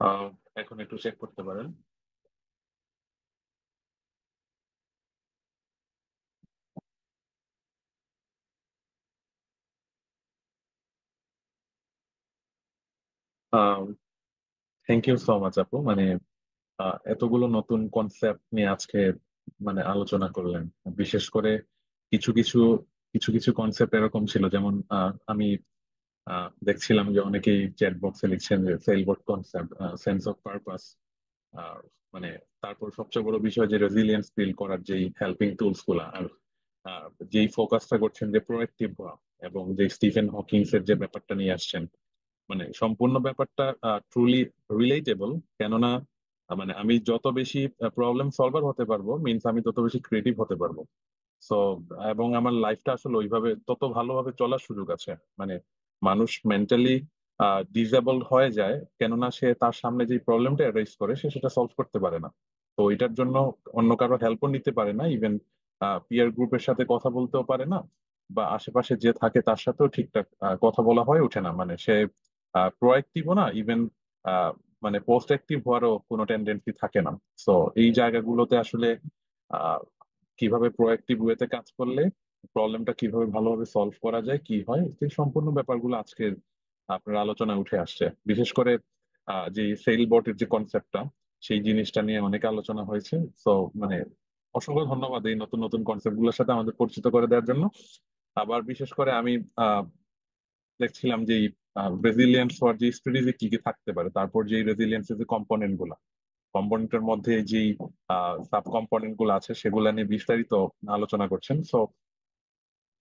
আহ, এখন একটু চেক করতে পারেন। থ্যাংক ইউ সো মাচ আপু। মানে এতগুলো নতুন কনসেপ্ট নিয়ে আজকে মানে আলোচনা করলেন। বিশেষ করে কিছু কিছু কিছু কিছু কনসেপ্ট এরকম ছিল, যেমন আমি দেখছিলাম যে অনেকেই চ্যাট বক্সে লিখছেন যে সেলবোর্ড কনসেপ্ট, সেন্স অফ পারপাস, মানে তারপর সবচেয়ে বড় বিষয় যে রেজিলিয়েন্স বিল্ড করার যেই হেল্পিং টুলস গুলা, আর যেই ফোকাসটা করছেন যে প্রোয়েক্টিভ হওয়া, এবং যে স্টিফেন হকিংস এর যে ব্যাপারটা নিয়ে আসছেন, মানে সম্পূর্ণ ব্যাপারটা ট্রুলি রিলেটেবল। কেননা মানে আমি যত বেশি প্রবলেম সলভার হতে পারবো, মিনস আমি তত বেশি ক্রিয়েটিভ হতে পারবো। সো এবং আমার লাইফটা আসলে ওইভাবে তত ভালোভাবে চলার সুযোগ আছে। মানে মানুষ মেন্টালি ডিসেবলড হয়ে যায় কেননা সে তার সামনে যে প্রবলেমটা অ্যারাইজ করে সে সেটা সলভ করতে পারে না। তো এটার জন্য অন্য কারো হেল্পও নিতে পারে না, ইভেন পিয়ার গ্রুপের সাথে কথা বলতেও পারে না, বা আশেপাশে যে থাকে তার সাথেও ঠিকঠাক কথা বলা হয়ে ওঠে না। মানে সে প্রোয়াক্টিভও না, ইভেন মানে পোস্ট অ্যাক্টিভ হওয়ারও কোনো টেন্ডেন্সি থাকে না। সো এই জায়গাগুলোতে আসলে আহ, কিভাবে প্রোঅ্যাক্টিভ ওয়েতে কাজ করলে প্রবলেমটা কিভাবে ভালোভাবে সলভ করা যায়, কি হয়, সেই সম্পূর্ণ ব্যাপারগুলো আজকে আপনার আলোচনায় উঠে আসছে। বিশেষ করে যে সেল বটের যে কনসেপ্টটা, সেই জিনিসটা নিয়ে অনেক আলোচনা হয়েছে। তো মানে অসংখ্য ধন্যবাদ এই নতুন নতুন কনসেপ্ট গুলোর সাথে আমাদের পরিচিত করে দেওয়ার জন্য। আবার বিশেষ করে আমি আহ দেখছিলাম যে রেজিলিয়েন্স হওয়ার যে স্ট্র্যাটেজি কি কি থাকতে পারে, তারপর যে রেজিলিয়েন্সের যে কম্পোনেন্ট গুলা, কম্পোনেন্টের মধ্যে যেই সাব কম্পোনেন্ট গুলো আছে সেগুলা নিয়ে বিস্তারিত আলোচনা করছেন। সো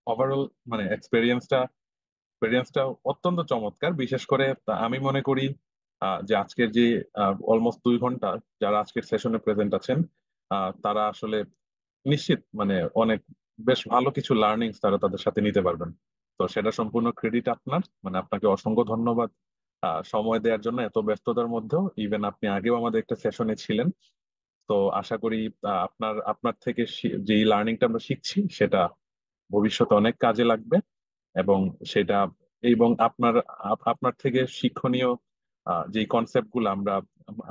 ওভারঅল মানে এক্সপেরিয়েন্সটা অত্যন্ত চমৎকার। বিশেষ করে আমি মনে করি যে আজকের যে অলমোস্ট 2 ঘন্টা যারা আজকের সেশনে প্রেজেন্ট আছেন, তারা আসলে নিশ্চিত মানে অনেক বেশ ভালো কিছু লার্নিংস তারা তাদের সাথে নিতে পারবেন। তো সেটা সম্পূর্ণ ক্রেডিট আপনার, মানে আপনাকে অসংখ্য ধন্যবাদ সময় দেওয়ার জন্য এত ব্যস্ততার মধ্যেও। ইভেন আপনি আগেও আমাদের একটা সেশনে ছিলেন। তো আশা করি আপনার আপনার থেকে যে লার্নিংটা আমরা শিখছি সেটা ভবিষ্যতে অনেক কাজে লাগবে, এবং সেটা এবং আপনার থেকে শিক্ষণীয় যে কনসেপ্ট গুলো আমরা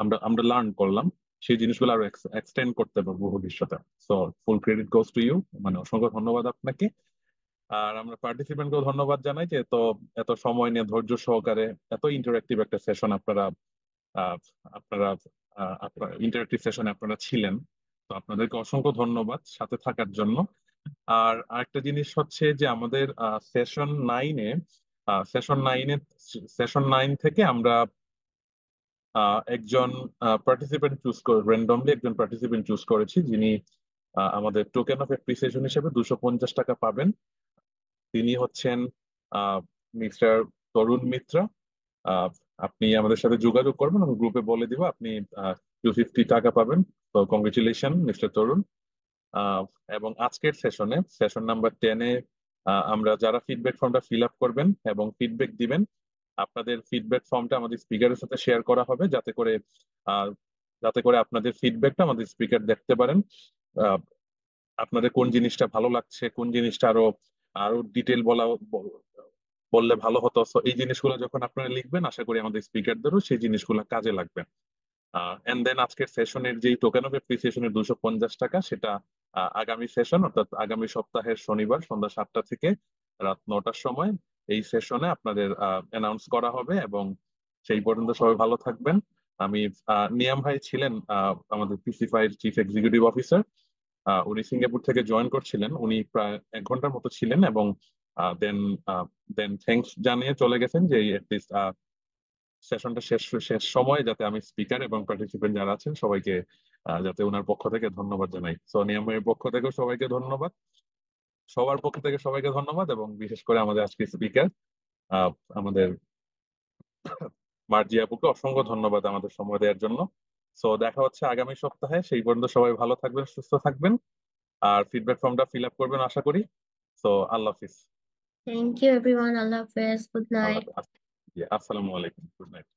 আমরা আমরা লার্ন করলাম সেই জিনিসগুলো আরো এক্সটেন্ড করতে পারবো ভবিষ্যতে। So full credit goes to you, মানে অসংখ্য ধন্যবাদ আপনাকে। আর আমরা পার্টিসিপেন্টকেও ধন্যবাদ জানাই যে এত এত সময় নিয়ে ধৈর্য সহকারে এত ইন্টারেক্টিভ একটা সেশন আপনারা আহ, আপনারা আপনার ইন্টারেক্টিভ সেশনে আপনারা ছিলেন। তো আপনাদেরকে অসংখ্য ধন্যবাদ সাথে থাকার জন্য। আর আরেকটা জিনিস হচ্ছে যে আমাদের সেশন 9 সেশন 9 থেকে আমরা একজন পার্টিসিপেন্ট চুজ করে র্যান্ডমলি একজন পার্টিসিপেন্ট চুজ করেছি, যিনি আমাদের টোকেন অফ অ্যাপ্রিসিয়েশন হিসেবে 250 টাকা পাবেন। তিনি হচ্ছেন মিস্টার তরুণ মিত্রা। আহ, আপনি আমাদের সাথে যোগাযোগ করবেন, আমি গ্রুপে বলে দিব, আপনি 250 টাকা পাবেন। তো কংগ্রেচুলেশন মিস্টার তরুণ। আহ, এবং আজকের সেশন নাম্বার 10-এ আমরা যারা ফিডব্যাক ফর্মটা ফিল আপ করবেন এবং ফিডব্যাক দিবেন, আপনাদের ফিডব্যাক ফর্মটা আমাদের স্পিকারের সাথে শেয়ার করা হবে, আহ, যাতে করে আপনাদের ফিডব্যাকটা আমাদের স্পিকার দেখতে পারেন। আহ, আপনাদের কোন জিনিসটা ভালো লাগছে, কোন জিনিসটা আরো আরো ডিটেল বললে ভালো হতো। So এই জিনিসগুলো যখন আপনারা লিখবেন, আশা করি আমাদের স্পিকারদেরও সেই জিনিসগুলো কাজে লাগবে। এন্ড দেন আজকের সেশনের যে টোকেন অফ অ্যাপ্রিসিয়েশনের 250 টাকা, সেটা আগামী সেশন অর্থাৎ আগামী সপ্তাহের শনিবার সন্ধ্যা 7টা থেকে রাত 9টার সময় এই সেশনে আপনাদের অ্যানাউন্স করা হবে। এবং সেই পর্যন্ত সবাই ভালো থাকবেন। আমি নিয়াম ভাই ছিলেন আমাদের পিসিফাই চিফ এক্সিকিউটিভ অফিসার। উনি সিঙ্গাপুর থেকে জয়েন করছিলেন, উনি প্রায় 1 ঘন্টার মতো ছিলেন এবং দেন দেন থ্যাঙ্কস জানিয়ে চলে গেছেন যে এটলিস্ট সেশনটা শেষ শেষ সময় যাতে আমি স্পিকার এবং পার্টিসিপেন্ট যারা আছেন সবাইকে যাতে ওনার পক্ষ থেকে ধন্যবাদ জানাই। সো নিয়মের পক্ষ থেকেও সবাইকে ধন্যবাদ, সবার পক্ষ থেকে সবাইকে ধন্যবাদ, এবং বিশেষ করে আমাদের আজকে স্পিকার আমাদের মার্জি আপুকে অসংখ্য ধন্যবাদ আমাদের সময় দেওয়ার জন্য। সো দেখা হচ্ছে আগামী সপ্তাহে, সেই পর্যন্ত সবাই ভালো থাকবেন, সুস্থ থাকবেন, আর ফিডব্যাক ফর্মটা ফিল আপ করবেন আশা করি। সো আল্লাহ হাফিজ। থ্যাংক ইউ এভরিওয়ান, আল্লাহ হাফেজ, গুড আল্লাহ নাইট। হাফিজ। আসসালামু আলাইকুম, গুড নাইট।